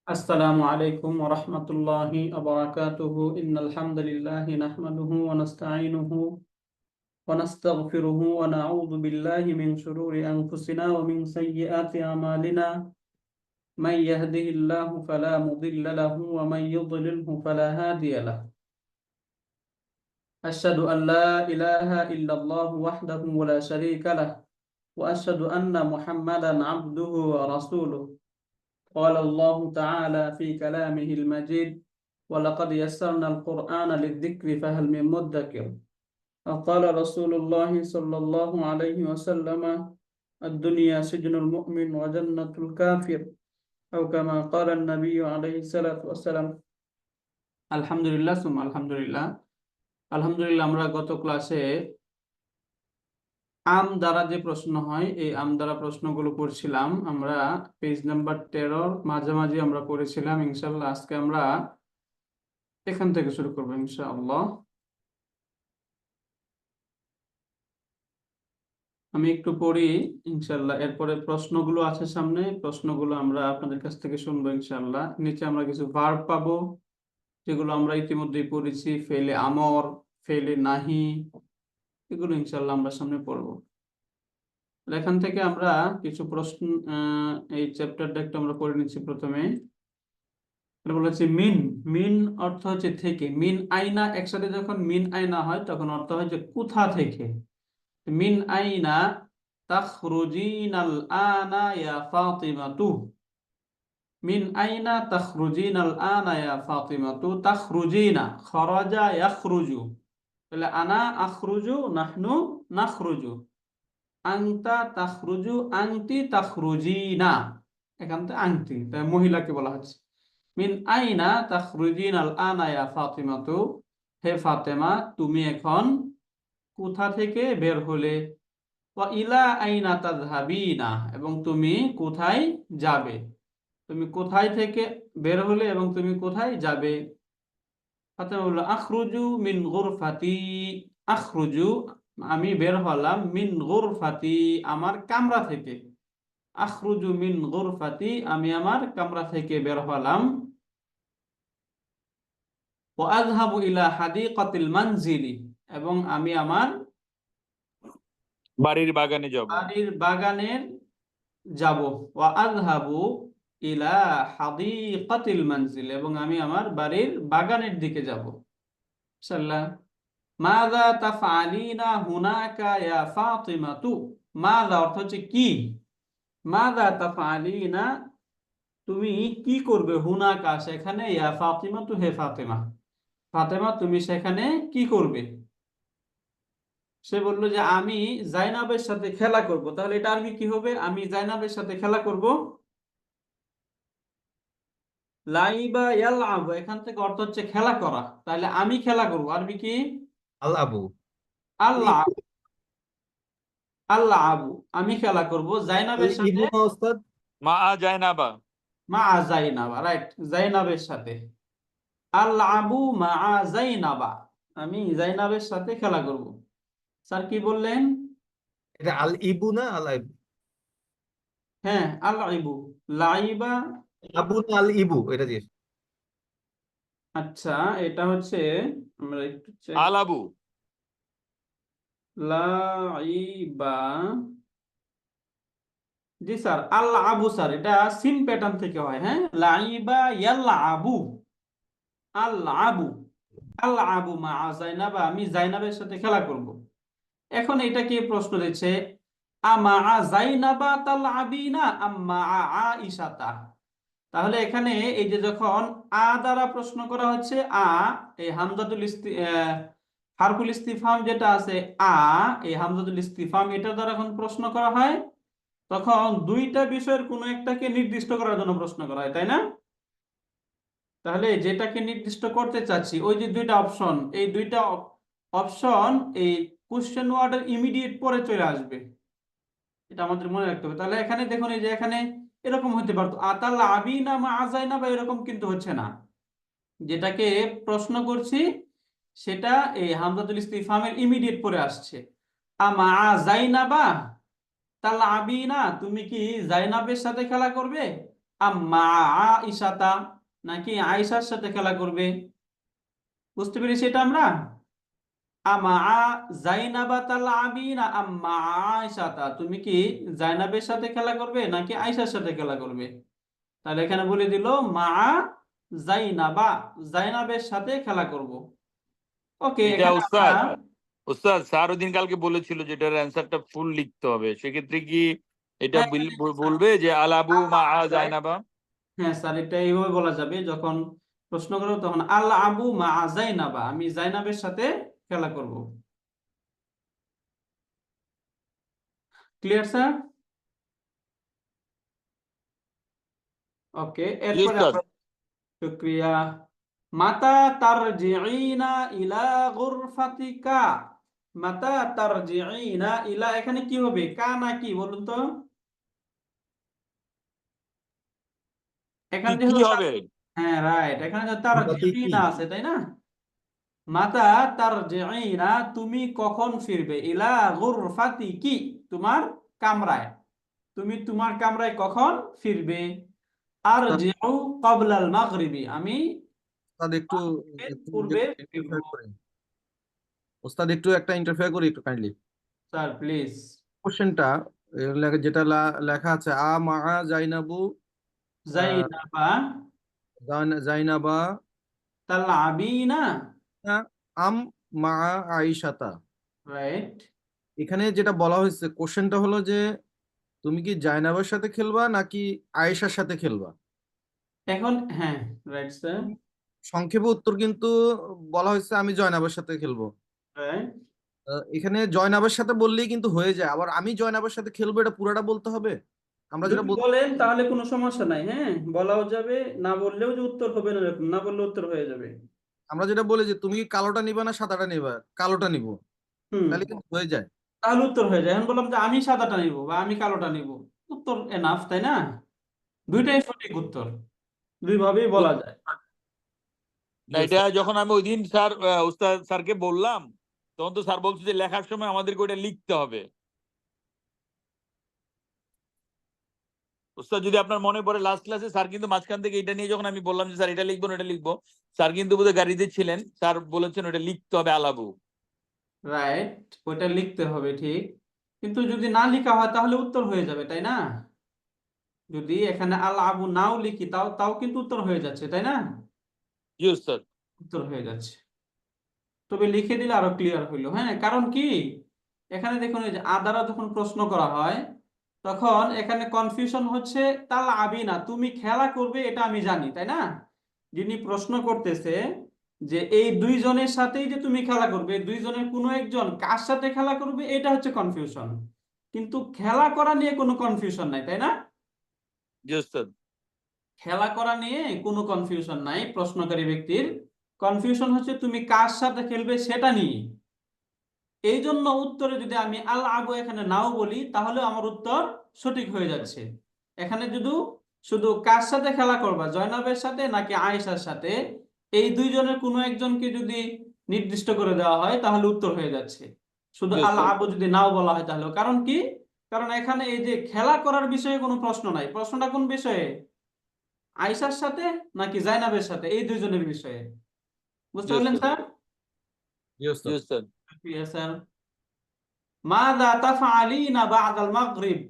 السلام عليكم ورحمة الله وبركاته إن الحمد لله نحمده ونستعينه ونستغفره ونعوذ بالله من شرور أنفسنا ومن سيئات أعمالنا من يهده الله فلا مضل له ومن يضلله فلا هادي له أشهد أن لا إله إلا الله وحده لا شريك له وأشهد أن محمدا عبده ورسوله قال الله تعالى في كلامه المجيد ولقد يسرنا القرآن للذكر فهل من مدكر وقال رسول الله صلى الله عليه وسلم الدنيا سجن المؤمن وجنة الكافر أو كما قال النبي عليه الصلاة والسلام الحمد لله ثم الحمد لله আমরা গত ক্লাসে আম দ্বারা যে প্রশ্ন হয় এই আম দ্বারা প্রশ্নগুলো পড়ছিলাম। আমরা পেজ নাম্বার 13 মাঝামাঝি আমরা পড়েছিলাম। ইনশাআল্লাহ আজকে আমরা এখান থেকে শুরু করবো ইনশাআল্লাহ। আমি একটু পড়ি ইনশাআল্লাহ, এরপরে প্রশ্নগুলো আছে সামনে, প্রশ্নগুলো আমরা আপনাদের কাছ থেকে শুনবো ইনশাআল্লাহ। নিচে আমরা কিছু ভার্ব পাবো যেগুলো আমরা ইতিমধ্যেই পড়েছি, ফেলে আমর, ফেলে নাহি, এগুলো ইনশাআল্লাহ আমরা সামনে পড়বো। এখান থেকে আমরা কিছু প্রশ্ন এই চ্যাপ্টারটা একটু আমরা পড়ে নিচ্ছি। প্রথমে বলেছি মিন, মিন অর্থ হচ্ছে থেকে। মিন আইনা একসাথে যখন মিন আইনা হয় তখন অর্থ হয় যে কোথা থেকে। মিন আইনা তাখরুজিনাল আনা ইয়া ফাতিমাতু, মিন আইনা তাখরুজিনাল আনা ইয়া ফাতিমাতু। তাখরুজিনা, খরাজা ইয়াখরুজু, তাহলে আনা আখরুজু, নাহনু নাখরুজু। আনতা তাখরুজু, আনতি তাখরুজিনা, এখান থেকে আনতি, তাই মহিলাকে বলা হচ্ছে। মিন আইনা তাখরুজিনাল আনা ইয়া ফাতিমাতু, হে ফাতেমা তুমি এখন কোথা থেকে বের হলে। ওয়া ইলা আইনা তাযহাবিনা, এবং তুমি কোথায় যাবে। তুমি কোথায় থেকে বের হলে এবং তুমি কোথায় যাবে। ফাতেমা বলল আখরুজু মিন গুরফাতি, আখরুজু আমি বের হলাম, মিন গুরফাতি আমার কামরা থেকে। আখরুজু মিন গুরফাতি আমি আমার কামরা থেকে বের হলাম। ওয়া আযহাবু ইলা হাদিকাতিল মানজিলি, এবং আমি আমার বাড়ির বাগানে যাব। বাড়ির বাগানের যাব। ওয়া আযহাবু ইলা হাদিকাতিল মানজিল, এবং আমি আমার বাড়ির বাগানের দিকে যাব। ইনশাআল্লাহ। মাযা তাফআলিনা হুনাকা ইয়া ফাতিমাতু, মাযা অর্থ হচ্ছে কি। মাযা তাফআলিনা তুমি কি করবে, হুনাকা সেখানে, ইয়া ফাতিমাতু হে ফাতেমা, ফাতেমা তুমি সেখানে কি করবে। সে বলল যে আমি জাইনাবের সাথে খেলা করব। তাহলে এটা আরবি কি হবে, আমি জাইনাবের সাথে খেলা করব। লাইবা ইয়ালআবু এখান থেকে অর্থ হচ্ছে খেলা করা, তাহলে আমি খেলা করব আরবি কি আল্লাবু। আল্লাহ, আল্লাহ আবু আমি খেলা করব জাইনাবের সাথে। ইবু না ওস্তাদ? মা জাইনাবা, মা জাইনাবা, রাইট, জাইনাবের সাথে। আল্লাহ আবু মা জাইনাবা, আমি জাইনাবের সাথে খেলা করব। স্যার কি বললেন? এটা আল ইবু না আল ইবু? হ্যাঁ আল্লাহ ইবু, লাইবা। আবু না আল ইবু, এটা দিয়ে। আচ্ছা এটা হচ্ছে, আমরা একটু আলাবু, লাইবা, জি স্যার আল্লাহ আবু স্যার, এটা সিন প্যাটার্ন থেকে হয়। হ্যাঁ লাইবা ইয়াল্লা আবু, আল্লাহ আবু, আল্লাহ আবু মা জাইনাবা আমি জাইনাবের সাথে খেলা করব। এখন এটা কি প্রশ্ন দিচ্ছে, আমা জাইনাবা তালআবিনা আম্মা আইশাতা। তাহলে এখানে এই যে যখন আ দ্বারা প্রশ্ন করা হচ্ছে, এই হামজাতুল হারফুল ইস্তিফহাম যেটা আছে এই হামজাতুল ইস্তিফহাম এটা দ্বারা যখন প্রশ্ন করা হয় তখন দুইটা বিষয়ের কোনো একটাকে নির্দিষ্ট করার জন্য প্রশ্ন করা হয়, তাই না? তাহলে যেটাকে নির্দিষ্ট করতে চাচ্ছি ওই যে দুইটা অপশন, এই দুইটা অপশন এই কোশ্চেন ওয়ার্ডের ইমিডিয়েট পরে চলে আসবে, এটা আমাদের মনে রাখতে হবে। তাহলে এখানে দেখুন, এই যে এখানে এরকম হতে পারতো আতাল আবিনা মা আজাইনা, বা এরকম কিন্তু হচ্ছে না। যেটাকে প্রশ্ন করছি সেটা এই হামজাতুল ইস্তিফহামের ইমিডিয়েট পরে আসছে। আমা জাইনাবা তাল আবিনা, তুমি কি জাইনাবের সাথে খেলা করবে। আম্মা আইসাতা, নাকি আয়েশার সাথে খেলা করবে? বুঝতে পেরেছি এটা আমরা। আমা জাইনাবা তালআবিনা আম্মা আয়েশাতা, তুমি কি জাইনাবের সাথে খেলা করবে নাকি আয়েশার সাথে খেলা করবে? তাহলে এখানে বলে দিল মা জাইনাবা, জাইনাবের সাথে খেলা করব। ওকে, এটা এখানে আমরা উস্তাদ স্যার ওদিন কালকে বলেছিল যে এটার অ্যান্সারটা ফুল লিখতে হবে, সেক্ষেত্রে কি এটা হ্যাঁ, বলবে যে আল আবু মা জাইনাবা? হ্যাঁ স্যার, এটা এইভাবে বলা যাবে, যখন প্রশ্ন করো তখন আল আবু মা জাইনাবা, আমি জাইনাবের সাথে খেলা করব। Clear sir? ওকে, জি এরপরে উস্তাদ। আমরা শুকরিয়া। মাতা তারজিঈনা ইলা গুরফাতিকা, মাতা তারজিঈনা ইলা, এখানে কি হবে, কা না কি বলুন তো? কি এখানে কি যেহেতু হবে? হ্যাঁ রাইট, এখানে যে গুরফাতি কি? তারজিঈনা আছে তাই না? মাতা তারজিঈনা, তুমি কখন ফিরবে, ইলা গুরফাতিকি, তোমার কামরায়, তুমি তোমার কামরায় কখন ফিরবে? আর ওস্তাদ জিউ ক্বাবলাল মাগরিবি, আমি ওস্তাদ একটু মাগরিবের একটু পূর্বে ফিরবো। ইন্টারফেয়ার করি। ওস্তাদ একটু একটা ইন্টারফেয়ার করি একটু কাইন্ডলি। Sir please. কোশ্চেনটা যেটা লেখা আছে মা জাইনাবু আহ, জাইনাবা জাইনাবা তালআবিনা, আম মা আইসাতা। রাইট। এখানে যেটা বলা হয়েছে কোশ্চেনটা হলো যে তুমি কি জাইনাবের সাথে খেলবা নাকি আয়েশার সাথে খেলবা? এখন হ্যাঁ, রাইট স্যার, সংক্ষেপে উত্তর কিন্তু বলা হয়েছে আমি জয়নাবের সাথে খেলবো। রাইট। এখানে জয়নাবের সাথে বললেই কিন্তু হয়ে যায়, আবার আমি জয়নাবের সাথে খেলবো এটা পুরাটা বলতে হবে। আমরা যেটা যদি বলেন তাহলে কোনো সমস্যা নাই, হ্যাঁ বলাও যাবে, না বললেও যে উত্তর হবে না এরকম, না বললে উত্তর হয়ে যাবে। আমরা যেটা বলি যে তুমি কি কালোটা নিবা না সাদাটা নিবা, কালোটা নিবো, হুম, তাহলে কিন্তু হয়ে যায়। তাহলে উত্তর হয়ে যায়। এখন বললাম যে আমি সাদাটা নিব বা আমি কালোটা নিব, উত্তর এনাফ, তাই না? দুইটাই সঠিক উত্তর, দুইভাবেই বলা যায়। না, জি এটা যখন আমি ওই দিন স্যার উস্তাদ স্যারকে বললাম, তখন তো স্যার বলছে যে লেখার সময় আমাদেরকে ওটা লিখতে হবে। উস্তাদ যদি আপনার মনে পড়ে লাস্ট ক্লাসে স্যার কিন্তু মাঝখান থেকে এটা নিয়ে যখন আমি বললাম যে স্যার এটা লিখবো না এটা লিখবো, স্যার কিন্তু বোধহয় গাড়িতে ছিলেন, স্যার বলেছেন ওটা লিখতে হবে আলাবু। রাইট, ওইটা লিখতে হবে ঠিক, কিন্তু যদি না লেখা হয় তাহলে উত্তর হয়ে যাবে, তাই না? যদি এখানে আল আবু নাও লিখি তাও তাও কিন্তু উত্তর হয়ে যাচ্ছে, তাই না? জি উস্তাদ। উত্তর হয়ে যাচ্ছে, তবে লিখে দিলে আরো ক্লিয়ার হইলো। হ্যাঁ, কারণ কি, এখানে দেখুন এই যে দ্বারা যখন প্রশ্ন করা হয় তখন এখানে কনফিউশন হচ্ছে, তাল আবিনা, তুমি খেলা করবে এটা আমি জানি, তাই না? যিনি প্রশ্ন করতেছে যে এই দুইজনের সাথেই যে তুমি খেলা করবে, দুইজনের কোনো একজন কার সাথে খেলা করবে, এটা হচ্ছে কনফিউশন, কিন্তু খেলা করা নিয়ে কোনো কনফিউশন নাই, তাই না? জি উস্তাদ। খেলা করা নিয়ে কোনো কনফিউশন নাই প্রশ্নকারী ব্যক্তির, কনফিউশন হচ্ছে তুমি কার সাথে খেলবে সেটা নিয়ে। এই জন্য উত্তরে যদি আমি আল আবু এখানে নাও বলি তাহলে আমার উত্তর সঠিক হয়ে যাচ্ছে। এখানে যদি শুধু কার সাথে খেলা করবা, জয়নবের সাথে নাকি আয়েশার সাথে, এই দুইজনের কোনো একজনকে যদি নির্দিষ্ট করে দেওয়া হয় তাহলে উত্তর হয়ে যাচ্ছে। শুধু জি আল উস্তাদ। আবু যদি নাও বলা হয় তাহলে, কারণ কি, কারণ এখানে এই যে খেলা করার বিষয়ে কোনো প্রশ্ন নাই, প্রশ্নটা কোন বিষয়ে, আয়েশার সাথে নাকি জাইনাবের সাথে, এই দুইজনের বিষয়ে। বুঝতে জি পারলেন উস্তাদ। স্যার? জি জি ওস্তাদ। উস্তাদ। স্যার, মাযা তাফআলিনা বা'দাল মাগরিব,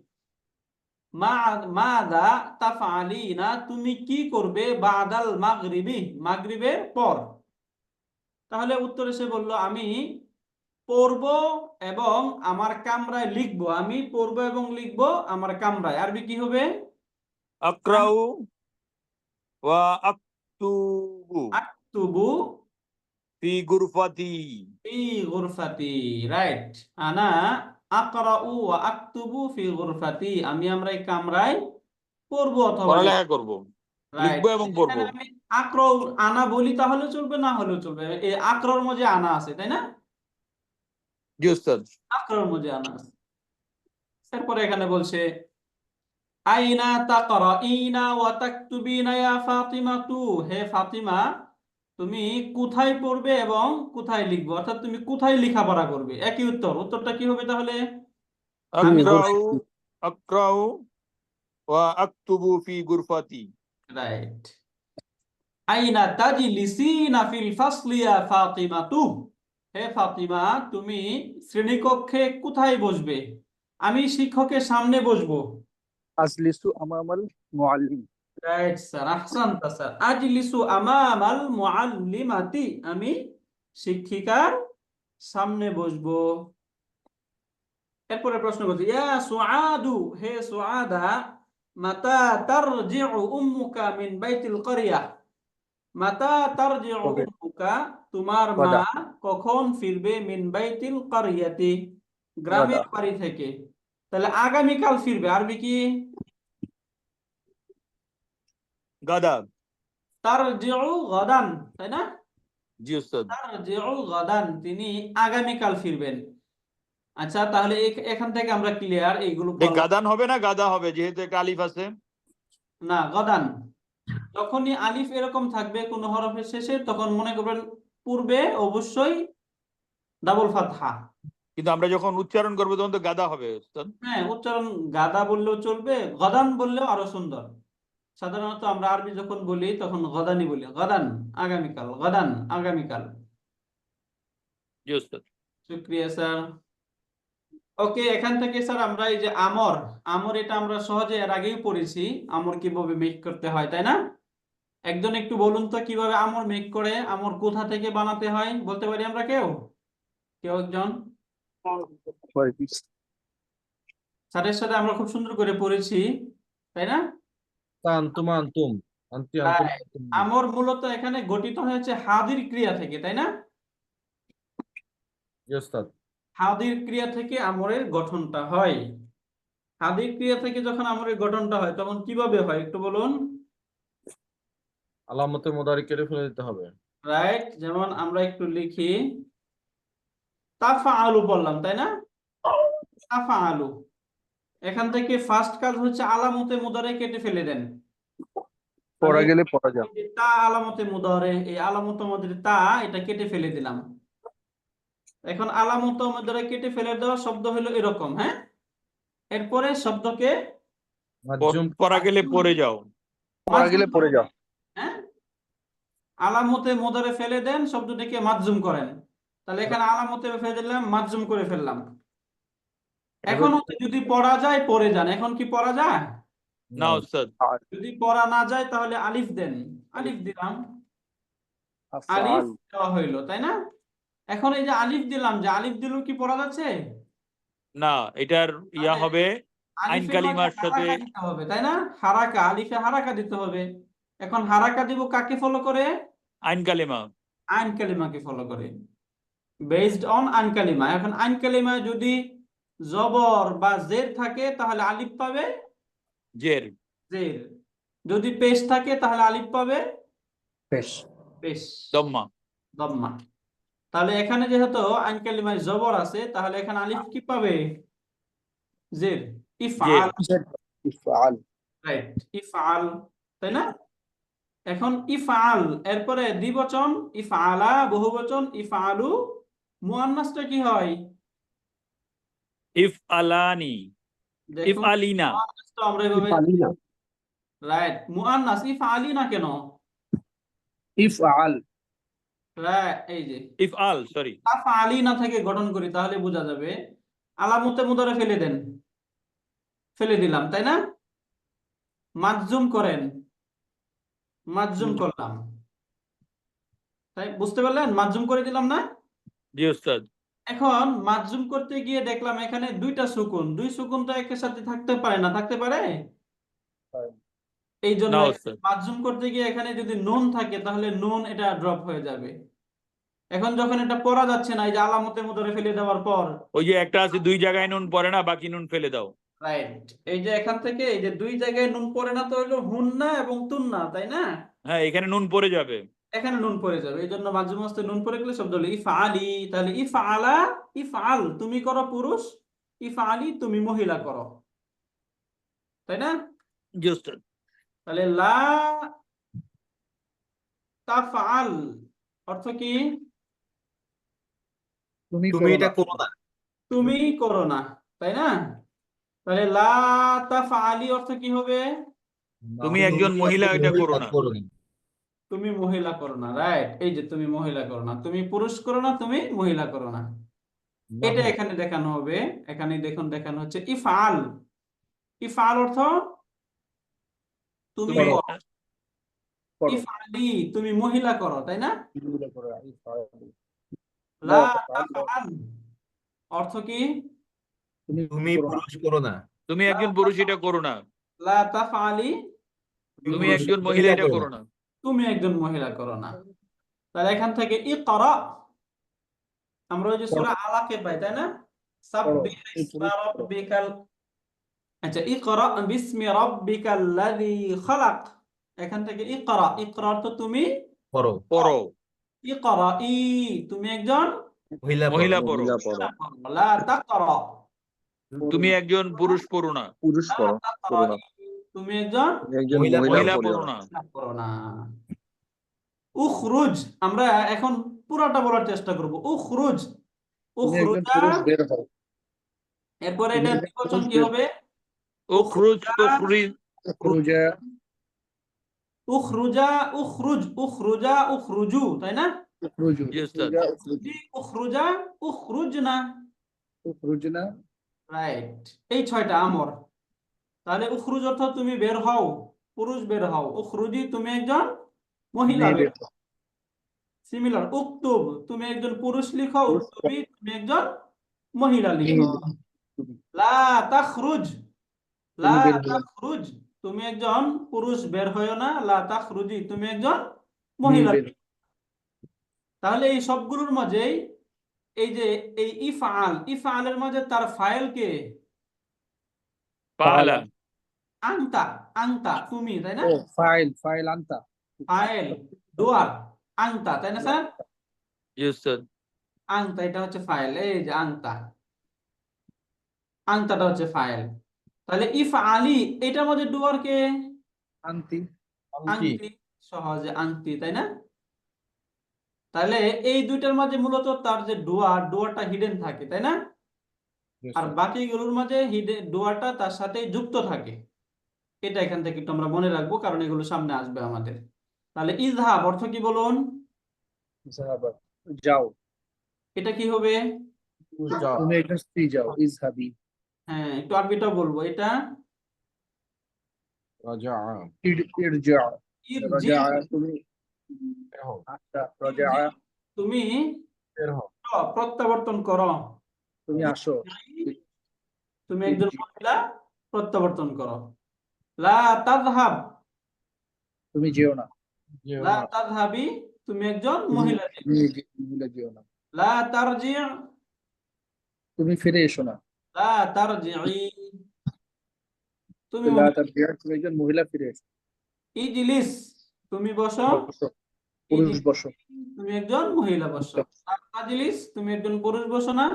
মাযা তাফআলিনা, তুমি কি করবে, বা'দাল মাগরিবি, মাগরিবের পর। তাহলে উত্তর এসে বলল আমি পড়ব এবং আমার কামরায় লিখব, আমি পড়ব এবং লিখব আমার কামরায়। আরবি কি হবে? আকরাউ ওয়া আকতুবু আকতুবু ফি গুরফাতি। ফি গুরফাতি, রাইট। আনা আকরাউ ওয়া আকতুবু ফি গুরফাতি, আমি আমরা এই কামরায় পড়বো অথবা লিখব, পড়ালেখা করব, রাইট। লিখবো এবং পড়বো। এখানে আমি আক্রর আনা বলি তাহলে চলবে, না হলেও চলবে, এই আক্রর মধ্যে আনা আছে, তাই না? জি উস্তাদ। আক্রর মধ্যে আনা আছে। তারপরে এখানে বলছে আইনা তাকরাইনা ওয়া তাকতুবিনা ইয়া ফাতিমাতু, হে ফাতিমা, তুমি কোথায় পড়বে এবং কোথায় লিখবে, অর্থাৎ তুমি কোথায় লেখাপড়া করবে, একই উত্তর। উত্তরটা কি হবে তাহলে? আমি আকরাউ আকরাউ ওয়া আকতুবু ফি গুরফাতি। রাইট। আইনা তাজলিসিনা ফিল ফাসলি ইয়া ফাতিমাতু, হে ফাতিমা তুমি শ্রেণীকক্ষে কোথায় বসবে? আমি শিক্ষকের সামনে বসবো। আজলিসু আমামাল মুআল্লিম। রাইট স্যার, আহসানতা স্যার। আজলিসু আমামাল মুআল্লিমাতি, আমি শিক্ষিকার সামনে বসবো। এরপরে প্রশ্ন করছি, ইয়া সুআদু, হে সুআদা, মাতা তারজিউ উম্মুকা মিন বাইতিল ক্বরিয়া, মাতা তারজিউ ওকে, উম্মুকা, তোমার মা গাদা কখন ফিরবে? মিন বাইতিল ক্বরিয়াতি, গাদা গ্রামের বাড়ি থেকে। তাহলে আগামীকাল ফিরবে, আরবি কি? গাদা। তারজিউ গাদান, তাই না? জি উস্তাদ। তারজিউ গাদান, তিনি আগামীকাল ফিরবেন। আচ্ছা, তাহলে এখান থেকে আমরা ক্লিয়ার, এইগুলো এই পড়লাম। গাদান হবে না গাদা হবে, যেহেতু একটা আলিফ আছে। না, গাদান। যখনই আলিফ এরকম থাকবে কোন হরফের শেষে, তখন মনে করবেন পূর্বে অবশ্যই ডাবল ফাতহা। কিন্তু আমরা যখন উচ্চারণ করবো তখন তো গাদা হবে উস্তাদ। হ্যাঁ, উচ্চারণ গাদা বললেও চলবে, গদান বললেও আরো সুন্দর। সাধারণত আমরা আরবি যখন বলি তখন গদানি বলি, গদান আগামীকাল, গদান আগামীকাল। জি উস্তাদ। শুক্রিয়া স্যার। ওকে, এখান থেকে স্যার আমরা এই যে আমর, আমর এটা আমরা সহজে এর আগেই পড়েছি, আমর কিভাবে মেক করতে হয়, তাই না? একজন একটু বলুন তো কিভাবে আমর মেক করে, আমর কোথা থেকে বানাতে হয়, বলতে পারি আমরা কেউ? কেউ একজন? স্যারের সাথে আমরা খুব সুন্দর করে পড়েছি, তাই না? তা আনতুমা আনতুম, আনতি আনতুম রাইট। আনতুম। আমর মূলত এখানে গঠিত হয়েছে হাদির ক্রিয়া থেকে, তাই না? জি ওস্তাদ। হাদির ক্রিয়া থেকে আমরের গঠনটা হয়। হাদির ক্রিয়া থেকে যখন আমরের গঠনটা হয় তখন কিভাবে হয় একটু বলুন। আলামতে মুদারি কেটে ফেলে দিতে হবে। রাইট, যেমন আমরা একটু লিখি, তাফা আলু বললাম, তাই না? তাফা আলু, এখান থেকে ফার্স্ট কাজ হচ্ছে আলামতে মুদারে কেটে ফেলে দেন। পড়া তাহলে গেলে পড়া যাও। এই যে তা আলামতে মুদারে, এই আলামতে মুদারে তা, এটা কেটে ফেলে দিলাম। এখন আলামতে মুদারে কেটে ফেলে দেওয়া শব্দ হলো এরকম, হ্যাঁ? এরপরে শব্দকে মাজজুম। পড়া গেলে পড়ে যাও। পড়া গেলে মাজজুম পড়ে করে যাও। দেন, হ্যাঁ? আলামতে মুদারে ফেলে দেন, শব্দটিকে মাজজুম করেন। তাহলে এখানে আলামতে ফেলে দিলাম, মাজজুম করে ফেললাম। এখন হচ্ছে যদি পড়া যায় পড়ে যান, এখন কি পড়া যায়? না উস্তাদ। আর যদি পড়া না যায় তাহলে আলিফ দেন, আলিফ দিলাম, আলিফ আফআল দেওয়া হইলো, তাই না? এখন এই যে আলিফ দিলাম, যে আলিফ দিলেও কি পড়া যাচ্ছে? না, এটার ইয়া তাহলে হবে আইন আলিফের মাঝে কালিমার সাথে। হারাকা দিতে হবে, তাই না? হারাকা, আলিফে হারাকা দিতে হবে। এখন হারাকা দিব কাকে ফলো করে? আইন কালিমা। আইন কালিমাকে ফলো করে, বেসড অন আইন কালিমা। এখন আইন কালিমায় যদি জবর বা জের থাকে তাহলে আলিফ পাবে জের। জের, যদি পেশ থাকে তাহলে আলিফ পাবে পেশ পেশ, দম্মা। দম্মা। তাহলে এখানে যেহেতু আইন কালিমায় জবর আছে, তাহলে এখানে আলিফ কি পাবে? জের, জের। ইফআল। ইফআল রাইট, ইফআল, তাই না? এখন ইফআল, এরপরে দ্বিবচন ইফআলা, বহুবচন ইফআলু, মুয়ান্নাসটা কি হয়? ইফ আলানি, ইফ দেখুন, আলিনা। মুয়ান্নাসটা আমরা এভাবে, ইফআলিনা রাইট, মুয়ান্নাস ইফআলিনা কেন? ইফআল রাইট, এই যে ইফ আল, সরি। তাফআলিনা থেকে গঠন করি তাহলে বোঝা যাবে। আলামতে মুদারে ফেলে দেন, ফেলে দিলাম, তাই না? মাজজুম করেন, মাজজুম করলাম, তাই বুঝতে পারলেন? মাজজুম করে দিলাম না? জি উস্তাদ। এখন মাজজুম করতে গিয়ে দেখলাম এখানে দুইটা সুকুন, দুই সুকুন তো একের সাথে থাকতে পারে না, থাকতে পারে? এই জন্য না উস্তাদ। মাজজুম করতে গিয়ে এখানে যদি নুন থাকে তাহলে নুন এটা ড্রপ হয়ে যাবে। এখন যখন এটা পড়া যাচ্ছে না, এই যে আলামতে মুদারে ফেলে দেওয়ার পর, ওই যে একটা আছে দুই জায়গায় নুন পড়ে না, বাকি নুন ফেলে দাও। রাইট, এই যে এখান থেকে এই যে দুই জায়গায় নুন পড়ে না, তো হইলো হুন্না এবং তুন্না, তাই না? হ্যাঁ, এখানে নুন পড়ে যাবে। এখানে নুন পড়ে যাবে, এই জন্য মাজজুম আস্তে নুন পড়ে গেলে শব্দ হলো ইফআলি। তাহলে ইফআলা, ইফআল তুমি করো পুরুষ, ইফআলি তুমি মহিলা করো, তাই না? জি উস্তাদ। তাহলে লা তাফআল অর্থ কি? তুমি তুমি করো এটা না। করো না। তুমি করো না, তাই না? তাহলে লা তাফআলি অর্থ কি হবে? তুমি একজন মহিলা, এটা করো না। তুমি মহিলা করো না, রাইট। এই যে তুমি মহিলা করো না, তুমি পুরুষ করো না, তুমি মহিলা করো না, এটা এখানে দেখানো হবে। এখানে দেখুন দেখানো হচ্ছে ইফআল। ইফআল অর্থ তুমি তুমি করো। করো ইফআলি তুমি মহিলা করো, তাই না? মহিলা করো ইফআল লা লা তাফআল তাফআল অর্থ কি? তুমি করো না পুরুষ করো না। তুমি লা একজন পুরুষ, এটা করো না। লা তাফআলি তুমি পুরুষ একজন মহিলা, মহিলা এটা করো করো না। না। তুমি একজন মহিলা করো না। তাহলে এখান থেকে ইকরা আমরা ওই যে করো সূরা আলাকে পাই, তাই না? করো সাব্বিহ তুমি ইসমা পুরুষ করো রাব্বিকাল, আচ্ছা ইকরা বিসমি রাব্বিকাল্লাযী খালাক, এখান থেকে ইকরা, ইকরা তো তুমি করো। পড়ো। ইকরাই তুমি একজন মহিলা মহিলা পড়ো। পড়ো। মহিলা পড়ো লা তাকরা, তুমি একজন পুরুষ পড়ো না। পুরুষ লা পড়ো করো না তাকরাই তুমি একজন তুমি একজন মহিলা মহিলা মহিলা পড়িও পড়ো না না। করো না। উখরুজ আমরা এখন পুরোটা বলার চেষ্টা করব। উখরুজ, তুমি একজন উখরুজা, পুরুষ বের হও এরপরে তুমি এটা একজন দ্বিবচন পুরুষ কি বের হবে? উখরুজ, উখরুজা, উখরিজ। উখরুজা উখরুজা, উখরুজ, উখরুজা, উখরুজু, তাই না? উখরুজু জি উস্তাদ। উখরুজা উখরুজু উখরুজা, উখরুজনা, উখরুজনা রাইট। এই ছয়টা আমর। তাহলে উখরুজ অর্থ তুমি বের হও, পুরুষ বের হও। উখরুজি তুমি একজন মহিলা মেয়ে বের বের হও। হও সিমিলার উক্তুব তুমি একজন পুরুষ লিখো, পুরুষ উক্তুবি তুমি একজন মহিলা মেয়ে লিখো। লিখো তুমি লা তাখরুজ, লা তুমি বের হও না তাখরুজ তুমি একজন পুরুষ বের হয়ো না। লা তাখরুজি তুমি একজন মেয়ে মহিলা বের লিখো। তাহলে এই সবগুলোর মাঝেই এই যে এই ইফআল, ইফআলের মাঝে তার ফাইল কে? পালা। ফাআলা আনতা, আনতা তুমি, তাই না? ও ফাইল ফাইল আনতা ফাইল ডুয়ার আনতা, তাই না স্যার? জি উস্তাদ। আনতা এটা হচ্ছে ফাইল, এই যে আনতা, আনতাটা হচ্ছে ফাইল। তাহলে ইফআলি এটার মধ্যে ডুয়ার কে? আনতি আন্টি। আনতি, সহজে আনতি, তাই না? তাহলে এই দুইটার মাঝে মূলত তার যে ডুয়ার, ডুয়ারটা হিডেন থাকে, তাই না? আর বাকিগুলোর মাঝে হিডেন ডুয়ারটা তার সাথে যুক্ত থাকে। এটা এখান থেকে একটু আমরা মনে রাখবো, কারণ এগুলো সামনে আসবে আমাদের। তাহলে ইজহাব অর্থ কি বলুন? যাবা যাও এটা কি হবে? যাও। তুমি একজন স্ত্রী যাও ইজহাবি হ্যাঁ, একটু আরবিটাও বলবো। এটা রাজা। ইরজা ইরজি, রাজা তুমি বের হও। আচ্ছা রাজা ইরজি তুমি বের হও। প্রত্যাবর্তন করো। তুমি আসো তুমি একজন ইরজি মহিলা প্রত্যাবর্তন করো। লা তাযহাব, তুমি যেও না যেও লা না। তাযহাবি তুমি একজন তুমি মহিলা। মহিলা যেও না লা তারজি, তুমি ফিরে এসো না লা তারজিই তুমি লা মহিলা। তারজিয়া তুমি একজন মহিলা ফিরে এসো ইজলিস তুমি বসো। বসো পুরুষ ইজলিস বসো তুমি একজন মহিলা বসো। লা তাজলিস তুমি একজন পুরুষ বসো না।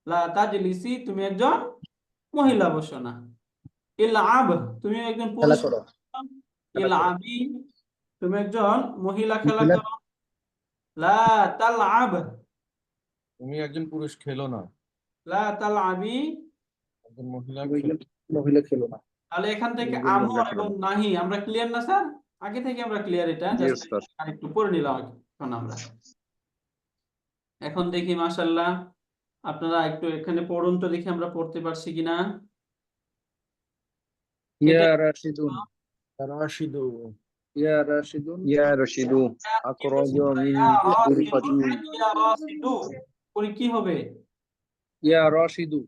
লা তাজলিসি তুমি একজন মহিলা বসো না। ইলআব তুমি একজন খেলা পুরুষ করো বসো। খেলা করো ইলআবি তুমি একজন মহিলা খেলা মহিলা করো। লা তালআব, তুমি একজন পুরুষ খেলো না। লা তালআবি। একজন মহিলা তুমি একজন মহিলা খেলো না তাহলে এখান তুমি থেকে একজন আমর মহিলা খেলো এবং না নাহি আমরা ক্লিয়ার না স্যার? আগে থেকে আমরা ক্লিয়ার, এটা জি জাস্ট ওস্তাদ আরেকটু পড়ে নিলাম এখন আমরা। এখন দেখি মাশাআল্লাহ আপনারা একটু এখানে পড়ুন তো, দেখি আমরা পড়তে পারছি কিনা। এটা ইয়া রাশিদুন রাশিদু। ইয়া রাশিদুন ইয়া রাশিদু আখরাজ মিন ইয়া রাশিদু, গুরফাতি ইয়া রাশিদু পরে কি হবে? ইয়া রাশিদু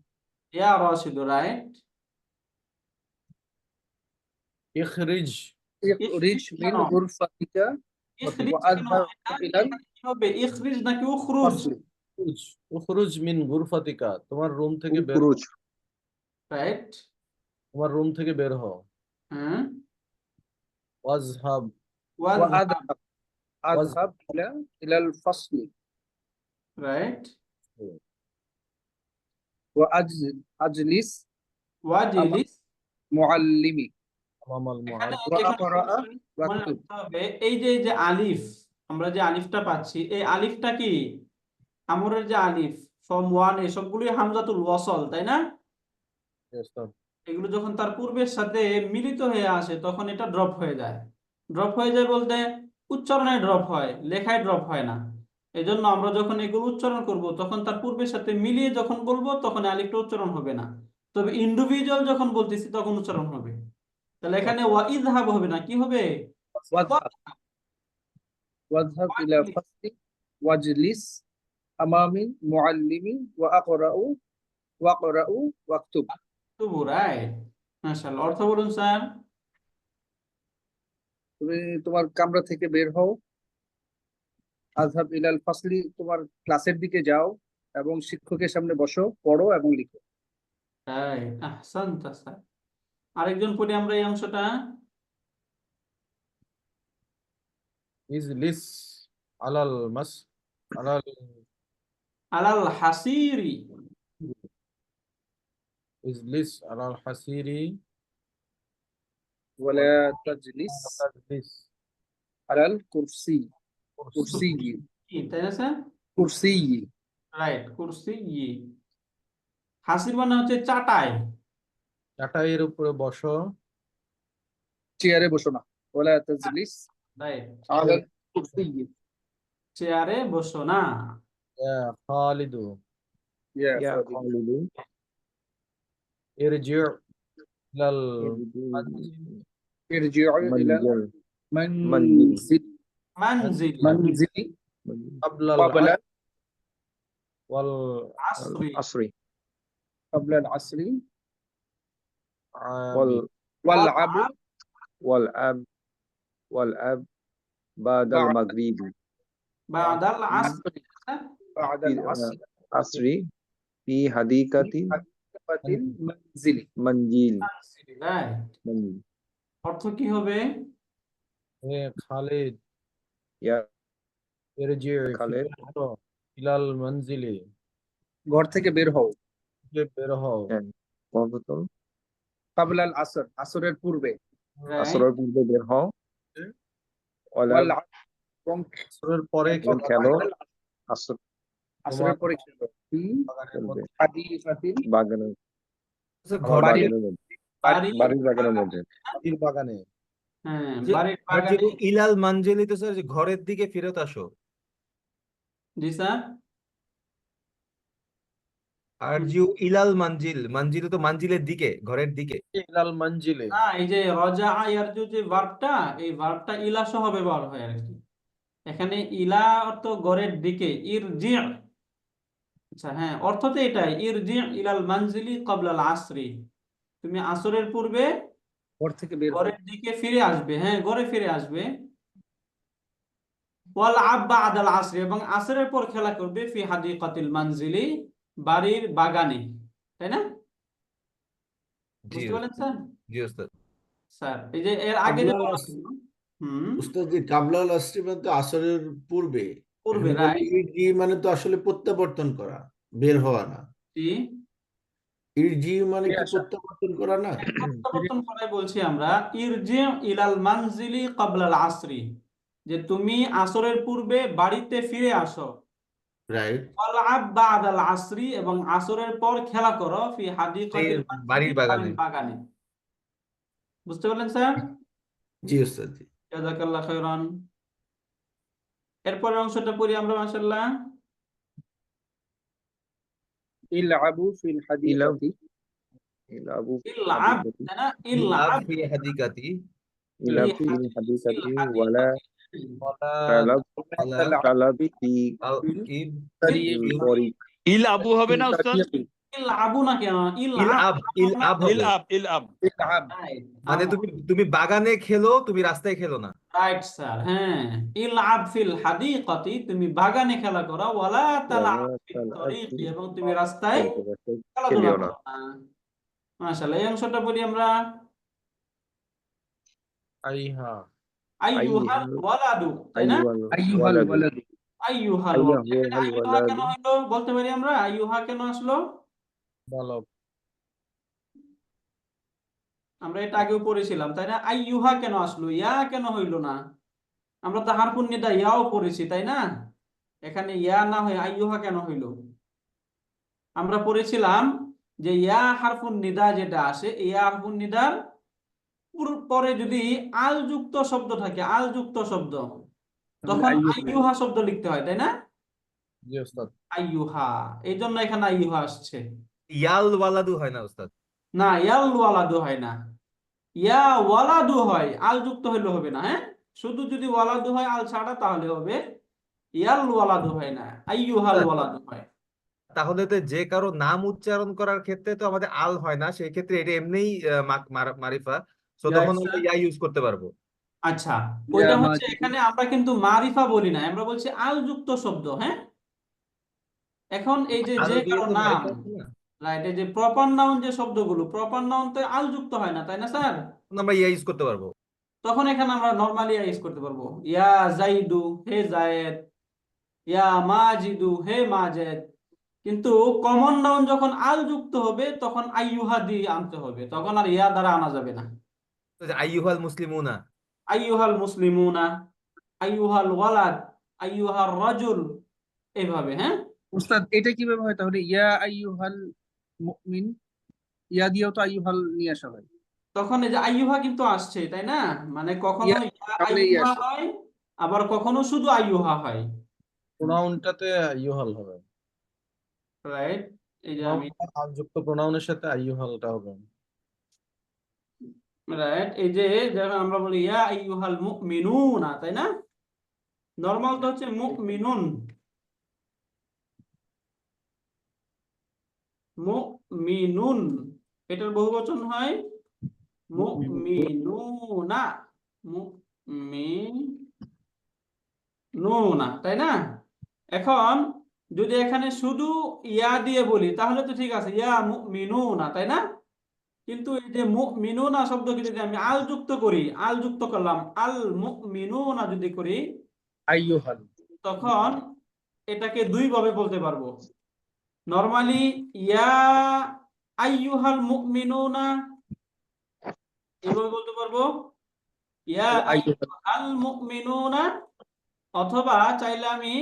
ইয়া রাশিদু, রাইট। ইখরিজ। ইখরিজ মিন গুরফাতিকা ইখরিজ কেন? ওয়াযহাব ইলাল এটা কি হবে? ইখরিজ নাকি উখরুজ? ফাসল উখরুজ। উখরুজ মিন গুরফাতিকা, তোমার রুম থেকে বের হও। উখরুজ রাইট, তোমার রুম থেকে বের হও। হ্যাঁ। ওয়াজহাব। ওয়াজহাব, আযহাব ইলাল ফাসল রাইট। আজলিস ওয়াজিলিস, মুআল্লিমি এখানে আমাল মুআল্লিম। ওয়া এখানে আকরা মনে ওয়াকতুব রাখতে হবে এই যে আলিফ, আমরা যে আলিফটা পাচ্ছি, এই আলিফটা কি আমরের যে আলিফ ফর্ম 1 এ সবগুলোই হামজাতুল ওয়াসল, তাই না? এগুলো যখন তার পূর্বের সাথে মিলিত হয়ে আসে তখন এটা ড্রপ হয়ে যায়। ড্রপ হয়ে যায় বলতে উচ্চারণে ড্রপ হয়, লেখায় ড্রপ হয় না। এই জন্য আমরা যখন এগুলো উচ্চারণ করব তখন তার পূর্বের সাথে মিলিয়ে যখন বলবো তখন আলিফটা উচ্চারণ হবে না। তবে ইন্ডিভিজুয়াল যখন বলতেছি তখন উচ্চারণ হবে। তাহলে এখানে ওয়া ইযহাব হবে না, কি হবে? واذهب واذهب إلى فصل واجلس أمام المعلم واقرأ واكتب। তবু রাইট, মাশাআল্লাহ। অর্থ বলুন স্যার। তুমি তোমার কামরা থেকে বের হও, আযহাব ইলাল ফাসলি তোমার ক্লাসের দিকে যাও এবং শিক্ষকের সামনে বসো, পড়ো এবং লিখো। রাইট, আহসানতা স্যার। আরেকজন পড়ি আমরা এই অংশটা। ইজলিস আলাল মাস আলাল আলাল হাসিরি। ইজলিস আলাল হাসিরি ওয়ালা তাজলিস তাজলিস আলাল কুরসি কুরসি কি তাই না স্যার? কুরসি। রাইট, কুরসি। হাসির মানে হচ্ছে চাটাই। চাটাইয়ের উপরে বসো, চেয়ারে বসো না। ওয়ালা তাজলিস রাইট, আলাল কুরসি। চেয়ারে বসো না। ইয়া খালিদু يا ইয়া خالد ইরজি' ইলাল ইরজি'u ইলাল منزل মানজিল মানজিল মানজিলি ক্বাবলাল قبل ওয়াল আসরি। العصر ক্বাবলাল আসরি وال- ওয়ালআবু والأب بعد بعد المغرب বাদাল আসরি। বা'দাল في আসরি العصر في حديقة হাদিকাতিল মানজিলি। منزل রাইট। منزل অর্থ কি হবে? হে খালিদ يا ইরজি' খালিদ ইলাল মানজিলি, ঘর থেকে বের হও, বের হও وقتل ক্বাবলাল আসর, আসরের পূর্বে, রাইট, আসরের পূর্বে বের হও ওয়ালা ওয়াল এবং আসরের পরে এবং খেলো আসর আসরের পরে খেলো। ফি চলবে হাদিকাতিল বাগানের ঘর বাগানের মধ্যে বাড়ি বাড়ির বাগানের মধ্যে বাড়ির বাগানে। হ্যাঁ, যে বাড়ির আর যে বাগানে। ইলাল মানজিলি তো স্যার যে ঘরের দিকে ফেরত আসো। জি স্যার। আর জিউ ইলাল মানজিল, মানজিল তো মানজিলের দিকে, ঘরের দিকে। ইলাল মানজিলে না, এই যে রজা ইয়ারজু যে ভার্বটা, এই ভার্বটা ইলা সহ ব্যবহার হয় আর কি। এখানে ইলা অর্থ গড়ের দিকে, ইরজি। আচ্ছা হ্যাঁ, অর্থ তো এটাই, ইরজি ইলাল মানজিলি ক্বাবলাল আসরি। তুমি আসরের পূর্বে ঘর থেকে বের হও। গড়ের দিকে ফিরে আসবে, হ্যাঁ গড়ে ফিরে আসবে। ওয়াল আব বাদাল আসরি, এবং আসরের পর খেলা করবে ফি হাদিকাতিল মানজিলি, বাড়ির বাগানে। তাই না? জি বুঝতে পারলেন স্যার? জি ওস্তাদ। স্যার এই যে এর আগে যে কাবলাল বলা আস- ছিল, হুম, উস্তাদ জি কাবলাল আসরি মানে তো আসরের পূর্বে। পূর্বে, এখানে বলে রাইট। ইরজি মানে তো আসলে প্রত্যাবর্তন করা, বের হওয়া না। জি, ইরজি মানে ফিরে কি আসা। প্রত্যাবর্তন করা না? প্রত্যাবর্তন করাই বলছি আমরা, ইরজি ইলাল মানজিলি ক্বাবলাল আসরি, যে তুমি আসরের পূর্বে বাড়িতে ফিরে আসো। রাইট। ওয়াল আব বাদাল আসরি, এবং আসরের পর খেলা করো ফি এই হাদিকাতিল বাড়ির মানজিলি, বাগানে। বাড়ির বাগানে। বুঝতে পারলেন স্যার? জি উস্তাদ জি। জাযাকাল্লাহ খায়রান। এরপরের অংশটা পড়ি আমরা মাশাআল্লাহ। ইলআবু ফিল হাদিকাতি ইলাবু ইলআব, তাই না? ইলাব ইলআব ফি হাদিকাতি ইলাবু ফি ফিল হাদিকাতি ফিল ওয়ালা হাদিকাতি। তালাব আলা তালাবি ফি আল ইব ফিল তরিক ইল আবু হবে না উস্তাদ? ইলআবু না কেন? ইলআব, ইলআব ইল হবে। আব ইল আব ইলআব মানে তুমি বাগানে খেলো, তুমি রাস্তায় খেলো না। রাইট স্যার, হ্যাঁ। ইলআব ফিল হাদিকাতি, তুমি বাগানে খেলা করো, ওয়ালা তালআব ওয়ালা ফিত তালাবি তরিকি, এবং তুমি রাস্তায় রাস্তায় খেলাধুলা খেলিও না। করো না। মাশাআল্লাহ, এই অংশটা পড়ি আমরা। আইহা আইয়ুহাল ওয়ালাদু, তাই না? আইয়ুহাল ওয়ালাদু আইয়ুহাল ওয়ালাদু। এখানে আইয়ুহা কেন হইলো বলতে পারি আমরা? আইয়ুহা কেন আসলো? বালক, আমরা এটা আগেও পড়েছিলাম, তাই না? আইয়ুহা কেন আসলো, ইয়া কেন হইলো না? আমরা তো হারফুন নিদা ইয়াও পড়েছি, তাই না? এখানে ইয়া না হয়ে আইয়ুহা কেন হইলো? আমরা পড়েছিলাম যে ইয়া হারফুন নিদা যেটা আসে, ইয়া হারফুন নিদার পরে যদি আল যুক্ত শব্দ থাকে, আল যুক্ত শব্দ, তখন আইয়ুহা শব্দ লিখতে হয়, তাই না? জি ওস্তাদ। আইয়ুহা, এই জন্য এখানে আইয়ুহা আসছে। ইয়াল ওয়ালাদু হয় না উস্তাদ? না, ইয়াল ওয়ালাদু হয় না, ইয়া ওয়ালাদু হয়, আল যুক্ত হইলে হবে না। হ্যাঁ, শুধু যদি ওয়ালাদু হয় আল ছাড়া তাহলে হবে, ইয়াল ওয়ালাদু হয় না, আইয়ুহাল উস্তাদ, ওয়ালাদু হয়। তাহলে তো যে কারো নাম উচ্চারণ করার ক্ষেত্রে তো আমাদের আল হয় না, সেই ক্ষেত্রে এটা এমনিই মারিফা, তো ইয়া তখন ইসা। আমরা ইয়া ইউজ করতে পারবো। আচ্ছা, ইয়া ওইটা হচ্ছে মাজিদু। এখানে আমরা কিন্তু মারিফা বলি না, আমরা বলছি আল যুক্ত শব্দ। হ্যাঁ, এখন এই যে আল যে দিয়ে কারো তো নাম, মারিফা হচ্ছে না, রাইট, এই যে প্রপার নাউন যে শব্দগুলো, প্রপার নাউন তো আল যুক্ত হয় না, তাই না স্যার? তখন আমরা ইয়া ইউজ করতে পারবো। তখন এখানে আমরা নরমালি ইউজ করতে পারবো, ইয়া জাইদু, হে জায়েদ, ইয়া মাজিদু, হে মাজেদ। কিন্তু কমন নাউন যখন আল যুক্ত হবে তখন আইয়ুহা দিয়ে আনতে হবে, তখন আর ইয়া দ্বারা আনা যাবে না। তো যে আইয়ুহাল মুসলিমুনা, আইয়ুহাল মুসলিমুনা, আইয়ুহাল ওয়ালাদ, আইয়ুহার রাজুল, এইভাবে। হ্যাঁ, উস্তাদ এটা কিভাবে হয় তাহলে? ইয়া আইয়ুহাল মুমিন, ইয়া দিয়েও তো আইয়ুহাল নিয়ে আসা হয়। তখন এই যে আইয়ুহা কিন্তু আসছে, তাই না? মানে কখনো ইয়া ইয়া সামনেই আইয়ুহা আসে। হয়, আবার কখনো শুধু আইয়ুহা হয়। প্রোনাউনটাতে আইয়ুহাল হবে, রাইট, এই যে আমি, আল যুক্ত প্রোনাউনের সাথে আইয়ুহালটা হবে। রাইট, এই যে যখন আমরা বলি ইয়া আইয়ুহাল মুমিনুনা, তাই না? নরমাল তো হচ্ছে মুমিনুন, মুমিনুন, এটার বহুবচন হয় মুমিনুনা, মুমিনুনা, তাই না? এখন যদি এখানে শুধু ইয়া দিয়ে বলি তাহলে তো ঠিক আছে, ইয়া মুমিনুনা, তাই না? কিন্তু এই যে মুমিনুনা শব্দকে যদি আমি আল যুক্ত করি, আল যুক্ত করলাম, আল মুমিনুনা যদি করি, আইয়ুহাল। তখন এটাকে দুই ভাবে বলতে পারবো। নরমালি ইয়া আইয়ুহাল মুমিনুনা এইভাবে বলতে পারবো, ইয়া আইয়ুহাল। আইয়ুহাল মুমিনুনা, অথবা চাইলে আমি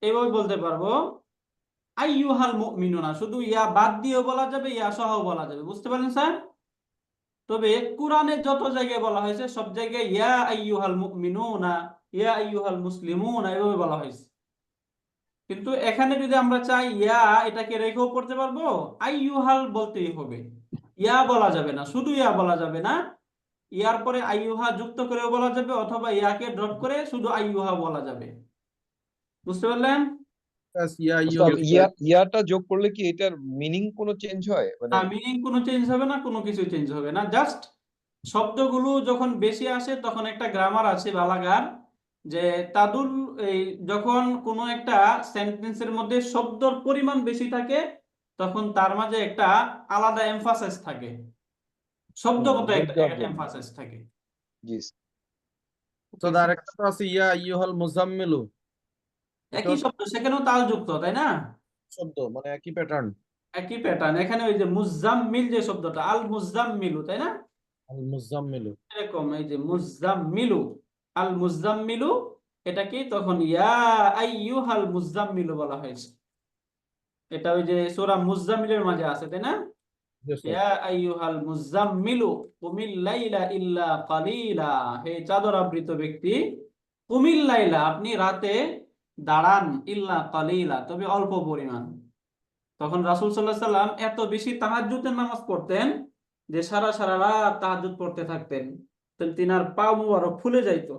এইভাবে বলতে পারবো, আইয়ুহাল মুমিনুনা, শুধু ইয়া বাদ দিয়েও বলা যাবে, ইয়া সহ বলা যাবে। বুঝতে পারলেন স্যার? তবে কোরআনে যত জায়গায় বলা হয়েছে সব জায়গায় ইয়া আইয়ুহাল মুমিনুনা, ইয়া আইয়ুহাল মুসলিমুনা এভাবে বলা হয়েছে। কিন্তু এখানে যদি আমরা চাই ইয়া, এটাকে রেখেও পড়তে পারবো, আইয়ুহাল বলতেই হবে, ইয়া বলা যাবে না, শুধু ইয়া বলা যাবে না, ইয়ার পরে আইয়ুহা যুক্ত করেও বলা যাবে, অথবা ইয়াকে ড্রপ করে শুধু আইয়ুহা বলা যাবে। বুঝতে পারলেন? ইয়া উস্তাদ, আইয়ুহাল। ইয়াটা যোগ করলে কি এটার মিনিং কোনো চেঞ্জ হয় মানে? না, মিনিং কোনো চেঞ্জ হবে না, কোনো কিছু চেঞ্জ হবে না, জাস্ট শব্দগুলো যখন বেশি আসে তখন একটা গ্রামার আছে, বালাগার, যে তাদুল, এই যখন কোনো একটা সেন্টেন্সের মধ্যে শব্দর পরিমাণ বেশি থাকে তখন তার মাঝে একটা আলাদা এমফাসিস থাকে, শব্দগত একটা বোঝার জন্য। এমফাসিস থাকে। জি। তো আরেকটা তো আছে ইয়া আইয়ুহাল মুজাম্মিলু, একই এটাও শব্দ, সেখানেও তাল যুক্ত, তাই না? শব্দ, মানে একই প্যাটার্ন। একই প্যাটার্ন, এখানে ওই যে মুজাম্মিল যে শব্দটা, আল মুজাম্মিলু, তাই না? আল মুজাম্মিলু। এরকম, এই যে মুজাম্মিলু, আল মুজাম্মিলু, এটাকে তখন ইয়া আইয়ুহাল মুজাম্মিলু বলা হয়েছে। এটা ওই যে সূরা মুজাম্মিলের মাঝে আছে, তাই না? জি স্যার। ইয়া আইয়ুহাল মুজাম্মিলু কুমিল লাইলা ইল্লা কালিলা, হে চাদর আবৃত ব্যক্তি, কুমিল লাইলা, আপনি রাতে দাঁড়ান, ইল্লা কালিলা, তবে অল্প পরিমাণ। তখন রাসূল সাল্লাল্লাহু আলাইহি সাল্লাম এত বেশি তাহাজ্জুদের নামাজ পড়তেন যে সারা সারা রাত তাহাজ্জুদ পড়তে থাকতেন, তিনার পা মুবারক ফুলে যাইতো।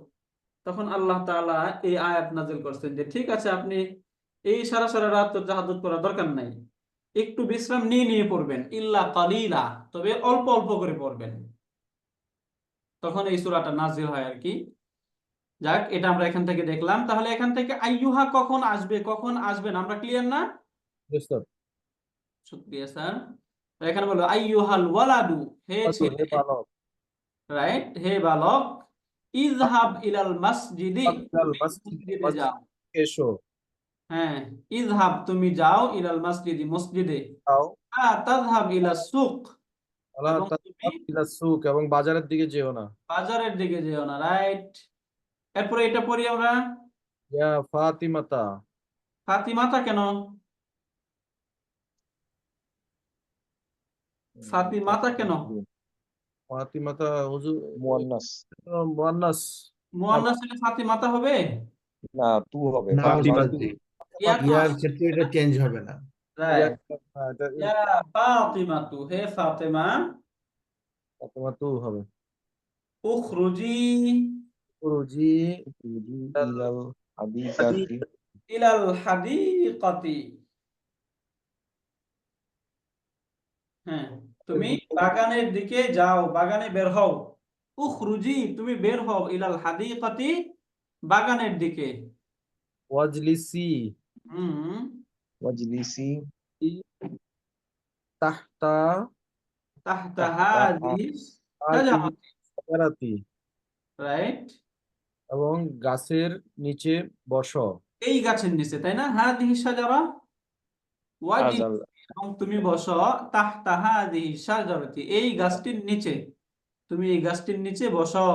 তখন আল্লাহ তাআলা এই আয়াত নাযিল করছেন যে ঠিক আছে, আপনি এই সারা সারা রাত তো তাহাজ্জুদ পড়ার দরকার নাই, একটু বিশ্রাম নিয়ে নিয়ে পড়বেন, ইল্লা কালিলা, তবে অল্প অল্প করে পড়বেন। তখন এই সূরাটা নাযিল হয় আর কি। যাক, এটা আমরা এখান থেকে দেখলাম। তাহলে এখান থেকে আইয়ুহা কখন আসবে কখন আসবে না আমরা ক্লিয়ার না? জি স্যার। শুকরিয়া স্যার। তো এখানে বলো আইয়ুহাল ওয়ালাদু, হে ছেলে, হে বালক, রাইট, হে বালক, ইযহাব ইলাল মাসজিদি, আল তুমি মাসজিদ, মসজিদে যাও। মসজিদে এসো। হ্যাঁ, ইযহাব তুমি যাও, ইলাল মাসজিদি মসজিদে, যাও। তাযহাব ইলা সুক, আলা এবং তুমি তাযহাব ইলা সুক, এবং বাজারের দিকে যেও না। বাজারের দিকে যেও না, রাইট। এরপরে এটা পড়ি আমরা, ইয়া ফাতিমাতা, ফাতিমাতা কেন? ফাতিমাতা কেন? ফাতিমাতা হুজুর মুয়ান্নাস মুয়ান্নাস মুয়ান্নাস হলে ফাতিমাতা হবে? না তু হবে না ফাতিমাতু ইয়া তো ইয়ার ক্ষেত্রে এটা চেঞ্জ হবে না। রাইট। এটা- ইয়া ফাতিমাতু, হে ফাতেমা, ফাতিমাতু হবে উখরুজি খুরুজি ইলাল হাদিকাতি ইলাল হাদিকাতি। হ্যাঁ, তুমি বাগানের দিকে যাও, বাগানে বের হও। উখরুজি, তুমি বের হও, ইলাল হাদিকাতি, বাগানের দিকে। ওয়াজলিসি হুম, ওয়াজলিসি তাহতা তাহতা হাযিহি হাযিহি শাজারাতি। শাজারাতি রাইট, এবং গাছের নিচে বসো। এই গাছের নিচে, তাই না? হাযিহি শাজারা ওয়াজিব, হাজাল এবং তুমি বসো তাহতা হাযিহি শাজারাতি, এই গাছটির নিচে। তুমি এই গাছটির নিচে বসো।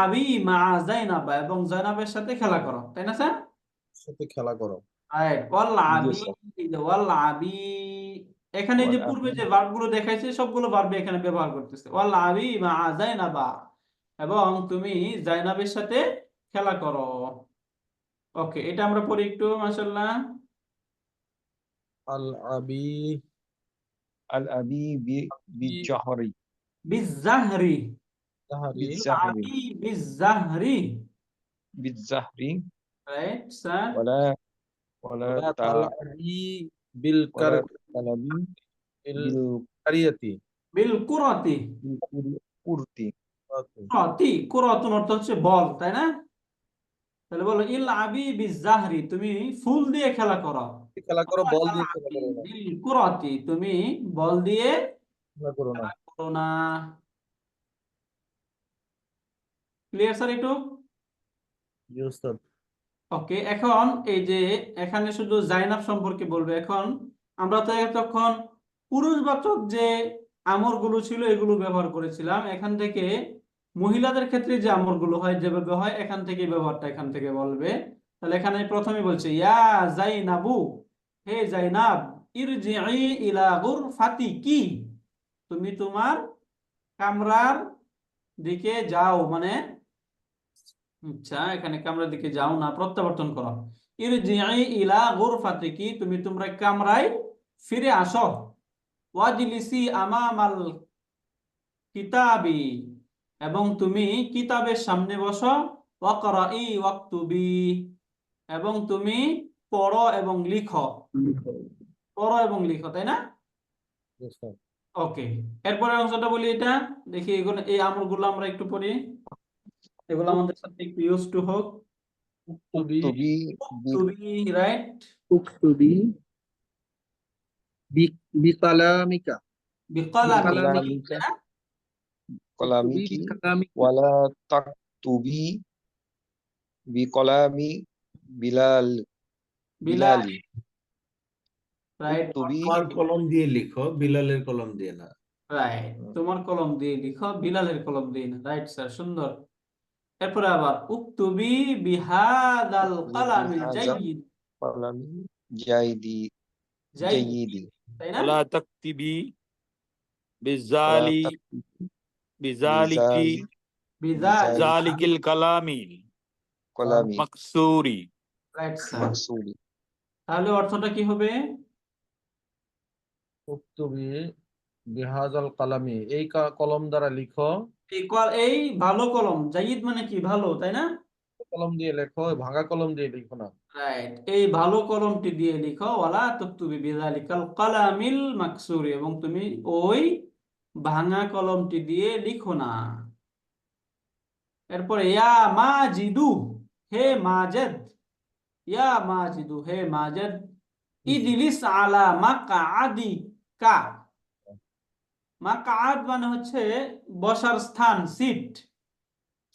আবি মা জাইনাবা, এবং জাইনাবের সাথে খেলা করো, তাই না স্যার? সাথে খেলা করো। রাইট, জি স্যার আবি, এখানে যে পূর্বে যে ভার্ব গুলো দেখাইছে সবগুলো ভার্বে এখানে ব্যবহার করতেছে। আবি মা জাইনাবা, এবং তুমি জাইনাবের সাথে খেলা করো। ওকে, এটা আমরা পড়ি একটু, মাশাআল্লাহ। আল আবি আল আবি বিজাহরি বিজাহরি, তাহারি বিজাহরি আবি বিজাহরি। বিজাহরি রাইট স্যার। ওয়ালা ওয়ালা ওয়ালা তা তাল আবি বিল ওয়ালা তালাবি বিল বিল কারিয়াতি বিল কুরাতি, কুরতি কুরাতি, কুরাতুন অর্থ হচ্ছে বল, তাই না? তাহলে বলো ইল আবি বিজাহরি, তুমি ফুল দিয়ে খেলা করো। খেলা করো, বল দিয়ে খেলা করো না, বিল কুরাতি, তুমি বল দিয়ে খেলা করো না। খেলা করো না। ক্লিয়ার স্যার একটু? জি উস্তাদ। ওকে, এখন এই যে এখানে শুধু জাইনাব সম্পর্কে বলবে। এখন আমরা তো এতক্ষণ পুরুষবাচক যে আমরগুলো ছিল এগুলো ব্যবহার করেছিলাম। এখান থেকে মহিলাদের ক্ষেত্রে যে আমরগুলো হয়, যেভাবে হয়, এখান থেকে ব্যবহারটা এখান থেকে বলবে। তাহলে এখানে প্রথমে বলছে ইয়া জাইনাবু, হে জাইনাব, ইরজিই ইলা গুরফাতিকি, তুমি তোমার কামরার দিকে যাও, মানে আচ্ছা, এখানে কামরার দিকে যাও না, প্রত্যাবর্তন করো। ইরজিই ইলা গুরফাতিকি, তুমি তোমরা কামরায় ফিরে আসো। ওয়াজলিসি আমামাল কিতাবি, এবং তুমি কিতাবের সামনে বসো। ওয়াকরাই ওয়াকতুবি, এবং তুমি পড়ো এবং লিখো। পড়ো এবং লিখো, তাই না? জি উস্তাদ। ওকে, এরপরের অংশটা বলি, এটা দেখি। এগুলো, এই আমলগুলো আমরা একটু পড়ি, এগুলো আমাদের সাথে একটু ইউজ টু হোক। উক্তুবি তুবি তুমি রাইট, উকতুবি বিকালামিকা বিকালামি, বিকালামিকা তাই না? কলামিকি বিকালামিকা ওয়ালা তাকতুবি বিকলামি বিলাল বিলাল, বিলালি রাইট, তুবি আমার কলম দিয়ে লিখো, বিলালের কলম দিয়ে না। রাইট, তোমার কলম দিয়ে লিখো, বিলালের কলম দিয়ে না। রাইট স্যার, সুন্দর। এরপরে আবার উক্তুবি বিহাদাল কালামিল বিহাযা জাইয়িদ, কলামি জাইদি জাইয়িদ, জাইয়িদি তাই না? ওয়ালা তাকতিবি ওয়ালা বিজালি তাকতুবি বিজালিকি বিযালিকা, জালিকিল কালামিল কলামি মাকসুরি। Right sir. মাকসুরি তাহলে অর্থটা কি হবে? উক্তুবি বিহাজাল কালামি, এই কলম দ্বারা লিখো। এই ভালো কলম, জাইয়িদ মানে কি? ভালো, তাই না? কলম দিয়ে লেখো, ভাঙা কলম দিয়ে লিখো না। রাইট, এই ভালো কলমটি দিয়ে লিখো। ওয়ালা তাকতুবি বিযালিকাল কালামিল মাকসুরি, এবং তুমি ওই ভাঙা কলমটি দিয়ে লিখো না। এরপরে ইয়া মাজিদু, হে মাজেদ, ইয়া মাজিদু, হে মাজেদ, ইজলিস আলা মাকআদিকা। মাকআদ মানে হচ্ছে বসার স্থান, সিট।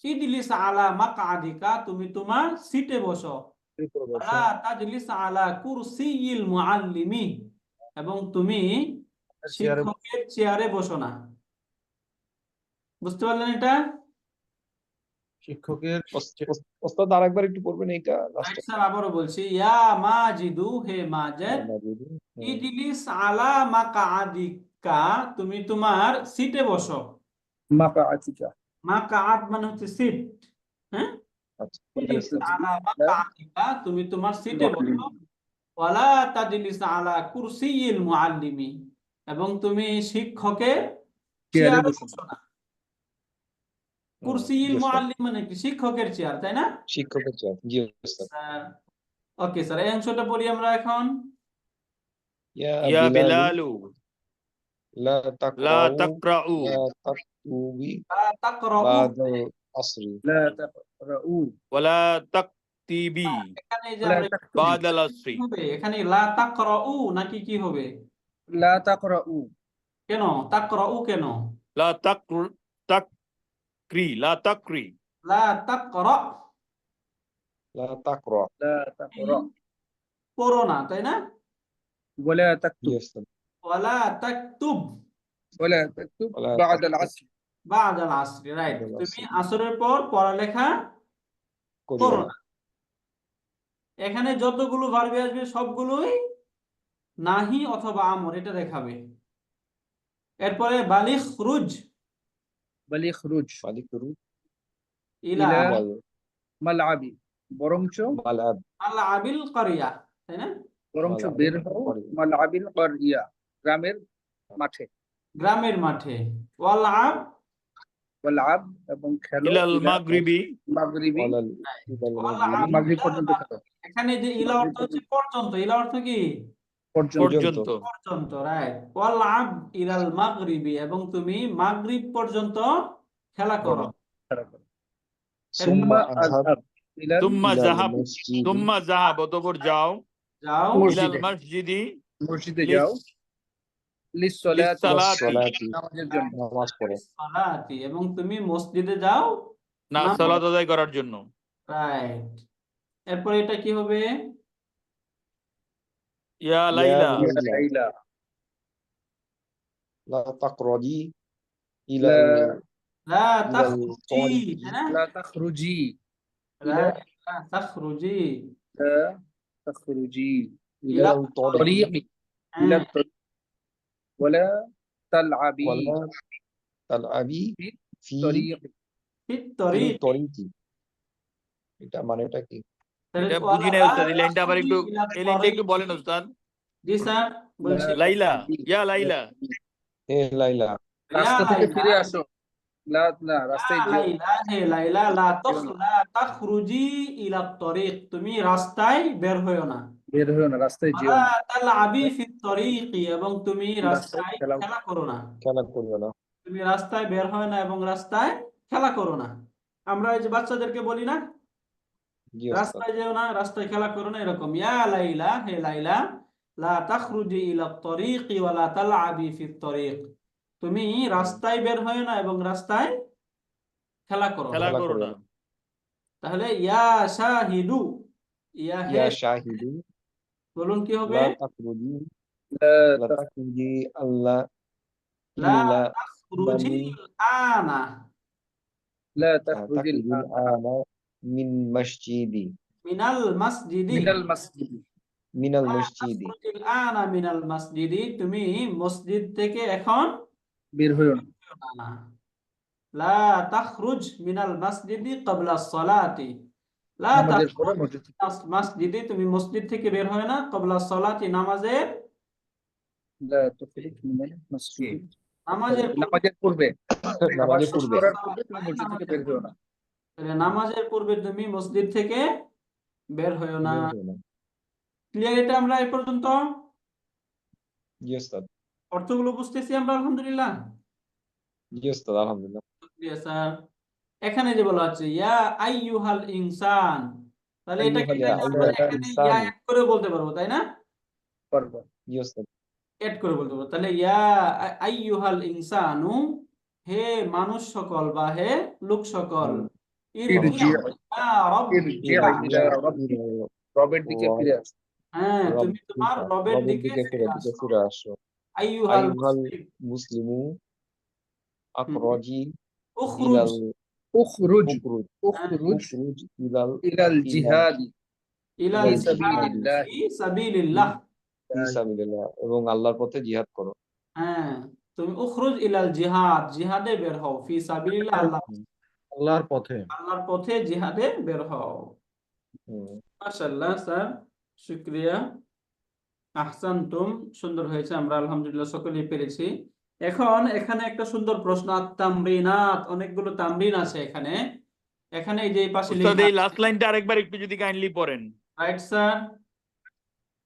ইজলিস আলা মাকআদিকা, তুমি তোমার সিটে বসো। এই করে বসো। ওয়ালা তাজলিস আলা কুরসিয়িল মুআল্লিমি, এবং তুমি চেয়ারে শিক্ষকের চেয়ারে বসো না। বুঝতে পারলেন এটা? শিক্ষকের ওস্তাদ আরেকবার একটু পড়বেন এইটা রাইট লাস্টে স্যার, আবারও বলছি, ইয়া মাজিদু, হে মাজেদ, ইজলিস আলা মাকআদিক, কা তুমি তোমার সিটে বসো। মাকাআতিকা মাকাআত মানে হচ্ছে সিট, হ্যাঁ? আচ্ছা ইজলিস তাজলিস আলা মাকাআতিকা, তুমি তোমার সিটে বসো। ওয়ালা তাজলিস আলা কুরসিয়িল মুআল্লিমি, এবং তুমি শিক্ষকের চেয়ারে চেয়ারে বসো। বসো না। কুরসিয়িল জি, স্যার। মুআল্লিম মানে কি? শিক্ষকের চেয়ার, তাই না? শিক্ষকের চেয়ার। জি স্যার। স্যার, ওকে স্যার, এই অংশটা পড়ি আমরা এখন। ইয়া ইয়া বিলালু বিলালু লা লা তাকরাউ তাকরাউ লা তাকতুবি লা তাকরাউ, বাদাল আসরি। লা তাকরাউ ওয়ালা তাকতিবি এখানে এই যে ওয়ালা আমরা তাকতুবি বাদাল আসরি। কি হবে এখানে? লা তাকরাউ নাকি কি হবে? লা তাকরাউ কেন তাকরাউ কেন? লা তাকরি লা তাকরি লা তাকরা, লা তাকরা। লা তাকরা পড়ো না, তাই না? ওয়ালা জি তাকতুব স্যার। ওয়ালা তাকতুব ওয়ালা তাকতুব ওয়ালা বা'দাল তাকতুব আসর বা'দাল আসরি, রাইট। বাদাল তুমি আসরি। আসরের পর পড়ালেখা করিও করো না। না। এখানে যতগুলো ভার্ব আসবে সবগুলোই নাহি অথবা আমর, এটা দেখাবে। এরপরে বালিখ রুজ বালি খুরুজ মালিকুরু ইলা ইলা ইলাল মালআবি, বরঞ্চ মালআব আল আবিল কারিয়া, তাই না? বরঞ্চ মালআব বের হও করিও। মালআবিল কারিয়া, গ্রামের মাঠে। গ্রামের মাঠে। ওয়ালআব, ওয়ালআব এবং খেলো ইলাল ইলা মাগরিবি মাগরিবি, ওয়ালাল ইলাল ওয়ালআব মাগরিবি মাগরিব ইলাল পর্যন্ত খেলো। মাগরিব। এখানে যে ইলা অর্থ হচ্ছে পর্যন্ত, ইলা অর্থ কি? পর্যন্ত পর্যন্ত। পর্যন্ত। পর্যন্ত, রাইট। ওয়ালআব ইলাল মাগরিবি, এবং তুমি মাগরিব পর্যন্ত খেলা করো। খেলা করো। সুম্মা সুম্মা আযহাব আযহাব ইলাল তুম্মা ইলাল যাহাব মসজিদি তুম্মা যাহাব, অতঃপর যাও যাও ইলাল মসজিদে, মসজিদি মসজিদে যাও লিসসালাতি, লিসসালাতি লিসসালাতি নামাজের জন্য। নামাজ পড়ো। সালাতি, এবং তুমি মসজিদে যাও না নামাজ, সালাত আদায় করার জন্য। রাইট। এরপরে এটা কি হবে? ইয়া ইয়া লাইলা ইয়া লাইলা লাইলা লা তাকরাজি লা ইলাল লা ইলাল তাখরুজি, তারিকি তাই না? লা তাখরুজি ইলা রাইট, লা তাখরুজি লা তাখরুজি ইলা ইলা ইলাল তারিকি তরিকি ইলা হ্যাঁ, তরিক ওয়ালা তালআবি ওয়ালা তালআবি ফি ফি তরিক। ফিত ফিল তরিক। তরিকি। এটা মানেটা কি? তাহলে এটা ওয়ালা বুঝি নাই লা উস্তাদ, এই লাইনটা আবার তাখরুজি একটু, ইলা এই লাইনটা একটু বলেন তরিকি। উস্তাদ। জি স্যার, বলছি। লা লাইলা, তাখরুজি ইয়া লাইলা হে লাইলা ইয়া রাস্তা থেকে লাইলা, ফিরে আসো। না ইয়া রাস্তায় যেও লাইলা, হে লাইলা, লা তাখরুজি ইলা তরিক, তুমি রাস্তায় বের হইও না। বের হয়েও না, রাস্তায় যেও ওয়ালা না, তালআবি ফিত তরিকি, এবং তুমি রাস্তায় রাস্তায় খেলাও খেলা করো না। খেলা করিও না। তুমি রাস্তায় বের হয় না এবং রাস্তায় খেলা করো না। আমরা এই যে বাচ্চাদেরকে বলি না, জি ওস্তাদ। রাস্তায় যেও না, রাস্তায় খেলা করো না, এরকম। ইয়া লাইলা, হে লাইলা, লা তাখরুজি ইলা তরিকি ওয়ালা তালআবি ফিত তরিক, তুমি রাস্তায় বের হয় না এবং রাস্তায় খেলা করো না। খেলা খেলা করো করিও না। না। তাহলে ইয়া শাহিদু, ইয়া হে ইয়া শাহিদু বলুন কি হবে? লা তাখরুজি লা লা তাখরুজি আল্লাহ লা ইল্লা তাখরুজিল আনা, লা তাখরুজিল তাখরুজিল আনা মিন মসজিদি মিনাল মাসজিদি, মিনাল মাসজিদ, মিনাল লা মসজিদি। তাখরুজিল আনা মিনাল মাসজিদি, তুমি মসজিদ থেকে এখন বের হয়েও না। না। লা তাখরুজ মিনাল মাসজিদি ক্বাবলা সলাতি, লা নামাজের পরে তাখরুজ মসজিদ থেকে। মিনাল মাসজিদি, তুমি মসজিদ থেকে বের হয় না ক্বাবলা সলাতি, নামাজের লা তুখরিজ মিনাল মাসজিদ, নামাজের পূর্বে। নামাজের পূর্বে, নামাজ নামাজের শেষ পূর্বে। করার পূর্বে তুমি মসজিদ থেকে বের হয়েও না। তাহলে নামাজের পূর্বে তুমি মসজিদ থেকে বের হইও না। বের হইও না। ক্লিয়ার এটা আমরা এই পর্যন্ত? জি ওস্তাদ। অর্থগুলো বুঝতেছি আমরা আলহামদুলিল্লাহ। জি ওস্তাদ আলহামদুলিল্লাহ। শুকরিয়া স্যার। এখানে যে বলা হচ্ছে ইয়া আইয়ুহাল ইনসান, তাহলে এটাকে আইয়ুহাল আমরা আইয়ুহাল এখানে ইয়া ইনসানু। অ্যাড করে বলতে পারবো, তাই না? পারবো। জি ওস্তাদ। অ্যাড করে বলতে পারবো। তাহলে ইয়া আইয়ুহাল ইনসানু, হে মানুষ সকল বা হে লোক সকল, ইরজি' ইরজি' ইলা রাব্বিকা, ইলা রাব্বিক, রবের দিকে ফিরে আসো। হ্যাঁ, তুমি তোমার রবের রবের দিকে দিকে ফিরে ফিরে আসো। ফিরে আসো। আইয়ুহাল আইয়ুহাল মুসলিম, মুসলিমু আখরাজি উখরুজ, ইলাল উখরুজ উখরুজ উখরুজ উখরুজ ইলাল ইলাল জিহাদ ইলাল ইলাল জিহাদ জিহাদি ফি সাবিলিল্লাহ, ফি সাবিলিল্লাহ, এবং আল্লাহর পথে জিহাদ করো। হ্যাঁ, তুমি উখরুজ ইলাল জিহাদ, জিহাদে বের হও, ফি সাবিলিল্লাহ, আল্লাহর পথে। আল্লাহর পথে জিহাদে বের হও। মাশাআল্লাহ স্যার, শুকরিয়া, আহসানতুম, সুন্দর হয়েছে, আমরা আলহামদুলিল্লাহ সকলেই পেরেছি। এখন এখানে একটা সুন্দর প্রশ্ন, তামরিনাত, অনেকগুলো তামরিন আছে এখানে। এখানে এই যে এই পাশে উস্তাদ লেখা এই লাস্ট লাইনটা আরেকবার একটু যদি কাইন্ডলি পড়েন। Right sir.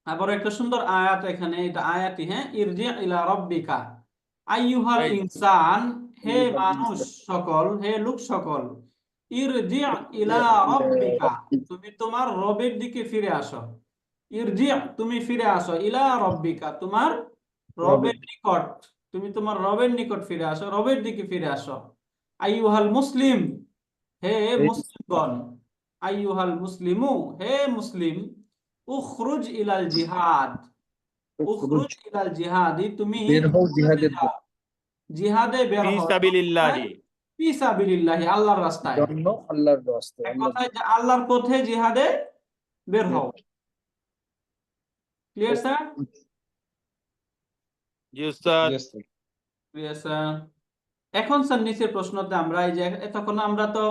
আবার একটা সুন্দর আয়াত এখানে, এটা আয়াতি, হ্যাঁ, ইরজি ইলা রাব্বিকা আইয়ুহাল Right. ইনসান, হে মানুষ সকল, হে লোক সকল, ইরজি ইলা রাব্বিকা, তুমি তোমার রবের দিকে ফিরে আসো। ইরজি, তুমি ফিরে আসো, ইলা রাব্বিকা, তোমার রবের নিকট, তুমি তোমার রবের নিকট ফিরে আসো, রবের দিকে ফিরে আসো। আইয়ুহাল মুসলিম, হে মুসলিমগণ, আইয়ুহাল মুসলিমু, হে মুসলিম, উখরুজ ইলাল জিহাদ, উখরুজ ইলাল জিহাদি, তুমি বের হও জিহাদে জিহাদের যাও, জিহাদে বের ফি হও, সাবিলিল্লাহি। ফি সাবিলিল্লাহি, আল্লাহর রাস্তায়, জন্য আল্লাহর রাস্তায় এক কথায় যে আল্লাহর পথে জিহাদে বের হও। Clear sir? জি উস্তাদ। Yes, sir. Clear sir. এখন স্যার নিচের প্রশ্নতে আমরা এই যে এতক্ষণ আমরা তো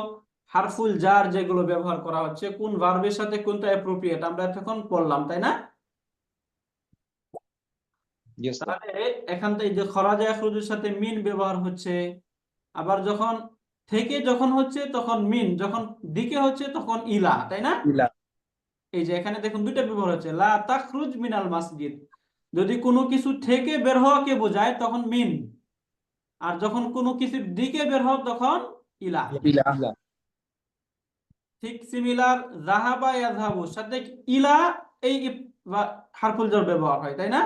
হারফুল জার যেগুলো ব্যবহার করা হচ্ছে, কোন ভার্বের সাথে কোনটা অ্যাপ্রোপ্রিয়েট, আমরা এতক্ষণ পড়লাম, তাই না? Yes, sir. তাহলে এখান থেকে যে খরাজা ইয়াখরুজের সাথে মিন ব্যবহার হচ্ছে, আবার যখন থেকে যখন হচ্ছে তখন মিন, যখন দিকে হচ্ছে তখন ইলা, তাই না? ইলা। এই যে এখানে দেখুন দুইটা ব্যবহার হচ্ছে, লা তাখরুজ মিনাল মাসজিদ, যদি কোনো কিছু থেকে বের হওয়াকে বোঝায় তখন মিন, আর যখন কোনো কিছুর দিকে বের হও তখন ইলা। ইলা। ঠিক সিমিলার, যাহাবা ইয়াযহাবু সাথে ইলা, এই হারফুল জার ব্যবহার হয়, তাই না?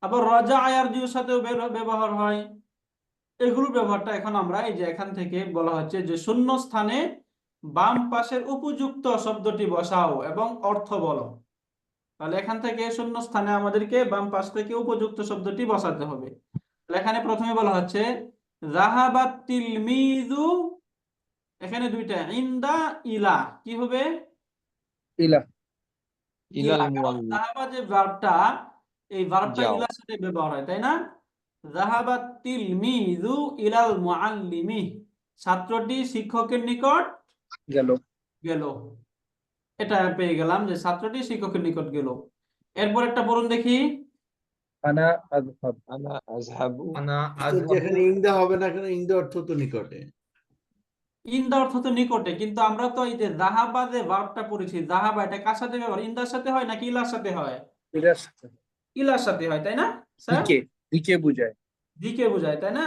আবার রাজা ইয়ারজিউর সাথেও ব্যবহার হয়। এগুলোর ব্যবহারটা এখন আমরা এই যে এখান থেকে বলা হচ্ছে যে শূন্য স্থানে বাম পাশের উপযুক্ত শব্দটি বসাও এবং অর্থ বলো। তাহলে এখান থেকে শূন্য স্থানে আমাদেরকে বাম পাশ থেকে উপযুক্ত শব্দটি বসাতে হবে। তাহলে এখানে প্রথমে বলা হচ্ছে যাহাবাত তিলমিযু, এখানে দুইটা, ইনদা ইলা, কি হবে? ইলা। Ilal ইলা, কারণ muallim. যাহাবা যে ভার্বটা, এই ভার্বটা যাও। ইলার সাথে ব্যবহার হয়, তাই না? যাহাবাত তিলমিযু ইলাল মুআল্লিমি, ছাত্রটি শিক্ষকের নিকট গেল। গেল। এটা পেয়ে গেলাম যে ছাত্রটি শিক্ষকের নিকট গেল। এরপর একটা পড়ুন দেখি। আনা আযহাব। Ana azhabu. আনা উস্তাদ, যেখানে আযহাবু। ইংদা হবে না কেন, ইংদা অর্থ তো নিকটে। ইনদা অর্থ তো নিকটে, কিন্তু আমরা তো এই যে যাহাবা যে ভার্বটা পড়েছি, যাহাবা, এটা কার সাথে ব্যবহার, ইনদার সাথে হয় নাকি ইলার সাথে হয়? ইলার সাথে। ইলার সাথে হয়, তাই না স্যার? দিকে বুঝায়। দিকে বোঝায়, তাই না?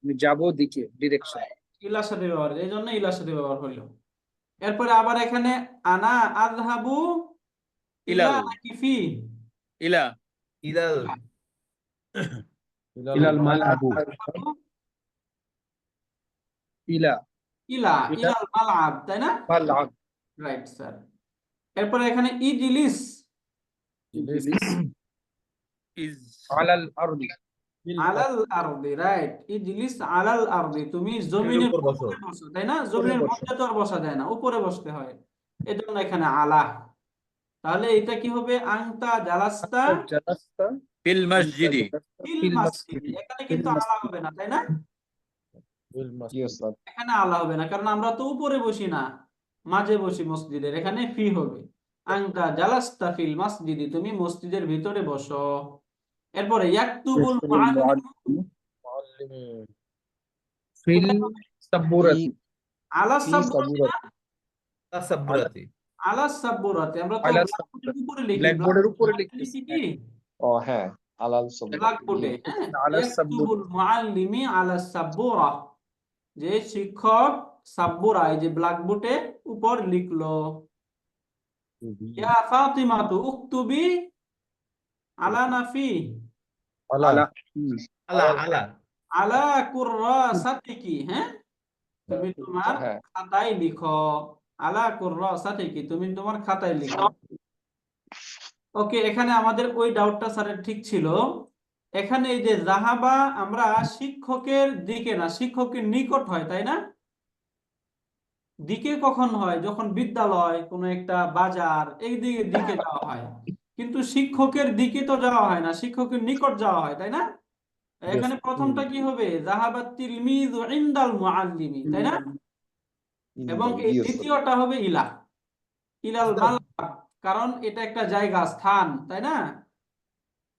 আমি যাবো দিকে, ডিরেকশন। ইলার সাথে ব্যবহার, এই জন্য ইলার সাথে ব্যবহার হইলো। এরপরে আবার এখানে আনা আযহাবু ইলা ইলাল। নাকি ফি? ইলা। ইলাল ইলাল মালআবু। ইলা। ইলা, ইলা। ইলাল মালআব, তাই না? মালআব। Right sir. এরপরে এখানে ইজলিস, ইজলিস ইজ আলাল আরদি। আলাল আরদি, রাইট, ইজলিস আলাল আরদি, তুমি জমিনের উপর বসো। উপরে বসো, তাই না? জমিনের বসো। মধ্যে তো আর বসা যায় না, উপরে বসতে হয়, এজন্য এখানে আলা। তাহলে এটা কি হবে? আনতা জালাস্তা জালাস্তা ফিল মসজিদি। ফিল ফিল মাসজিদি, মাসজিদি। এখানে কিন্তু আলা হবে না, তাই না? Yes, sir. এখানে আলা হবে না, কারণ আমরা তো উপরে বসি না, মাঝে বসি মসজিদের, এখানে ফি হবে। আনতা জালাস্তা ফিল মাসজিদি, তুমি মসজিদের ভিতরে বসো। এরপরে ইয়াকতুবুল মুআল্লিমু ফিল সাবুরাতি। আলা Fi সাবুরাতি না? saburati. সাবরাতি। আলা সাবুরাতি, আমরা তো আলা ব্ল্যাকবোর্ডের উপরে লিখি, ব্ল্যাকবোর্ডের উপরে লিখি কি Oh, হ্যাঁ, alal saburati. ব্ল্যাকবোর্ডে, হ্যাঁ, আলা ইয়াকতুবুল মুআল্লিমি আলা সাবুরা, যে শিক্ষক সাবুরা, এই যে ব্ল্যাকবোর্ডে উপর লিখলো। ইয়া ফাতিমাতু উকতুবি আলা নাফি আলা। আলা আলা আলা কুররাসাতিকি, হ্যাঁ, তুমি তোমার হ্যাঁ। খাতায় লিখো। আলা কুররাসাতিকি, তুমি তোমার খাতায় লিখো। ওকে, এখানে আমাদের ওই ডাউটটা স্যারের ঠিক ছিল। এখানে এই যে যাহাবা, আমরা শিক্ষকের দিকে না, শিক্ষকের নিকট হয়, তাই না? দিকে কখন হয়? যখন বিদ্যালয়, কোনো একটা বাজার, এই দিকে দিকে যাওয়া হয়। কিন্তু শিক্ষকের দিকে তো যাওয়া হয় না, শিক্ষকের নিকট যাওয়া হয়, তাই না? এখানে প্রথমটা কি হবে? যাহাবাত তিলমিযু ইনদাল মুআল্লিমি, তাই না? এবং এই দ্বিতীয়টা হবে ইলা, ইলাল মালআব, কারণ এটা একটা জায়গা, স্থান, তাই না?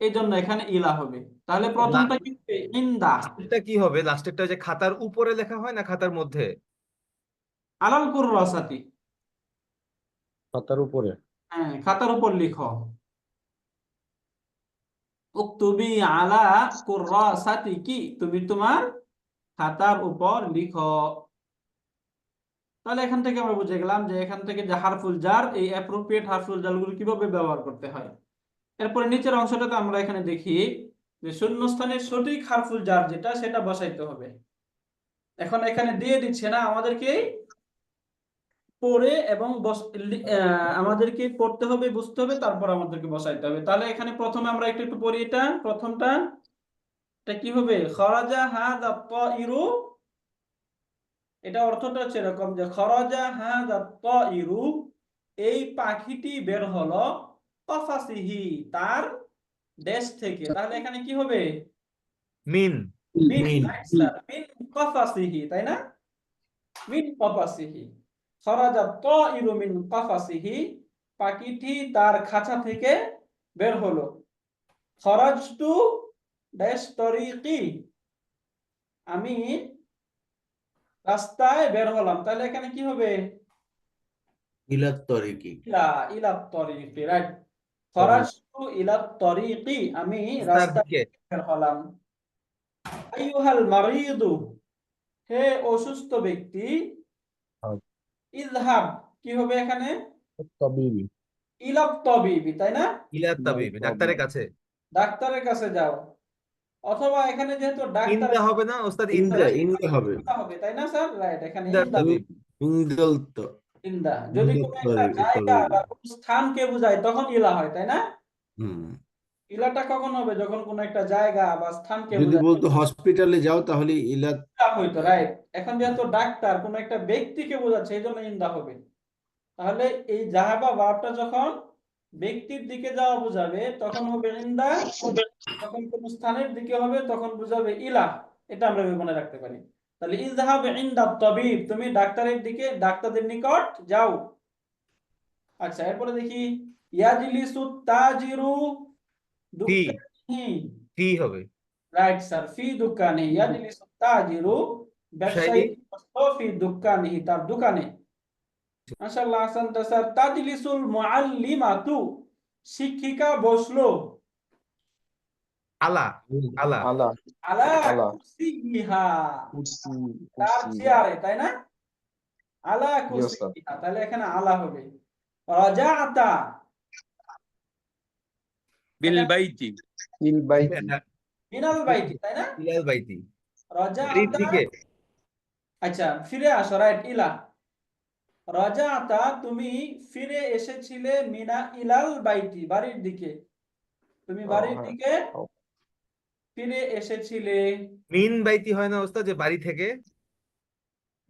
এই জন্য এখানে ইলা হবে। তাহলে প্রথমটা কি হবে? ইনদা। এটা কি হবে? লাস্টেরটা যে খাতার উপরে লেখা হয় না খাতার মধ্যে? আলাল কুররাসাতি, খাতার উপরে। হ্যাঁ, খাতার উপর লিখো। উকতুবি আলা কুররাসাতিকি, তুমি তোমার খাতার উপর লিখো। তাহলে এখান থেকে আমরা বুঝে গেলাম যে এখান থেকে যে হারফুল জার, এই অ্যাপ্রোপ্রিয়েট হারফুল জারগুলো কিভাবে ব্যবহার করতে হয়। এরপরে নিচের অংশটাতে আমরা এখানে দেখি যে শূন্যস্থানের সঠিক হারফুল জার যেটা, সেটা বসাইতে হবে। এখন এখানে দিয়ে দিচ্ছে না, আমাদেরকে পড়ে এবং আমাদেরকে পড়তে হবে, বুঝতে হবে, তারপর আমাদেরকে বসাইতে হবে। তাহলে এখানে প্রথমে আমরা একটু একটু পড়ি। এটা প্রথমটা, এটা কি হবে? খরাজা হাযা তাইরু, এটা অর্থটা হচ্ছে এরকম যে খরাজা হাযা তাইরু, এই পাখিটি বের হলো, কফাসিহি, তার দেশ থেকে। তাহলে এখানে কি হবে? মিন। মিন, মিন। right, sir? মিন কফাসিহি, তাই না? মিন কফাসিহি, খরাজা তাইরু মিন কফাসিহি, পাখিটি তার খাঁচা থেকে বের হলো। খরাজতু ড্যাশ তরিকি, আমি রাস্তায় বের হলাম। তাহলে এখানে কি হবে? ইলাত তরিকি। ইলা, ইলা তরিকি, রাইট। খরাজতু ইলা তরিকি, আমি রাস্তার রাস্তায় দিকে। বের হলাম। আইয়ুহাল মারিদু, হে অসুস্থ ব্যক্তি। ইযহাব, কি হবে এখানে? তাবিবি। ইলা তাবিবি, তাই না? ইলা তাবিব, ডাক্তারের কাছে। ডাক্তারের কাছে যাও। অথবা এখানে যেহেতু ডাক্তার ইন্দা হবে না ওস্তাদ? ইন্দা, ইন্দা হবে। হবে, তাই না স্যার? রাইট, এখানে ইন্দা ইন্দা, তাবিব। ইন্দল ইন্দা। যদি ইন্দা কোনো একটা জায়গা বা কোনো স্থানকে বোঝায় তখন ইলা হয়, তাই না? হুম। ইলাটা কখন হবে? যখন কোনো একটা জায়গা বা স্থানকে যদি বোঝায়, বলতো হসপিটালে যাও তাহলে ইলাত। ইলা হইতো, রাইট। এখন যেহেতু ডাক্তার কোনো একটা ব্যক্তিকে বোঝাচ্ছে, এই জন্য ইন্দা হবে। তাহলে এই যাহাবা ভার্বটা যখন ব্যক্তির দিকে যাওয়া বোঝাবে তখন হবে ইন্দা, যখন কোন স্থানের দিকে হবে তখন বোঝাবে ইলা। এটা আমরা মনে রাখতে পারি। তাহলে ইযহাব ইনদা তাবিব, তুমি ডাক্তারের দিকে, ডাক্তারদের নিকট যাও। আচ্ছা, এরপরে দেখি ইয়াজলিসু তাজিরু ফি, দুকানিহি, ফি হবে। রাইট স্যার, ফি দুকানি। ইয়াজলিসু তাজিরু, ব্যবসায়ী বসলো, ফি দুকানিহি, তার দোকানে। মাশাআল্লাহ, আহসানতা স্যার। তাজলিসুল মুআল্লিমাতু, শিক্ষিকা বসলো। আলা, আলা। আলা আলা আলা কুরসিহা, কুরসি তার কুরসি চেয়ারে, তাই না? আলা জি ওস্তাদ। কুরসিহা, তাহলে এখানে আলা হবে। রাজাআতা, বিল এখানে বাইতি। ইল বাইতি মিনাল বাইতি, তাই না? ইলাল বাইতি, বাড়ির রাজাআতা, দিকে। আচ্ছা ফিরে আসো, রাইট, ইলা। রাজাআতা, তুমি ফিরে এসেছিলে, মিনা ইলাল বাইতি, বাড়ির দিকে। তুমি ও বাড়ির হ্যাঁ দিকে ও, ফিরে এসেছিলে। মিন বাইতি হয় না ওস্তাদ, যে বাড়ি থেকে?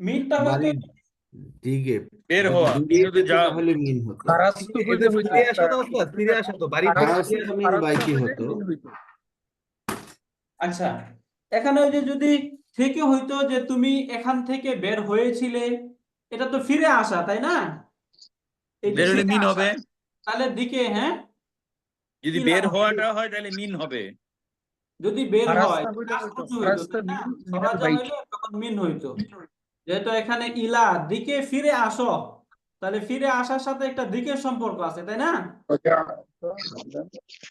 মিনটা হয়তো বাড়ির দিকে। বের যদি হওয়া, দূরে মিন হতে যেত যাওয়া। তাহলে মিন হতো। খারাস্তু এটা হইলে তো হইতো ফিরে আসা না ওস্তাদ, ফিরে আসা তো বাড়ি থেকে। খারাস্তা মিন বাইতি হতো। আচ্ছা, এখানে ওই যে যদি থেকে হইতো যে তুমি এখান থেকে বের হয়েছিলে, এটা তো ফিরে আসা, তাই না? এই যে বের হলে ফিরে মিন আসা, হবে। তাহলে দিকে, হ্যাঁ, যদি ইলা বের হবে। হওয়াটা হয় তাহলে মিন হবে। যদি বের হয় খারাস্তা হইলে কাজ হইতো উঁচু হইতো, খারাস্তা তাই না? মিনাল সরাজা বাইতি। হইলে তখন মিন হইতো। যেহেতু এখানে ইলা, দিকে ফিরে আসো, তাহলে ফিরে আসার সাথে একটা দিকের সম্পর্ক আছে, তাই না?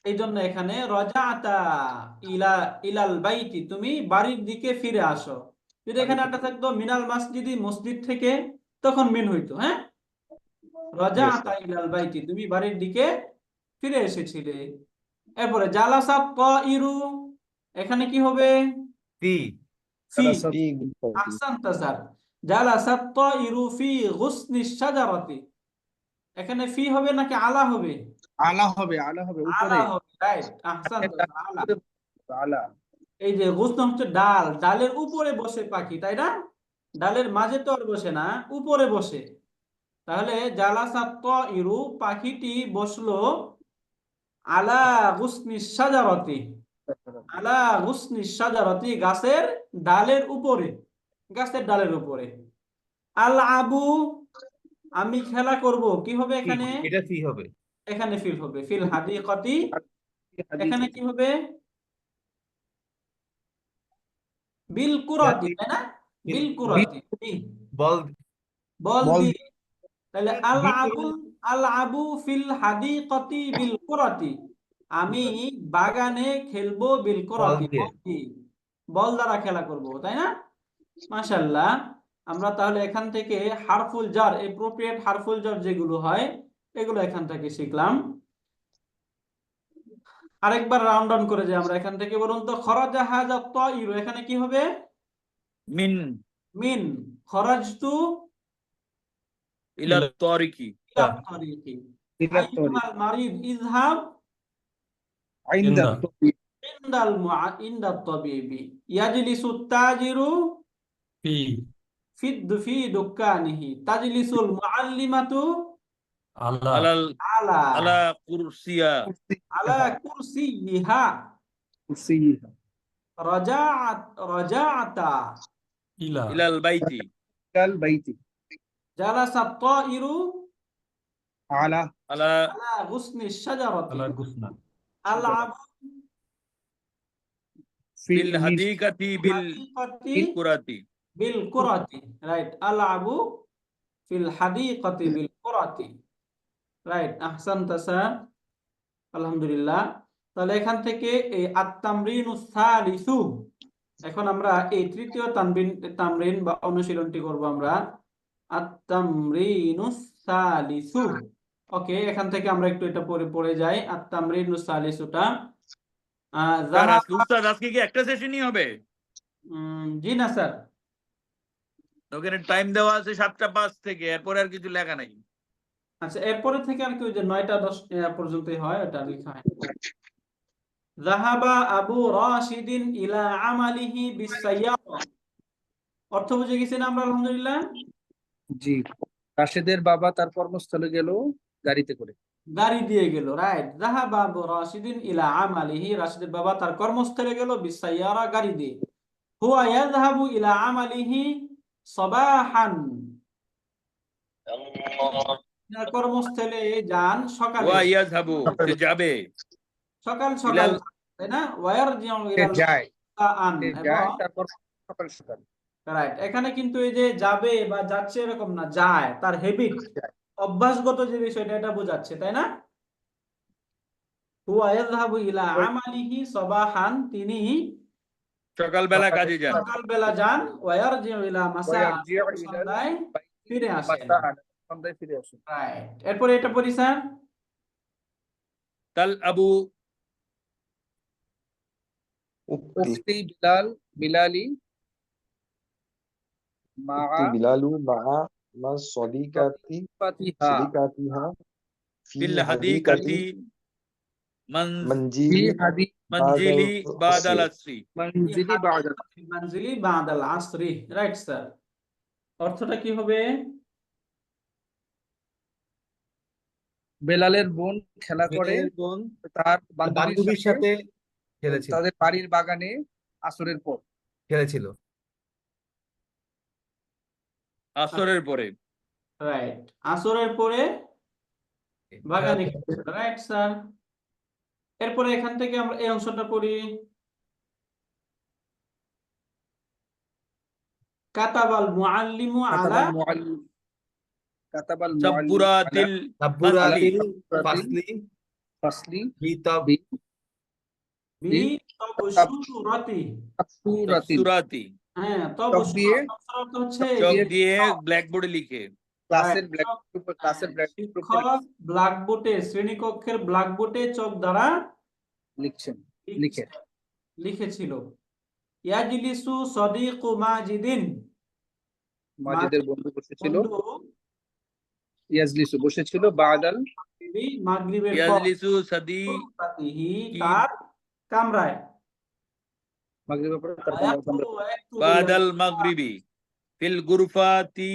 এই জন্য এখানে রাজাআতা ইলা ইলাল বাইতি, তুমি বাড়ির দিকে ফিরে আসো। যদি এখানে একটা থাকতো মিনাল মাসজিদি, মসজিদ থেকে, তখন মিন হইতো, হ্যাঁ। রাজাআতা ইলাল বাইতি, তুমি বাড়ির দিকে ফিরে এসেছিলে। এরপরে জালাসাত তাইরু, এখানে কি হবে? ফি, ফি, ফি বাইতি আহসানতা স্যার। জালাসাত তাইরু ফি গুসনিশ শাজারাতি, এখানে ফি হবে নাকি আলা হবে? আলা হবে, আলা হবে, উপরে। আলা হবে, রাইট, আহসানতা স্যার, আলা। আলা। এই যে গুসন হচ্ছে ডাল, ডালের উপরে বসে পাখি, তাই না? ডালের মাঝে তো আর বসে না, উপরে বসে। তাহলে জালাসাত তাইরু, পাখিটি বসলো, আলা গুসনি শাজারতি, আলা গুসনি শাজারতি গাছের ডালের উপরে, গাছের ডালের উপরে। আল আবু আমি খেলা করব, কি হবে এখানে? এটা ফি হবে। এখানে ফিল হবে, ফিল হাদিকাতি, এখানে কি হবে? বিল কুরাতি, তাই না? বিল কুরাতি, বল বল বল দিয়ে। তাহলে আল দিয়ে- আবু, আল আবু ফিল হাদিকাতি বিল কুরাতি, আমি বাগানে খেলবো বিল কুরাতি, দিয়ে। বল দিয়ে। বল দ্বারা খেলা করব, তাই না? মাশাআল্লাহ। আমরা তাহলে এখান থেকে হারফুল জার, এপ্রোপ্রিয়েট হারফুল জার যেগুলো হয় এগুলো এখান থেকে শিখলাম। আরেকবার রাউন্ড ডাউন করে যাই আমরা এখান থেকে। বলুন তো, খরাজা হাযা তায়িরু, এখানে কি হবে? মিন মিন। খরাজতু ইলা তারিকি ইলা তারিকি। আইয়ুহাল মারিদ ইযহাব আইন্দা ইনদাল ইনদাত তাবিবি। ইয়াজলিসু তাজিরু ফি দুকানিহি। তাজলিসুল মুআল্লিমাতু আলাল আলা আলা কুরসিয়া আলা কুরসিয়িহা। রাজাআতা ইলাল বাইতি বাইতি জালাসা তায়িরু আলা আলা আলা গুসনি শাজারাতি। গুসনা। আলআবু ফিল হাদিকাতি বিল হাদিকাতি কুরাতি। বিল কুরাতি, রাইট। আলআবু ফিল হাদিকাতি বিল কুরাতি, রাইট। আহসানতা স্যার, আলহামদুলিল্লাহ। তাহলে এখান থেকে এই আত-তামরিনুস সালিসু, এখন আমরা এই তৃতীয় তামরিন বা অনুশীলনটি করব আমরা। আত-তামরিনুস সালিসু, ওকে। এখান থেকে আমরা একটু এটা পড়ে যাই। আত-তামরিনুস সালিসুটা স্যার আজকে উস্তাদ আজকে কি একটা সেশনই হবে? জি না স্যার, ওখানে টাইম দেওয়া আছে 7টা 5 থেকে, এরপরে আর কিছু লেখা নাই। আচ্ছা এরপরে থেকে আর কি ওই যে 9টা 10 পর্যন্তই হয়, ওটা লেখা হয়। যাহাবা আবু রাশিদিন ইলা আমালিহি বিসাইয়ারা, অর্থ বুঝে গেছি না আমরা, আলহামদুলিল্লাহ। জি, রাশেদের বাবা তার কর্মস্থলে গেল গাড়িতে করে। গাড়ি দিয়ে গেল, রাইট। যাহাবা আবু রাশিদিন ইলা আমালিহি, রাশিদের বাবা তার কর্মস্থলে গেল, বিসাইয়ারা গাড়ি দিয়ে। হুয়া ইয়াযহাবু ইলা আমালিহি সাবাহান, তার কর্মস্থলে যান সকালে, ওয়া ইয়াযহাবু সে যাবে, সকাল সকাল, ইলাল তাই না? ওয়ারজিউ সে ইলাল যায় আন, সে এবং যায় তারপর সকাল সকাল রাইট। এখানে কিন্তু এই যে যাবে বা যাচ্ছে এরকম না, যায়, তার হেবিট, অভ্যাসগত যে বিষয়টা এটা বোঝাচ্ছে, তাই না? হুয়া ইয়াযহাবু ইলা আমালিহি সাবাহান, তিনি সকালবেলা কাজে যান। সকালবেলা যান। ওয়ারজিউ ইলা মাসা, ওয়ারজিউ ইলাল সন্ধ্যায় ফিরে আসেন, সন্ধ্যায় ফিরে আসে। রাইট। এরপরে এটা পড়ি স্যার। তাল আবু উখতি বিলালি মা বিলালু মা সদিকাতিহা ফিল হাদিকাতি মঞ্জিলি মঞ্জিলি বাদাল আসরি। মানজিলি বাদাল আসরি, রাইট স্যার। অর্থটা কি হবে? বেলালের বোন খেলা করে বোন তার বান্ধবীর বান্ধবীর সাথে সাথে খেলেছিল তাদের বাড়ির বাগানে আসরের পর। খেলেছিল। আসরের পরে, রাইট, আসরের পরে বাগানে, রাইট স্যার। এরপরে এখান থেকে আমরা এই অংশটা পড়ি। কাতাবাল মুআল্লিমু আলা কাতাবাল সাব্বুরাতিল সাব্বুরাতিল ফাসলি ফাসলি বিতাব বি তাবসুরাতি, সুরাতি হ্যাঁ, চক দিয়ে তবসুরাত হচ্ছে চক দিয়ে ব্ল্যাকবোর্ডে লিখে। ক্লাসের শিক্ষক ব্ল্যাকবোর্ডে, শ্রেণীকক্ষের ব্ল্যাকবোর্ডে চক দ্বারা লিখেছিল। ইয়াজলিসু সাদিকু মাজিদিন, মাজিদের বন্ধু বসেছিল, বন্ধু ইয়াজলিসু বসেছিল বাদাল মাগরিবের পর, ইয়াজলিসু সাদিহি তার কামরায়, মাগরিবের পর তার কামরা বাদাল মাগরিবি ফিল গুরফাতি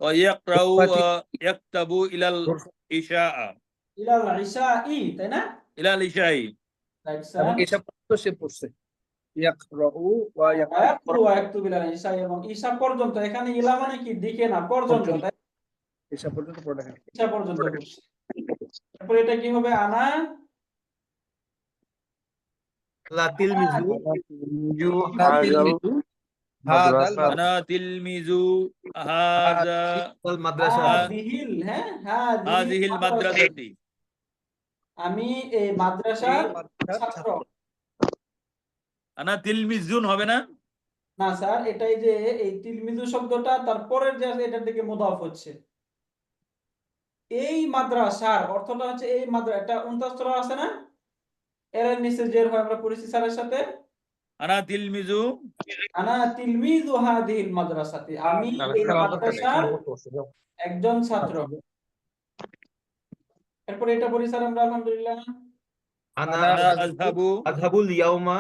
ওয়া ইয়াকরাউ ওয়া ইয়াকতাবু ইলাল ইশা। ইলাল ইশাই, তাই না? ইলাল ইশাই। রাইট এবং স্যার। এসব পর্যন্ত সে পড়ছে ইয়াকরাউ ওয়া আয়াতুল ওয়াক্তু বিলাল ঈশা এবং ঈশা পর্যন্ত, এখানে ইলা মানে কি দিকে না, পর্যন্ত, পর্যন্ত। তাই? এসব পর্যন্ত পড়ালেখা ঈশা পর্যন্ত পড়ছে। তারপর এটা কি হবে? আনা লা তিলমিজু তিলমিজু হাদাল আনা তিলমিজু হাযা আল মাদ্রাসা হাযিহিল, হ্যাঁ, হাযিহিল মাদ্রাসাতি। আমি এই মাদ্রাসার ছাত্র। আনা তিলমিজুন হবে না? না স্যার, এটাই যে এই তিলমিজু শব্দটা তারপরের যে আছে এটার দিকে মুদাফ হচ্ছে। এই মাদ্রাসার অর্থটা হচ্ছে এই মাদ্রাসা, এটা উনতাস্তরা আছে না, এর নিচে জের হয়, আমরা পড়েছি স্যারের সাথে। আনা তিলমিজু আনা তিলমিজু হাদিহিল মাদ্রাসাতি, আমি এই মাদ্রাসার একজন ছাত্র। এরপর এটা পড়ি স্যার আমরা আলহামদুলিল্লাহ। আনা আনা আযহাবু আযহাবুল ইয়াউমা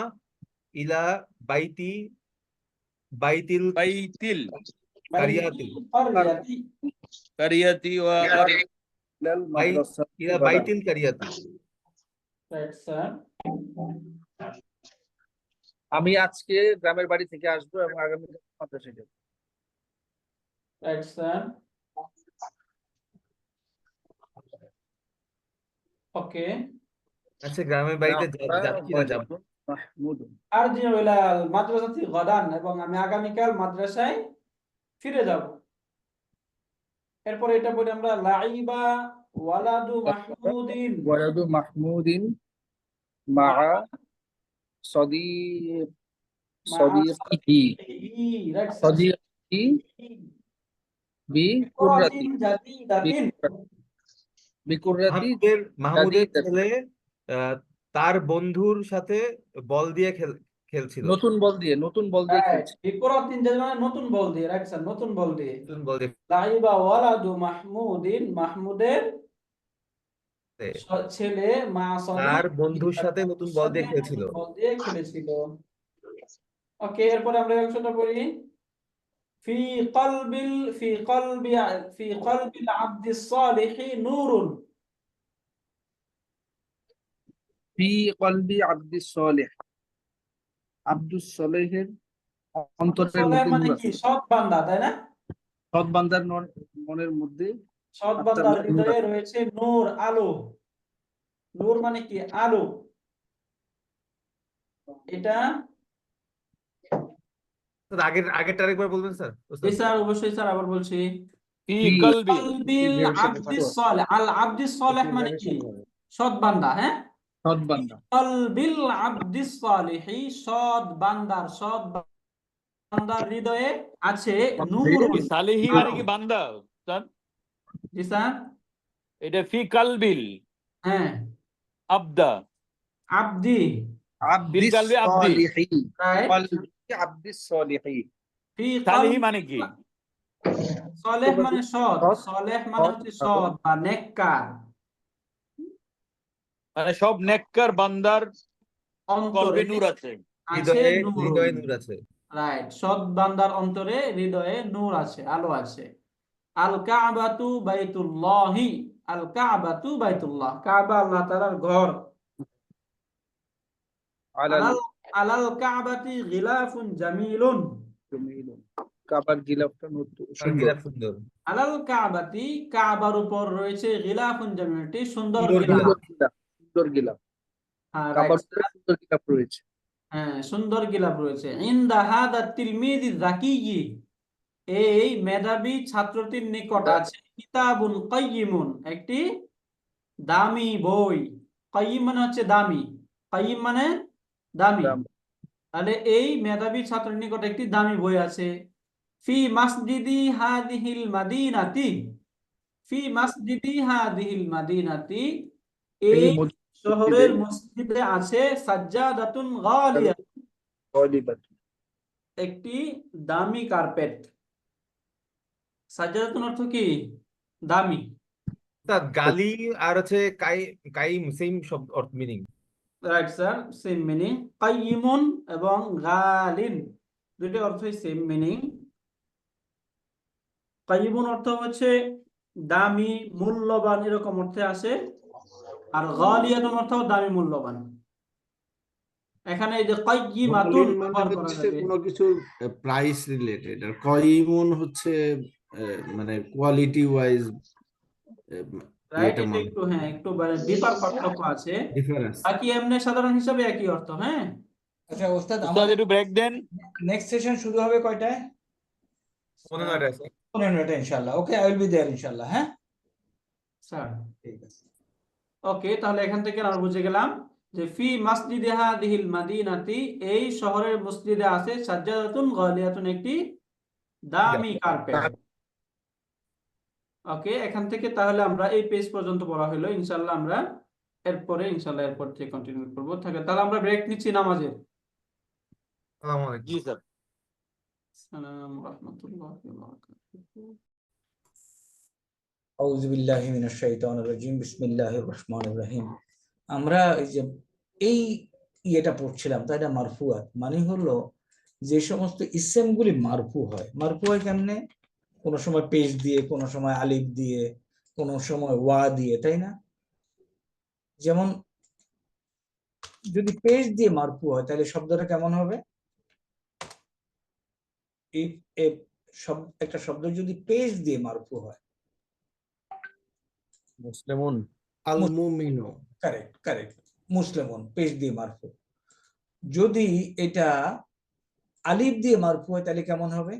ইলা বাইতিল বাইতিল কারিয়াতি কারিয়াতি। কারিয়াতি ওয়া ইলাল মাদ্রাসা ইলা বাইতিল কারিয়াতি। Right sir. আমি আজকে গ্রামের বাড়ি থেকে আসবো এবং আগামী মাদ্রাসায় যাব। Right sir. ওকে। আচ্ছা, গ্রামের বাড়িতে যাচ্ছি না যাব। মাহমুদুন আরজিউ ইলাল মাদ্রাসাতি গাদান, এবং আমি আগামীকাল মাদ্রাসায় ফিরে যাব। এরপর এটা পড়ি আমরা লাইবা ওয়ালাদু মাহমুদিন ওয়ালাদু মাহমুদিন মাআ সাদিক সাদিকিহি রাইট স্যার। সাদিকি বিকুররাতি জাদিদাতিন। বিকুররাতি মাহমুদের জাদিদাতিন। ছেলে তার বন্ধুর সাথে বল দিয়ে খেলছিল। নতুন বল দিয়ে খেলছে। বিকুরাতিন যে মানে নতুন বল দিয়ে, রাইট স্যার, নতুন বল দিয়ে। নতুন বল দিয়ে লাইবা ওয়ালাদু মাহমুদিন, মাহমুদের ছেলে মা তার বন্ধুর সাথে নতুন বল দিয়ে খেলছিল। বল দিয়ে খেলেছিল। ওকে, এরপর আমরা এই অংশটা পড়ি। ফি কলবিল আবদিস সালিহি নূরুন। ফি কলবি আব্দিস সালেহ, আব্দুস সালেহের অন্তরের সালেহ মধ্যে মানে নূর কি? আছে। সৎ বান্দা, তাই না? সৎ বান্দার মনের মধ্যে সৎ আত্মার বান্দার মধ্যে নূর হৃদয়ে আছে। রয়েছে নূর, আলো। নূর মানে কি? আলো। এটা আগেরটা আরেকবার বলবেন স্যার? জি স্যার, অবশ্যই স্যার, আবার বলছি। ফি ফি কলবি কলবিল আবদিস সালেহ, আল আবদিস সালেহ মানে কি? সৎ বান্দা, হ্যাঁ। সৎ বান্দা। কলবিল আবদিস সালিহি, সৎ বান্দার হৃদয়ে আছে নূর। কি সালিহি মানে কি বান্দা স্যার? জি স্যার। এটা ফি কালবিল হ্যাঁ, আবদা আবদি, আব্দিস কলবি আব্দি। সালিহি, রাইট। কলবি আব্দিস সালিহি। ফি সালিহি কলবি, মানে কি? সালেহ মানে সৎ, সৎ, সালেহ মানে হচ্ছে সৎ বা নেককার। মানে সব নেককার বান্দার অন্তরে কলবে নূর আছে। আছে হৃদয়ে নূর। নূর আছে। রাইট, সৎ বান্দার অন্তরে হৃদয়ে নূর আছে, আলো আছে। আল কাবাতু বাইতুল্লাহি, আল কাবাতু বাইতুল্লাহ, কাবা আল্লাহ তাআলার ঘর। আলাল আলাল কাবাতি গিলাফুন জামিলুন, জমিলুন, কাবার গিলাফটা নতুন তার সুন্দর। গিলাফ সুন্দর। আলাল কাবাতি, কাবার উপর রয়েছে গিলাফুন জামিলুন, একটি সুন্দর সুন্দর গিলাফ। সুন্দর গিলাফ। হ্যাঁ, কাবার রাইট। উপরে সুন্দর গিলাফ রয়েছে। হ্যাঁ, সুন্দর গিলাফ রয়েছে। ইনদা হাদা তিলমিজি যাকিয়্যি, এই মেধাবী ছাত্রটির নিকট আছে কিতাবুন কাইয়িমুন, একটি দামি বই। কাইয়িম মানে হচ্ছে দামি, কাইয়িম মানে দামি। দাম। তাহলে এই মেধাবী ছাত্রের নিকট একটি দামি বই আছে। ফি মাসজিদি হাদিহিল মাদিনাতি, ফি মাসজিদি হাদিহিল মাদিনাতি, এই শহরের মসজিদে আছে সাজ্জাদাতুন গালিয়া, একটি দামি কার্পেট। সাজ্জাদাতুন অর্থ কি? দামি। স্যার গালি আর হচ্ছে কাইম সেম শব্দ অর্থ meaning. Right sir, same meaning. কাইয়িমুন এবং গালিন দুটো অর্থই সেম মিনিং। কাইয়িমুন অর্থ হচ্ছে দামি, মূল্যবান, এরকম অর্থে আসে। আর গালিয়াতুন অর্থ দামি মূল্যবান। এখানে এই যে কাইয়িমাতুন গালিন মানে ব্যবহার করা হচ্ছে যাবে। কোনো কিছুর প্রাইস রিলেটেড, আর কয়িমুন হচ্ছে মানে কোয়ালিটি ওয়াইজ রাইট, এটা এটা মানে একটু হ্যাঁ একটু ডিপার পার্থক্য আছে। ডিফারেন্স। বাকি এমনি সাধারণ হিসাবে একই অর্থ। হ্যাঁ, আচ্ছা ওস্তাদ, উস্তাদ আমাদের একটু ব্রেক দেন। নেক্সট সেশন শুরু হবে কয়টায়? 15টা আছে। 15 ইনশাল্লাহ। ওকে, আই উইল বি দেয়ার ইনশাল্লাহ। হ্যাঁ, স্যার। ঠিক আছে। ওকে, তাহলে এখান থেকে আমরা বুঝে গেলাম যে ফি মাসজিদে হাদিহিল মাদিনাতি, এই শহরের মসজিদে আছে সাজ্জাদাতুন গালিয়াতুন, একটি দামি কার্পেট। ওকে, এখান থেকে তাহলে আমরা এই পেজ পর্যন্ত পড়া হলো। ইনশাআল্লাহ আমরা এরপর থেকে কন্টিনিউ করব। তাহলে আমরা ব্রেক নিচ্ছি নামাজের। আসসালামু আলাইকুম। জি স্যার। আসসালামু রাহমাতুল্লাহি ওয়া বারাকাতুহু। আউযু বিল্লাহি মিনাশ শাইতানির রাজিম, বিসমিল্লাহির রহমানির রহিম। আমরা এই ইয়েটা পড়ছিলাম, তাই না? মারফুয়াত মানে হলো যে সমস্ত ইসেমগুলি মারফু হয়। মারফু হয় কেমনে? কোনো সময় পেশ দিয়ে, কোনো সময় আলিফ দিয়ে, কোনো সময় ওয়া দিয়ে, তাই না? যেমন যদি পেশ দিয়ে মারফু হয় তাহলে শব্দটা কেমন হবে? একটা শব্দ যদি পেশ দিয়ে মারফু হয়, মুসলিমুন। আল মুমিনু। কারেক্ট কারেক্ট, মুসলিমুন পেশ দিয়ে মারফু। যদি এটা আলিফ দিয়ে মারফু হয় তাহলে কেমন হবে?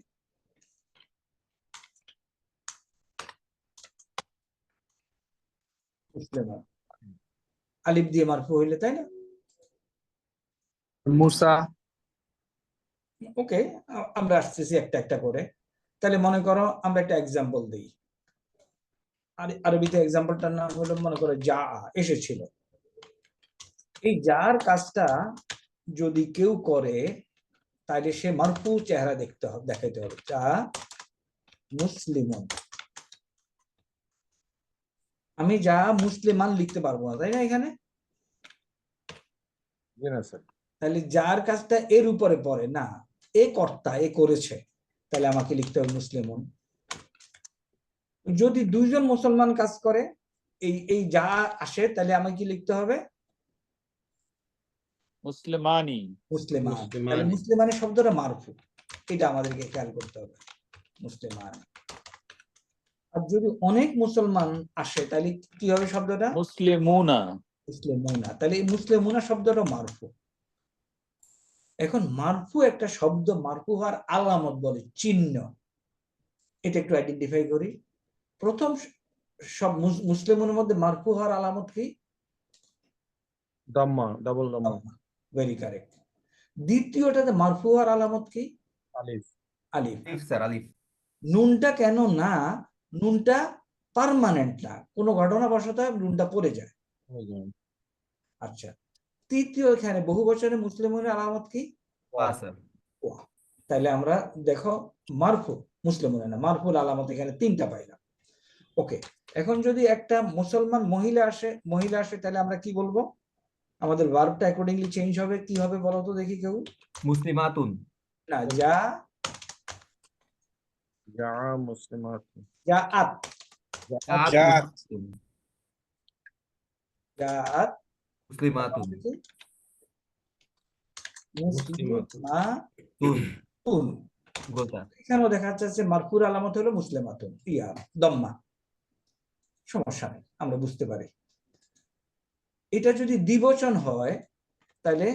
মুসলিমুন আলিফ দিয়ে মারফু হইলে, তাই না? মুসা। ওকে, আমরা আসতেছি একটা একটা করে। তাহলে মনে করো আমরা একটা এক্সাম্পল দিই। আরবিতে এক্সাম্পলটার নাম হলো, মনে করো যা এসেছিল। এই যার কাজটা যদি কেউ করে তাহলে সে মারফু চেহারা দেখাইতে হবে। যা মুসলিমুন, আমি যা মুসলিমান লিখতে পারবো না, তাই না? এখানে জি না স্যার। তাহলে যার কাজটা এর উপরে পড়ে না, এ কর্তা, এ করেছে, তাহলে আমাকে লিখতে হবে মুসলিমুন। যদি দুইজন মুসলমান কাজ করে, এই যা আসে, তাহলে আমাকে কি লিখতে হবে? মুসলিমানি। মুসলিমান। মুসলিমানি। তাহলে মুসলিমানের শব্দটা মারফু, এটা আমাদেরকে খেয়াল করতে হবে, মুসলিমান। আর যদি অনেক মুসলমান আসে তাহলে কি হবে শব্দটা? মুসলিমুনা। মুসলিমুনা। তাহলে এই মুসলিমুনা শব্দটা মারফু। এখন মারফু একটা শব্দ মারফু হওয়ার আলামত বলে, চিহ্ন। এটা একটু আইডেন্টিফাই করি। প্রথম সব মুসলিমের মধ্যে মারফু হওয়ার আলামত কি? দাম্মা, ডাবল দাম্মা। Very correct. দ্বিতীয়টাতে মারফু হওয়ার আলামত কি? আলিফ। আলিফ। আলিফ স্যার, আলিফ। নুনটা কেন না? নুনটা পার্মানেন্ট না, কোনো ঘটনাবশত নুনটা পড়ে যায়। আচ্ছা, তৃতীয় এখানে বহু বচনে মুসলিমের আলামত কি? ওয়া স্যার। ওয়া। তাহলে আমরা দেখো মারফু, মুসলিমের না, মারফুর আলামত এখানে 3টা পাইলাম। ওকে, এখন যদি একটা মুসলমান মহিলা আসে তাহলে আমরা কি বলবো? আমাদের ভার্বটা অ্যাকর্ডিংলি চেঞ্জ হবে। কি হবে বলো তো দেখি কেউ? মুসলিমাতুন। না, যা যা মুসলিমাত। যা আত, জাআত যা আত মুসলিমাতুন। মুসলিমাতুন। তুন গোতা। এখানেও দেখা যাচ্ছে মারফুর আলামত হলো মুসলিমাতুন, ইয়া দম্মা। সমস্যা নেই, আমরা বুঝতে পারি। এটা যদি দ্বিবচন হয় তাহলে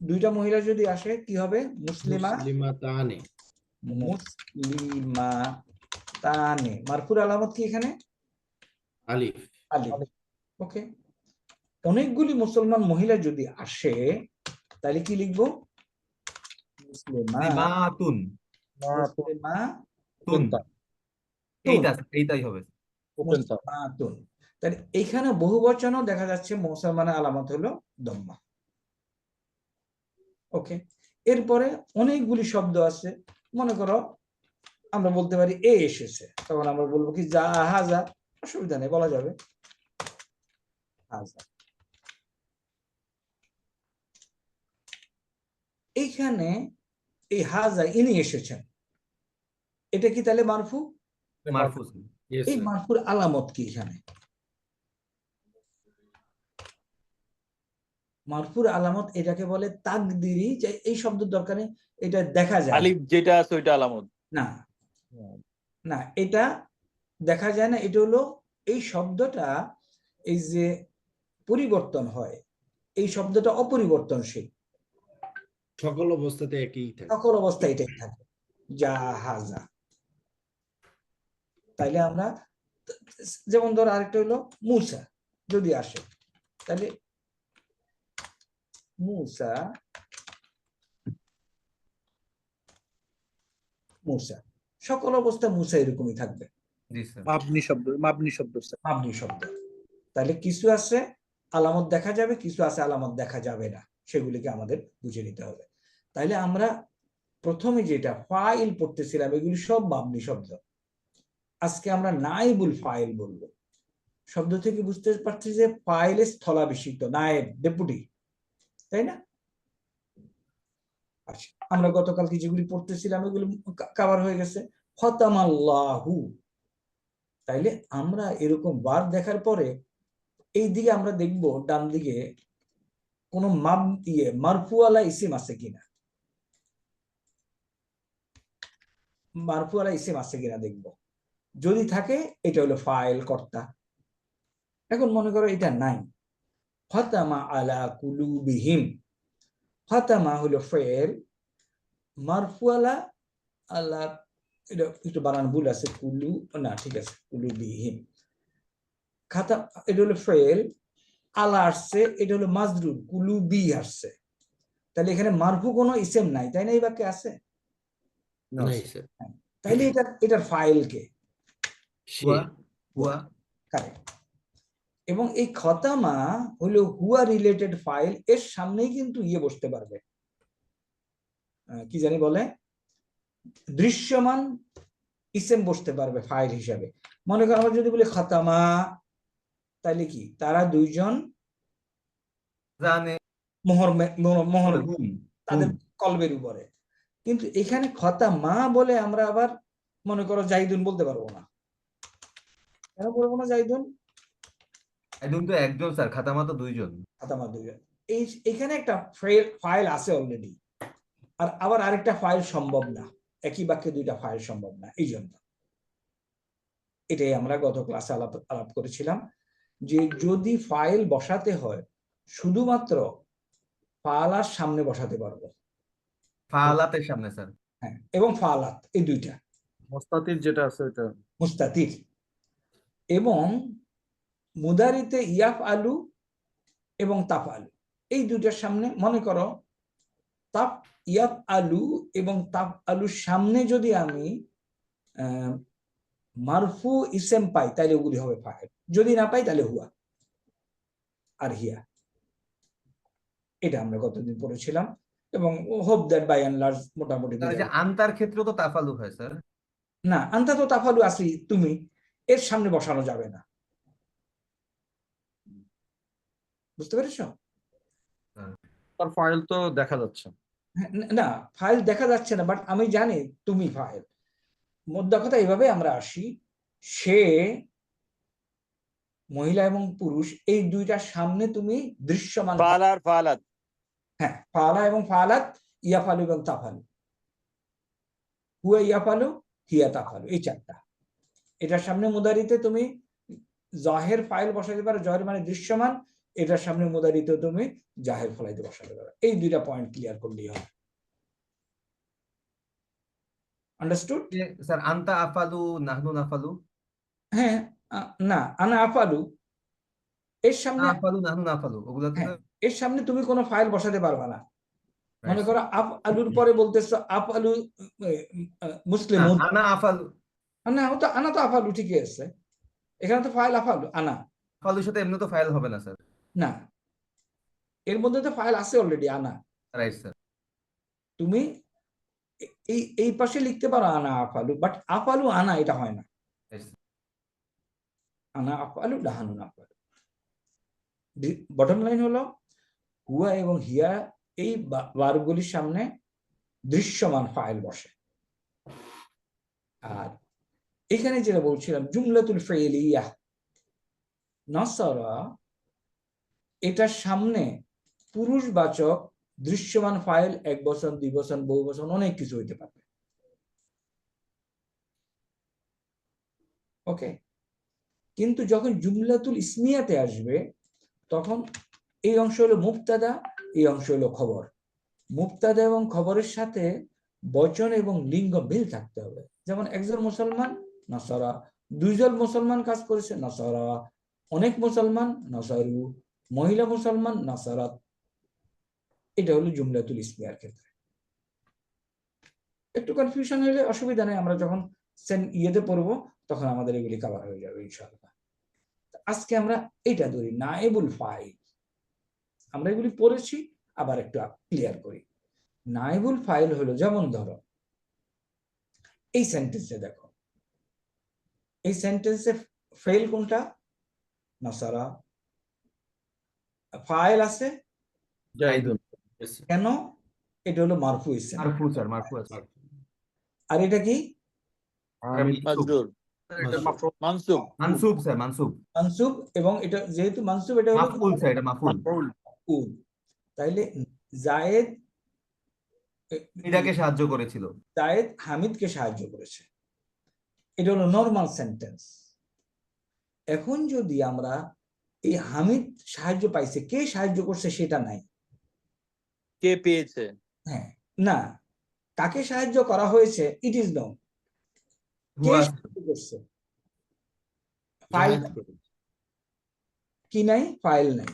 দুইটা মহিলা যদি আসে কি হবে? মুসলিমাতানি। মুসলিমাতানে। মারফুর আলামত কি এখানে? আলিফ। আলিফ। ওকে, অনেকগুলি মুসলমান মহিলা যদি আসে তাহলে কি লিখবো? মুসলিমাতুন। তুন। এইটাই হবে। মুসলিমাতুন। তাহলে এখানে বহু বচনও দেখা যাচ্ছে মুসলমানের আলামত হলো দম্মা। ওকে, এরপরে অনেকগুলি শব্দ আছে। মনে করো আমরা বলতে পারি এ এসেছে, তখন আমরা বলবো কি? যা হাজা। অসুবিধা নেই, বলা যাবে হাজা। এইখানে এই হাজা, ইনি এসেছেন, এটা কি তাহলে মারফু? মারফু। Yes, এই sir. মারফুর আলামত কি এখানে? মারফুর আলামত এটাকে বলে তাকদিরি, যে এই শব্দের দরকার নেই, এটা দেখা যায় আলিফ যেটা আছে ওইটা আলামত। না, না এটা দেখা যায় না। এটা হলো এই শব্দটা, এই যে পরিবর্তন হয়, এই শব্দটা অপরিবর্তনশীল, সকল অবস্থাতে একই থাকে। সকল অবস্থায় এটাই থাকে, জাহাজা। তাইলে আমরা, যেমন ধর আরেকটা হলো মুসা, যদি আসে তাহলে মুসা, মুসা সকল অবস্থায় মুসা এরকমই থাকবে, জি স্যার। মাবনি শব্দ স্যার। মাবনি শব্দ। তাহলে কিছু আছে আলামত দেখা যাবে, কিছু আছে আলামত দেখা যাবে না, সেগুলিকে আমাদের বুঝে নিতে হবে। তাইলে আমরা প্রথমে যেটা ফাইল পড়তেছিলাম, এগুলি সব মাবনি শব্দ। আজকে আমরা নাইবুল ফাইল বলবো। শব্দ থেকে বুঝতে পারছি যে ফাইলে স্থলাভিষিক্ত, নায়েব, ডেপুটি, তাই না? আচ্ছা, আমরা গতকালকে যেগুলি পড়তেছিলাম এগুলি কভার হয়ে গেছে। খতামাল্লাহু। তাইলে আমরা এরকম বার দেখার পরে এই দিকে আমরা দেখব ডান দিকে কোন মারফুয়ালা ইসিম আছে কিনা, মারফুয়ালা ইসিম আছে কিনা দেখব। যদি থাকে এটা হলো ফাইল, কর্তা। এখন মনে করো এটা নাই, ফাতামা আলা কুলুবিহিম, ফাতামা হলো ফেল, মারফুয়ালা আলা, এটা একটু বানান ভুল আছে, কুলু না, ঠিক আছে, কুলুবিহিম। খাতা, এটা হলো ফেল, আলা আসছে, এটা হলো মাজরুর, কুলুবি আসছে। তাহলে এখানে মারফু কোনো ইসেম নাই, তাই না? এই বাক্যে আছে? নাই স্যার। তাইলে এটার ফাইল কে? সে হুয়া। কারেক্ট। এবং এই খতামা হলো হুয়া রিলেটেড ফাইল, এর সামনেই কিন্তু বসতে পারবে, কি জানি বলে, দৃশ্যমান ইসেম বসতে পারবে ফাইল হিসাবে। মনে করো আমরা যদি বলি খতামা, তাহলে কি তারা দুইজন জানে মোহর হুম, তাদের কলবের উপরে। কিন্তু এখানে খতামা বলে আমরা আবার মনে করো জাইদুন বলতে পারবো না। কেন বলবো না জাইদুন? একজন তো একজন স্যার, খাতামা তো দুইজন। খতামা দুইজন। এখানে একটা ফাইল আছে অলরেডি, আর আবার আরেকটা ফাইল সম্ভব না, একই বাক্যে দুইটা ফাইল সম্ভব না। এই জন্য এটাই আমরা গত ক্লাসে আলাপ করেছিলাম, যে যদি ফাইল বসাতে হয় শুধুমাত্র ফালার সামনে বসাতে পারবো, ফালাতের সামনে স্যার। হ্যাঁ, এবং ফালাত, এই দুইটা, মোস্তাতির যেটা আছে ওইটা। মুস্তাতির এবং মুদারিতে ইয়াফ আলু এবং তাপ আলু, এই দুইটার সামনে মনে করো তাপ ইয়াফ আলু এবং তাপ আলুর সামনে যদি আমি মারফু ইসেম পাই, তাহলে ওগুলি হবে ফাইল। যদি না পাই তাহলে হুয়া আর হিয়া। এটা আমরা গতদিন পড়েছিলাম, এবং hope that by and large মোটামুটি স্যার, এই যে আনতার ক্ষেত্রে তো তাফালু হয় স্যার। না, আনতা তো তাফালু আসি, তুমি এর সামনে বসানো যাবে না, বুঝতে পেরেছো? তার ফাইল তো দেখা যাচ্ছে। না, ফাইল দেখা যাচ্ছে না, বাট আমি জানি তুমি ফাইল। মোদ্দা কথা এইভাবে আমরা আসি, সে, মহিলা এবং পুরুষ, এই দুইটার সামনে তুমি দৃশ্যমান, ফাল আর ফালাত। হ্যাঁ, ফালা এবং ফালাত, ইয়াফালু এবং তাফালু, হুয়া ইয়াফালু, হিয়া তাফালু, এই চারটা। এটার সামনে মুদারিতে তুমি জাহের ফাইল বসাতে পারো, জাহের মানে দৃশ্যমান, এটার সামনে মুদারিতে তুমি জাহের ফলাইতে বসাতে পারো। এই দুইটা পয়েন্ট ক্লিয়ার করলেই হবে। আন্ডারস্টুড? স্যার আনতা আফালু, নাহনু নাফালু। হ্যাঁ, না, আনা আফালু, এর সামনে, আফালু, নাহনু নাফালু, ওগুলো তো হ্যাঁ, এর সামনে তুমি কোনো ফাইল বসাতে পারবা না। মনে Right, করো আপ আলুর পরে বলতেছো আপ আলু মুসলিম, না, আনা আফালু। না, ও তো আনা তো আফালু ঠিকই আছে, এখানে তো ফাইল আফালু, আনা আফালুর সাথে এমনি তো ফাইল হবে না স্যার। না, এর মধ্যে তো ফাইল আছে অলরেডি, আনা। Right sir. তুমি এই পাশে লিখতে পারো আনা আফালু, বাট আফালু আনা এটা হয় না। Right, sir. আনা আফালু, লাহানুন আফালু। বটম লাইন হলো হুয়া এবং হিয়া এই বারগুলির সামনে দৃশ্যমান ফাইল বসে। আর এখানে যেটা বলছিলাম জুমলাতুল ফেলিয়া নাসারা, এটার সামনে পুরুষবাচক দৃশ্যমান ফাইল 1 বচন 2 বচন বহু বচন অনেক কিছু হইতে পারে। ওকে, কিন্তু যখন জুমলাতুল ইসমিয়াতে আসবে তখন এই অংশ হলো মুবতাদা, এই অংশ হলো খবর। মুবতাদা এবং খবরের সাথে বচন এবং লিঙ্গ মিল থাকতে হবে। যেমন একজন মুসলমান নাসারা, দুইজন মুসলমান কাজ করেছে নাসারা, অনেক মুসলমান নাসারু, মহিলা মুসলমান নাসারাত। এটা হলো জুমলাতুল ইসমিয়ার ক্ষেত্রে। একটু কনফিউশন হলে অসুবিধা নেই, আমরা যখন ইয়েতে পড়বো তখন আমাদের এগুলি কভার হয়ে যাবে ইনশাআল্লাহ। আজকে আমরা এটা ধরি নায়েবুল ফাইল, আমরা এগুলি পড়েছি, আবার একটু ক্লিয়ার করি। নায়েবুল ফাইল হলো, যেমন ধরো এই সেন্টেন্সে দেখো, এই সেন্টেন্সে ফেল কোনটা? নাসারা। ফাইল আছে জাইদুন। কেন? এটা হলো মারফু ইসম। মারফু স্যার, মারফু আছে। আর এটা কি? মাজরুর, মানসুব। মানসুব স্যার, মানসুব। মানসুব, এবং এটা যেহেতু মানসুব এটা হলো মাফউল স্যার, এটা মাফউল। মাফউল। তাইলে জায়েদ এটাকে সাহায্য করেছিল। জায়েদ হামিদকে সাহায্য করেছে, এটা হলো নরমাল সেন্টেন্স। এখন যদি আমরা এই হামিদ সাহায্য পাইছে, কে সাহায্য করছে সেটা নাই। কে পেয়েছে? হ্যাঁ, না, কাকে সাহায্য করা হয়েছে ইট ইজ নো। কে সাহায্য করছে? ফাইল কি নাই? ফাইল নাই।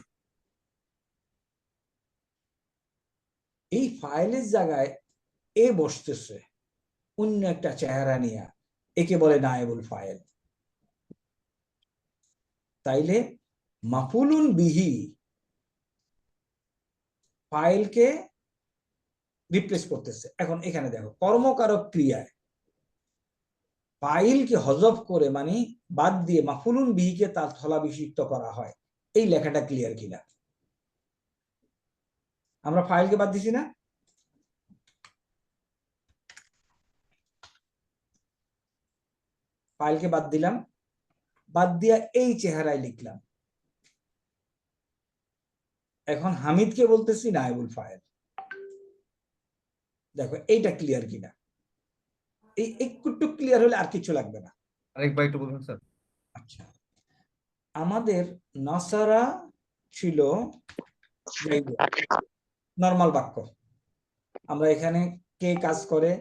এই ফাইলের জায়গায় এ বসতেছে অন্য একটা চেহারা নিয়ে, একে বলে নায়েবুল ফাইল। তাইলে মাফুলুন বিহি ফাইলকে রিপ্লেস করতেছে। এখন এখানে দেখো, কর্মকারক ক্রিয়ায় ফাইলকে হযফ করে, মানে বাদ দিয়ে মাফুলুন বিহিকে তার স্থলাভিষিক্ত করা হয়। এই লেখাটা ক্লিয়ার কিনা? আমরা ফাইলকে বাদ দিছি না? ফাইলকে বাদ দিলাম, বাদ দিয়া এই চেহারায় লিখলাম। এখন হামিদকে বলতেছি নায়েবুল ফাইল। দেখো এইটা ক্লিয়ার কিনা? এই একটু ক্লিয়ার হলে আর কিছু লাগবে না। আরেকবার একটু বলুন স্যার। আচ্ছা, আমাদের নাসারা ছিল নরমাল বাক্য। আমরা এখানে কে কাজ করে,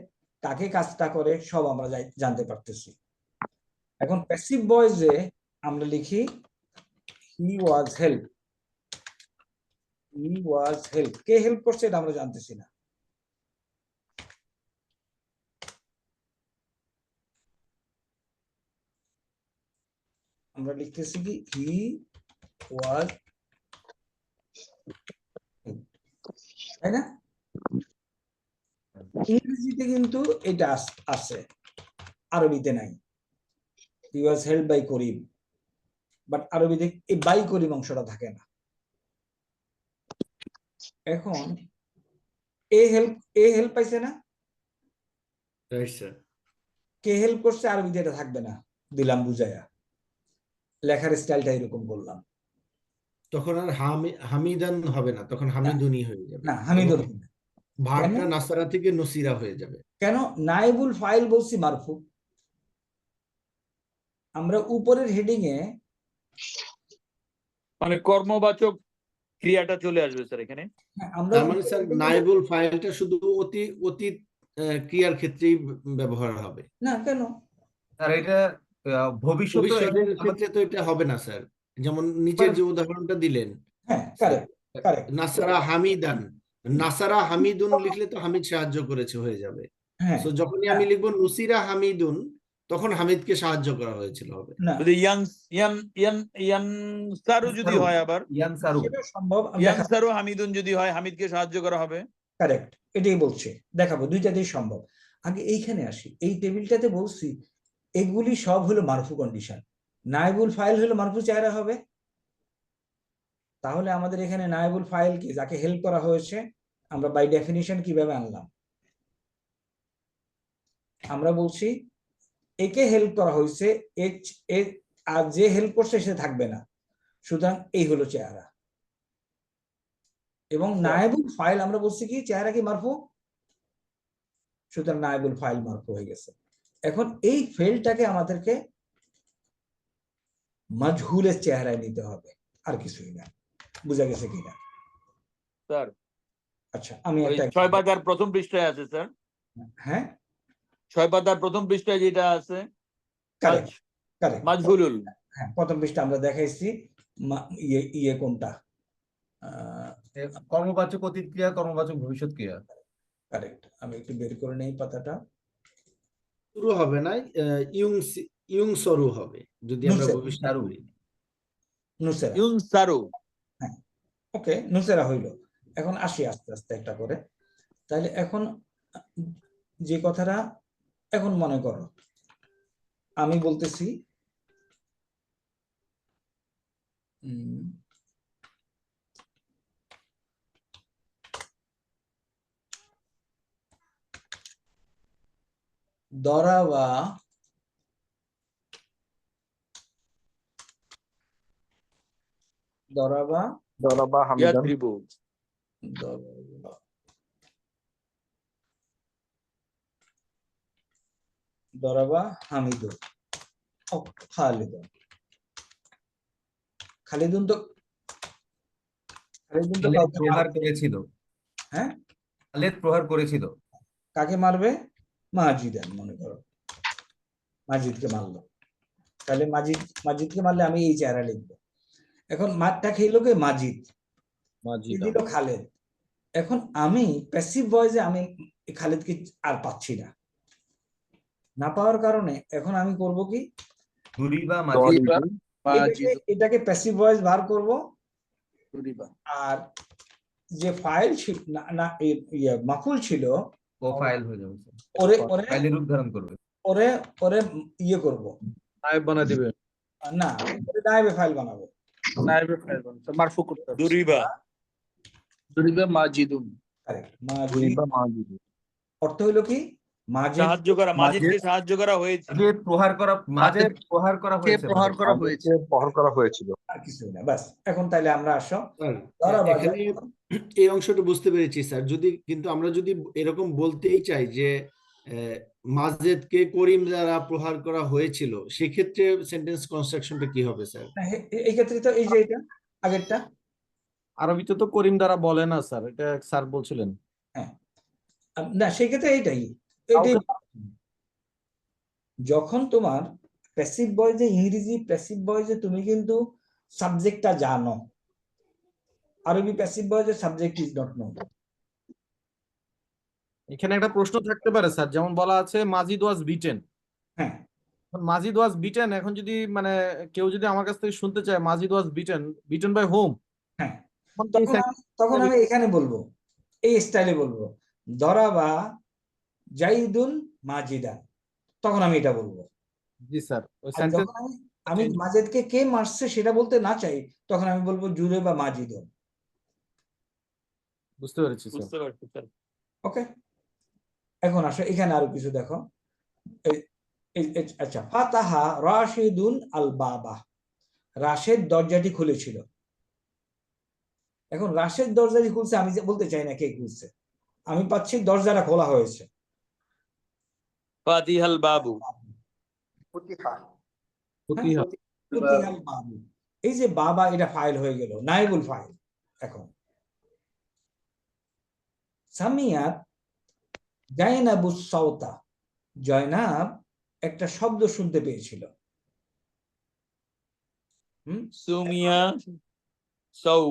কাকে কাজটা করে সব আমরা জানতে পারতেছি। এখন প্যাসিভ ভয়েসে আমরা লিখি হি ওয়াজ হেল্প। হি ওয়াজ হেল্প, কে হেল্প করছে এটা আমরা জানতেছি না। আমরা লিখতেছি কি হি ওয়াজ, তাই না? ইংরেজিতে কিন্তু এটা আছে, আরবিতে নাই। হি ওয়াজ হেল্প বাই করিম, বাট আরবিতে এই বাই করিম অংশটা থাকে না। এখন এ হেল্প পাইছে না? কে হেল্প করছে আরবিতে এটা থাকবে না, দিলাম বুঝাইয়া। লেখার স্টাইলটা এরকম করলাম। তখন আর হামিদান হবে না, তখন হামিদুনি হয়ে যাবে। না, হামিদুল ভার্বটা নাসারা থেকে নসিরা হয়ে যাবে। কেন? নায়েবুল ফাইল বলছি মারফু। আমরা উপরের হেডিং এ মানে কর্মবাচক ক্রিয়াটা চলে আসবে স্যার এখানে। আমরা তার মানে স্যার নায়েবুল ফাইলটা শুধু অতীত ক্রিয়ার ক্ষেত্রেই ব্যবহার হবে না। কেন? স্যার এটা ভবিষ্যতের ভবিষ্যতের ক্ষেত্রে তো এটা হবে না স্যার। যেমন নিচের যে উদাহরণটা দিলেন, হ্যাঁ, কারেক্ট। নাসারা হামিদান, নাসারা হামিদুন লিখলে তো হামিদ সাহায্য করেছে হয়ে যাবে। হ্যাঁ, তো যখনই আমি লিখবো নুসিরা হামিদুন, তখন হামিদকে সাহায্য করা হয়েছিল হবে। না, যদি ইয়ানসারু যদি হয়, আবার ইয়ানসারু, সেটা সম্ভব। ইয়ানসারু হামিদুন যদি হয়, হামিদকে সাহায্য করা হবে। কারেক্ট, এটাই বলছে, দেখাবো দুইটাতেই সম্ভব। আগে এইখানে আসি, এই টেবিলটাতে বলছি এগুলি সব হলো মারফু কন্ডিশন। নায়েবুল ফাইল হলো মারফু চেহারা হবে। তাহলে আমাদের এখানে নায়েবুল ফাইল কি, যাকে হেল্প করা হয়েছে, আমরা বাই ডেফিনিশন কিভাবে আনলাম? আমরা বলছি একে হেল্প করা হয়েছে, আর যে হেল্প করছে সে থাকবে না, সুতরাং এই হলো চেহারা। এবং নায়েবুল ফাইল আমরা বলছি কি চেহারা কি মারফু, সুতরাং নায়েবুল ফাইল মারফু হয়ে গেছে। এখন এই ফেলটাকে আমাদেরকে মাজহুলের চেহারায় নিতে হবে, আর কিছুই না। বুঝা গেছে কিনা? স্যার আচ্ছা আমি ওই একটা 6 পাতার প্রথম পৃষ্ঠায় আছে স্যার, হ্যাঁ 6 পাতার প্রথম পৃষ্ঠায় যেটা আছে কারেক্ট কারেক্ট মাজহুলুল। হ্যাঁ প্রথম পৃষ্ঠা আমরা দেখাইছি ইয়ে কোনটা কর্মবাচক অতীত ক্রিয়া, কর্মবাচক ভবিষ্যৎ ক্রিয়া। কারেক্ট। আমি একটু বের করে নেই পাতাটা। শুরু হবে না, ইয়ং সরু হবে যদি আমরা নুসেরা, ভবিষ্যৎ করি। নুসেরা, ইউনসারু। হ্যাঁ ওকে নুসেরা হইলো। এখন আসি আস্তে আস্তে একটা করে। তাহলে এখন যে কথাটা, এখন মনে করো আমি বলতেছি দরাবা দরাবা দরাবা হামদান ইয়াদরিবু। দরাবা দরাবা হামিদুন ও খালিদুন। খালিদুন তো খালেদ কাউকে প্রহার মারবে। করেছিল, হ্যাঁ খালেদ প্রহার করেছিল। কাকে মারবে? মাজিদান মনে করো, মাজিদকে মারলো। তাহলে মাজিদকে মারলে আমি এই চেহারা লিখবো। এখন মারটা খেলো কে? মাজিদ। কি দিল? খালেদ। এখন আমি প্যাসিভ ভয়েসে আমি খালেদকে আর পাচ্ছি না, না পাওয়ার কারণে এখন আমি করব কি, দুরিবা মাজিদ, এটাকে প্যাসিভ ভয়েস বার করব, আর যে ফাইল ছিল না মাফুল ছিল ও ফাইল হয়ে যাবে, ওরে ওরে ফাইলের রূপ ধারণ করবে। ওরে ওরে ইয়ে করব, নায়েব বানায় দিবে, না ওরে নায়েবে ফাইল বানাবো। নায়েবের ফাইল বানাতে মারফু করতে হবে। দুরিবা। দুরিবা মাজিদুন। কারেক্ট। মাজিদ দুরিবা মাজিদ অর্থ হইলো কি? মাজিদ সাহায্য করা, মাজিদকে সাহায্য করা হয়েছে। যে প্রহার করা, মাঝে প্রহার করা কে হয়েছে, প্রহার করা হয়েছে? প্রহার করা হয়েছিল। আর কিছু না, বাস। এখন তাইলে আমরা আসো স্যার, দরাবা এখানে এই অংশটা বুঝতে পেরেছি স্যার। যদি কিন্তু আমরা যদি এরকম বলতেই চাই যে মাজেদকে করিম দ্বারা প্রহার করা হয়েছিল, সেক্ষেত্রে সেন্টেন্স কনস্ট্রাকশনটা কি হবে স্যার? এই ক্ষেত্রে তো এই যে এটা আগেরটা, আরবিতে তো করিম দ্বারা বলে না স্যার, এটা স্যার বলছিলেন। হ্যাঁ না সেই ক্ষেত্রে এইটাই যখন তোমার প্যাসিভ ভয়েসে, ইংরেজি প্যাসিভ ভয়েসে তুমি কিন্তু সাবজেক্টটা জানো, আরবি প্যাসিভ ভয়েসে সাবজেক্ট ইজ নট নোন। এখানে একটা প্রশ্ন থাকতে পারে স্যার, যেমন বলা আছে মাজিদ ওয়াজ বিটেন। হ্যাঁ মাজিদ ওয়াজ বিটেন, এখন যদি মানে কেউ যদি আমার কাছ থেকে শুনতে চায় মাজিদ ওয়াজ বিটেন, বিটেন বাই হোম, হ্যাঁ তখন আমি এখানে বলবো, এই স্টাইলে বলবো দরাবা জাইদুন মাজিদান, তখন আমি এটা বলবো। জি স্যার, ওই আর সেন্টেন্স যখন আমি মাজেদকে কে মারছে সেটা বলতে না চাই, তখন আমি বলবো জুরে বা মাজিদুন। বুঝতে পেরেছি স্যার। বুঝতে পারছি স্যার। ওকে এখন আসো এখানে আরো কিছু দেখো। আচ্ছা, ফাতাহা রাশিদুন আল বাবা, রাশেদ দরজাটি খুলেছিল। এখন রাশেদ দরজাটি খুলছে, আমি বলতে চাই না কে খুলছে, আমি পাচ্ছি দরজাটা খোলা হয়েছে। ফাতিহাল বাবু। ফুতিহাল বাবু, এই যে বাবা এটা ফাইল হয়ে গেল, নায়েবুল ফাইল। এখন সামিয়াত জাইনাবুস সাওতা, জয়নাব একটা শব্দ শুনতে পেয়েছিল। সুমিয়া সৌ।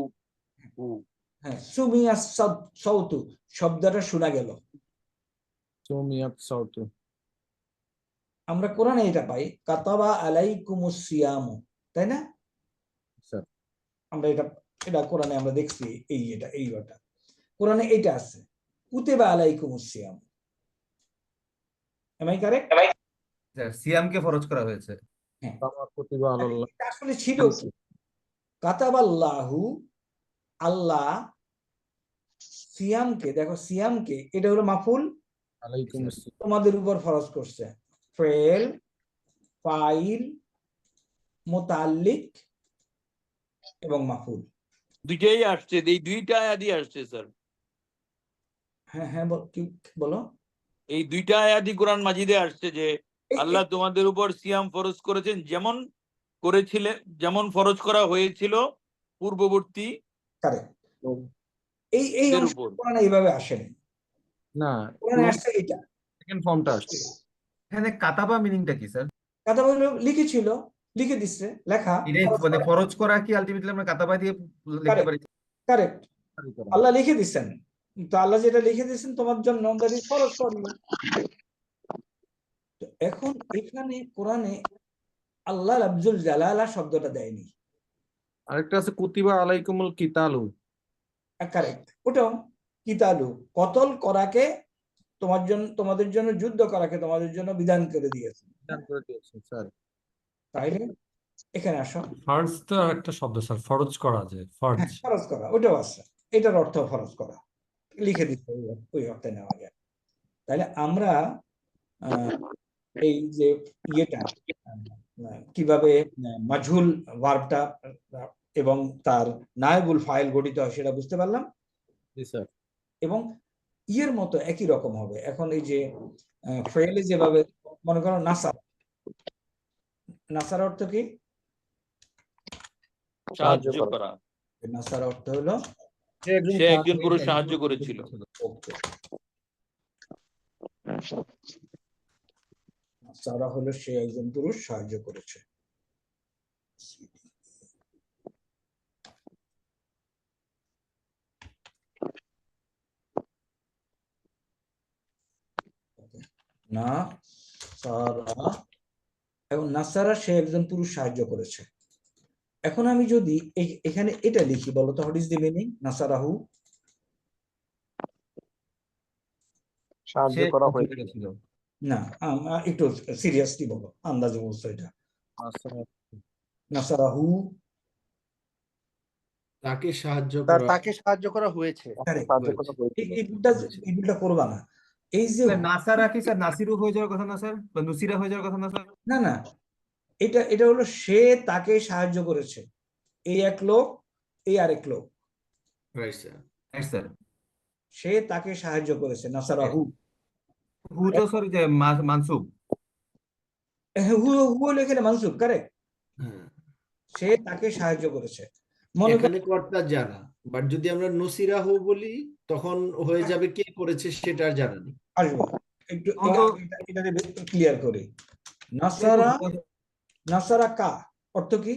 হ্যাঁ সুমিয়া সৌতু, শব্দটা শোনা গেল। আমরা কোরআনে এটা পাই কাতাবা আলাইকুমুস সিয়াম, তাই না? আমরা এটা কোরআনে আমরা দেখছি, এই ওটা কোরআনে এটা আছে, কুতিবা আলাইকুমুস সিয়াম। Am I correct? সিয়ামকে ফরজ করা হয়েছে। হ্যাঁ কুতিবা আলাল্লাহ, এটা আসলে ছিল কি? কাতাবাল্লাহু, আল্লাহ সিয়ামকে, দেখো সিয়ামকে, এটা হলো মাফুল, আলাইকুম আসসালাম। তোমাদের উপর ফরজ করছে। ফেল, ফাইল, মুতাল্লিক এবং মাফুল। দুইটাই আসছে, এই দুইটা আয়াতই আসছে স্যার। হ্যাঁ হ্যাঁ কি বলো? এই দুইটা আয়াতই কোরআন মাজিদে আসছে যে এই- আল্লাহ তোমাদের উপর সিয়াম ফরজ করেছেন, যেমন করেছিলেন, যেমন ফরজ করা হয়েছিল পূর্ববর্তী correct। এই দের অংশ উপর। কোরআনে এইভাবে আসেনি, না, কোরআনে আসছে এটা। সেকেন্ড ফর্মটা আসছে। এখানে কাতাবা মিনিংটা কি স্যার? কথা বললো লিখেছিল, লিখে দিচ্ছে, লেখা। এটাই মানে ফরজ করা কি আলটিমেটলি আমরা কাতাবা দিয়ে লিখতে পারি? কারেক্ট, আল্লাহ লিখে দিচ্ছেন। তো আল্লাহ যেটা লিখে দিচ্ছেন তোমার জন্য that is ফরজ করলো। তো এখন এখানে কোরআনে আল্লাহ আব্দুল জালালা শব্দটা দেয়নি। আরেকটা আছে কুতিবা আলাইকুমুল কিতালু। কারেক্ট, ওটাও কিতালু, কতল করাকে তোমাদের জন্য যুদ্ধ করাকে তোমাদের জন্য বিধান করে দিয়েছে। স্যার তাইলে এখানে আসো, ফার্জ তো আর একটা শব্দ স্যার, ফরজ করা যায়, ফরজ। হ্যাঁ ফরজ করা, ওটাও আছে, এটার অর্থ ফরজ করা, লিখে দিতে ওই অর্থে নেওয়া যায়। তাহলে আমরা এই যে ইয়েটা কিভাবে মাজহুল ভার্বটা এবং তার নায়েবুল ফাইল গঠিত হয় সেটা বুঝতে পারলাম। জি স্যার। এবং ইয়ের মতো একই রকম হবে। এখন এই যে ফেলে যেভাবে মনে করো নাসার, নাসার অর্থ কি? সাহায্য করা। নাসার অর্থ হলো সে একজন পুরুষ সাহায্য করেছিল। ওকে, নাসারা হলো সে একজন পুরুষ সাহায্য করেছে। না সারা, এবং নাসারা সে একজন পুরুষ সাহায্য করেছে। এখন আমি যদি এখানে এটা লিখি, বলো তো হোয়াট ইজ দি মিনিং নাসারাহু? সাহায্য করা হয়েছিল। না একটু সিরিয়াসলি বলো, আন্দাজে বলছো এটা। নাসারাহু তাকে সাহায্য করা, তাকে সাহায্য করা হয়েছে। এই ভুলটা করবা না। এই যে নাসারা কি স্যার নাসিরু হয়ে যাওয়ার কথা না স্যার, বা নুসিরা হয়ে যাওয়ার কথা না স্যার? না না, এটা হলো সে তাকে সাহায্য করেছে, এই এক লোক, এই আরেক লোক, right, sir. Right sir. সে তাকে সাহায্য করেছে নাসারাহু। হু তো স্যার যে মানসুব। হু হু হলো এখানে মানসুব, কারেক্ট। হ্যাঁ, সে তাকে সাহায্য করেছে, মনে করো এখানে কর্তা জানা, বাট যদি আমরা নসিরাহু বলি তখন হয়ে যাবে কে করেছে সেটা আর জানা নেই। আসবো একটু অত- এটা ক্লিয়ার করি। নাসারা, নাসারা কা অর্থ কি?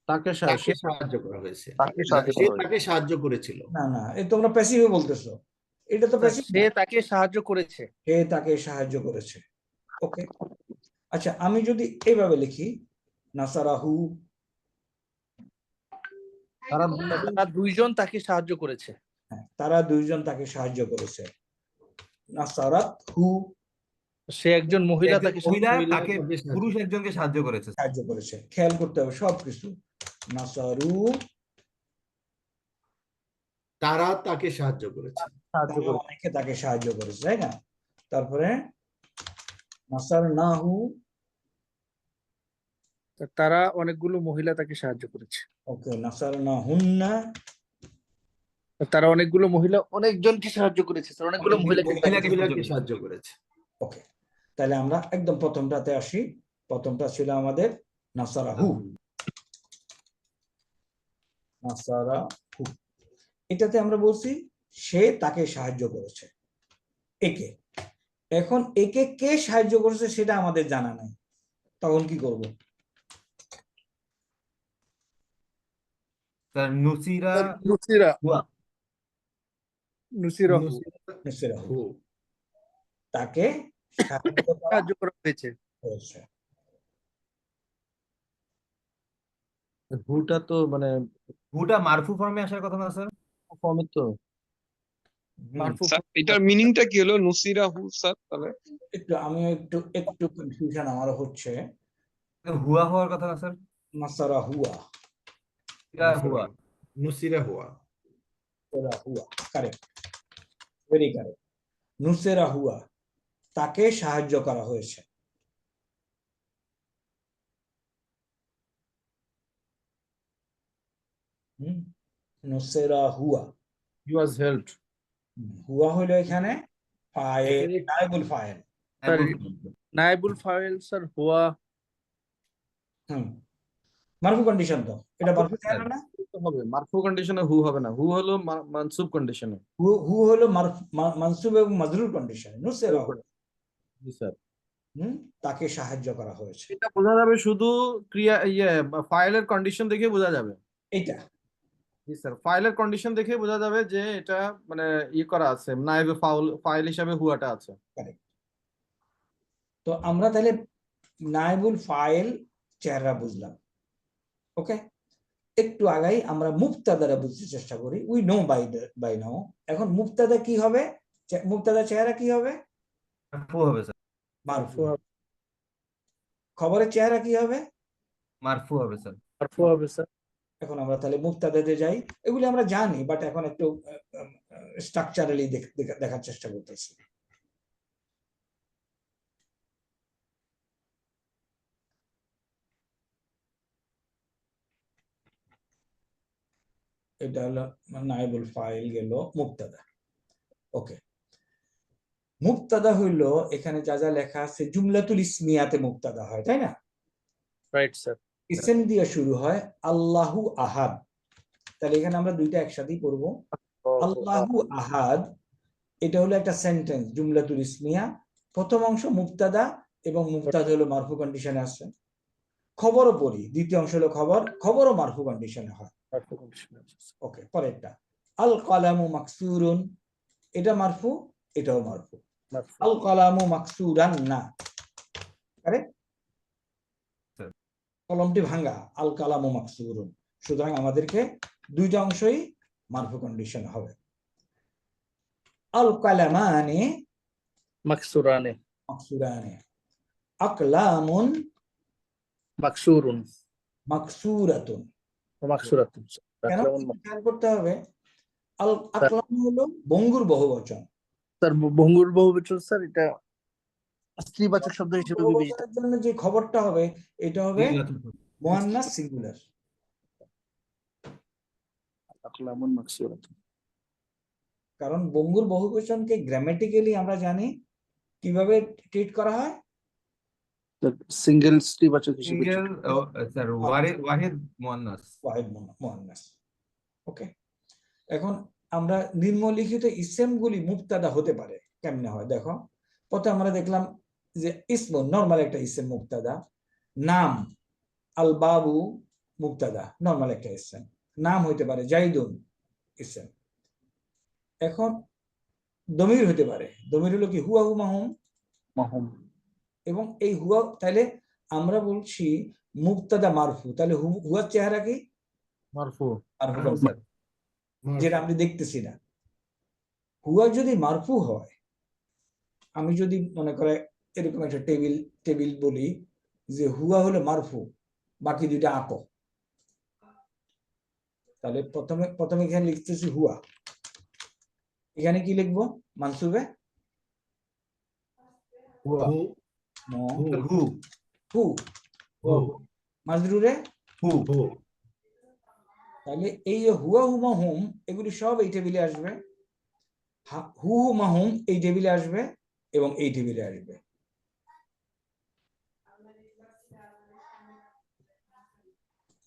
তাকে তাকে সাহায্য করা হয়েছে, তাকে সাহায্য সে করা তাকে সাহায্য করেছিল। না না, তোমরা প্যাসিভে বলতেছো, এটা তো প্যাসিভ। সে তাকে সাহায্য করেছে। সে তাকে সাহায্য করেছে, ওকে। আচ্ছা আমি যদি এইভাবে লিখি নাসারাহু, তারা তারা দুইজন তাকে সাহায্য করেছে। হ্যাঁ তারা দুইজন তাকে সাহায্য করেছে। নাসারাত হু, সে একজন মহিলা একজন তাকে মহিলা মহিলা তাকে তাকে সাহায্য পুরুষ একজনকে সাহায্য করেছে। সাহায্য করেছে, খেয়াল করতে হবে সবকিছু। নাসারু, তারা তাকে সাহায্য করেছে। সাহায্য তারা করেছে। অনেকে তাকে সাহায্য করেছে, তাই না? তারপরে নাসার নাহু, তারা অনেকগুলো মহিলা তাকে সাহায্য করেছে। ওকে। নাসার না হুন্না, তারা অনেকগুলো মহিলা অনেকজনকে সাহায্য করেছে, স্যার অনেকগুলো মহিলাকে মহিলাকে সাহায্য করেছে। ওকে। তাহলে আমরা একদম প্রথমটাতে আসি। প্রথমটা ছিল আমাদের নাসারাহু, নাসারাহু। এটাতে আমরা বলছি সে তাকে সাহায্য করেছে, একে। এখন একে কে সাহায্য করেছে সেটা আমাদের জানা নাই, তখন কি করব? স্যার নুসিরা নুসিরা, হুয়া, নুসিরাহু, নাসিরাহু, হু, তাকে সাহায্য করা সাহায্য করা হয়েছে। হয়েছে। হুটা তো মানে হুটা মারফু ফর্মে আসার কথা না স্যার? ফর্মে তো মারফু স্যার এটার মিনিংটা কি হলো নুসিরাহু স্যার তাহলে? আমি একটু কনফিউশন আমার হচ্ছে। হুয়া হওয়ার কথা না স্যার? নাসারা হুয়া, এটা হুয়া। নুসিরা হুয়া। হুয়া, কারেক্ট, ভেরি কারেক্ট। নুসেরা হুয়া, তাকে সাহায্য করা হয়েছে। নুসেরা হুয়া। হি ওয়াজ হেল্পড। হুয়া হলো এখানে ফাইল, এখানে নায়েবুল ফাইল। নায়েবুল ফাইল স্যার হুয়া মারফু কন্ডিশন তো, এটা মারফু চেহারা না? হবে মারফু কন্ডিশনে হু হবে না, হু হলো মানসুব কন্ডিশনে। হু হলো মানসুব এবং মাজরুর কন্ডিশন। নুসেরা হুয়া, জি স্যার। তাকে সাহায্য করা হয়েছে। এটা বোঝা যাবে শুধু ক্রিয়া ফাইলের কন্ডিশন দেখে বোঝা যাবে। এইটা জি স্যার, ফাইলের কন্ডিশন দেখে বোঝা যাবে যে এটা মানে করা আছে, নাইবে ফাইল হিসাবে হুয়াটা আছে। কারেক্ট। তো আমরা তাহলে নায়েবুল ফাইল চেহারা বুঝলাম। ওকে, একটু আগাই আমরা মুবতাদারা বুঝতে চেষ্টা করি। উই নো বাই নাও। এখন মুবতাদা কি হবে? মুবতাদা চেহারা কি হবে? মারফু হবে স্যার। মারফু। খবরের চেহারা কি হবে? মারফু হবে স্যার। মারফু হবে স্যার। এখন আমরা তাহলে মুবতাদাতে যাই। এগুলি আমরা জানি, বাট এখন একটু স্ট্রাকচারালি দেখার চেষ্টা করতেছি। এটা হলো নায়েবুল ফাইল গেল মুবতাদা। ওকে, মুবতাদা হইলো এখানে যা যা লেখা আছে জুমলাতুল ইসমিয়াতে মুবতাদা হয়, তাই না? Right sir. ইসম দিয়ে শুরু হয়, আল্লাহু আহাদ। তাহলে এখানে আমরা দুইটা একসাথেই পড়বো। আল্লাহু আহাদ, এটা হলো একটা সেন্টেন্স, জুমলাতুল ইসমিয়া। প্রথম অংশ মুবতাদা এবং মুবতাদা হলো মারফু কন্ডিশনে আসছে। খবরও পড়ি, দ্বিতীয় অংশ হলো খবর, খবরও মারফু কন্ডিশনে হয়। ওকে, পরেরটা আল কালামু মাকসুরুন, এটা মারফু, এটাও মারফু। আল কালামু মাকসুরান না, আরে কলমটি ভাঙা, আল কালামু মাকসুরুন। সুতরাং আমাদেরকে দুইটা অংশই মারফু কন্ডিশন হবে। আল কালামানি মাকসুরানে মাকসুরানে, আকলামুন মাকসুরুন মাকসুরাতুন। মাকসুরাতুন। কেন খেয়াল করতে হবে? আল আকলাম হলো বঙ্গুর বহুবচন। স্যার ভঙ্গুর বহুবচন স্যার, এটা স্ত্রীবাচক শব্দ হিসেবে বিবেচিত। বহুবচনের জন্য যে খবরটা হবে এটা হবে মুয়ান্নাস সিঙ্গুলার। আকলামুন মাকসুরাতুন। কারণ বঙ্গুর বহুবচনকে গ্রামাটিক্যালি আমরা জানি কিভাবে ট্রিট করা হয়, সিঙ্গেল স্ত্রীবাচক হিসেবে। সিঙ্গেল স্যার ওয়াহিদ মুয়ান্নাস। ওয়াহিদ মুয়ান্নাস। ওকে, এখন আমরা নিম্নলিখিত ইসেমগুলি মুবতাদা হতে পারে কেমনে হয় দেখো। প্রথমে আমরা দেখলাম যে ইসম নরমাল একটা ইসেম মুবতাদা। নাম আল বাবু মুবতাদা, নরমাল একটা ইসেম। নাম হইতে পারে জাইদুন ইসেম। এখন দমির হতে পারে, দমির হলো কি হুয়া হু মাহুম মাহুম। এবং এই হুয়া, তাহলে আমরা বলছি মুবতাদা মারফু, তাহলে হুয়ার চেহারা কি? মারফু। মারফু, যেটা আমি দেখতেছি না। হুয়া যদি মারফু হয়, আমি যদি মনে করে এরকম একটা টেবিল বলি যে হুয়া হলো মারফু, বাকি দুইটা আঁকো, তাহলে প্রথমে এখানে লিখতেছি হুয়া, এখানে কি লিখবো? মানসুবে হু হু, মাজরুরে হু। তাহলে এই হুয়া হু মাহুম এগুলি সব এই টেবিলে আসবে, হু হু মাহুম এই টেবিলে আসবে এবং এই টেবিলে আসবে।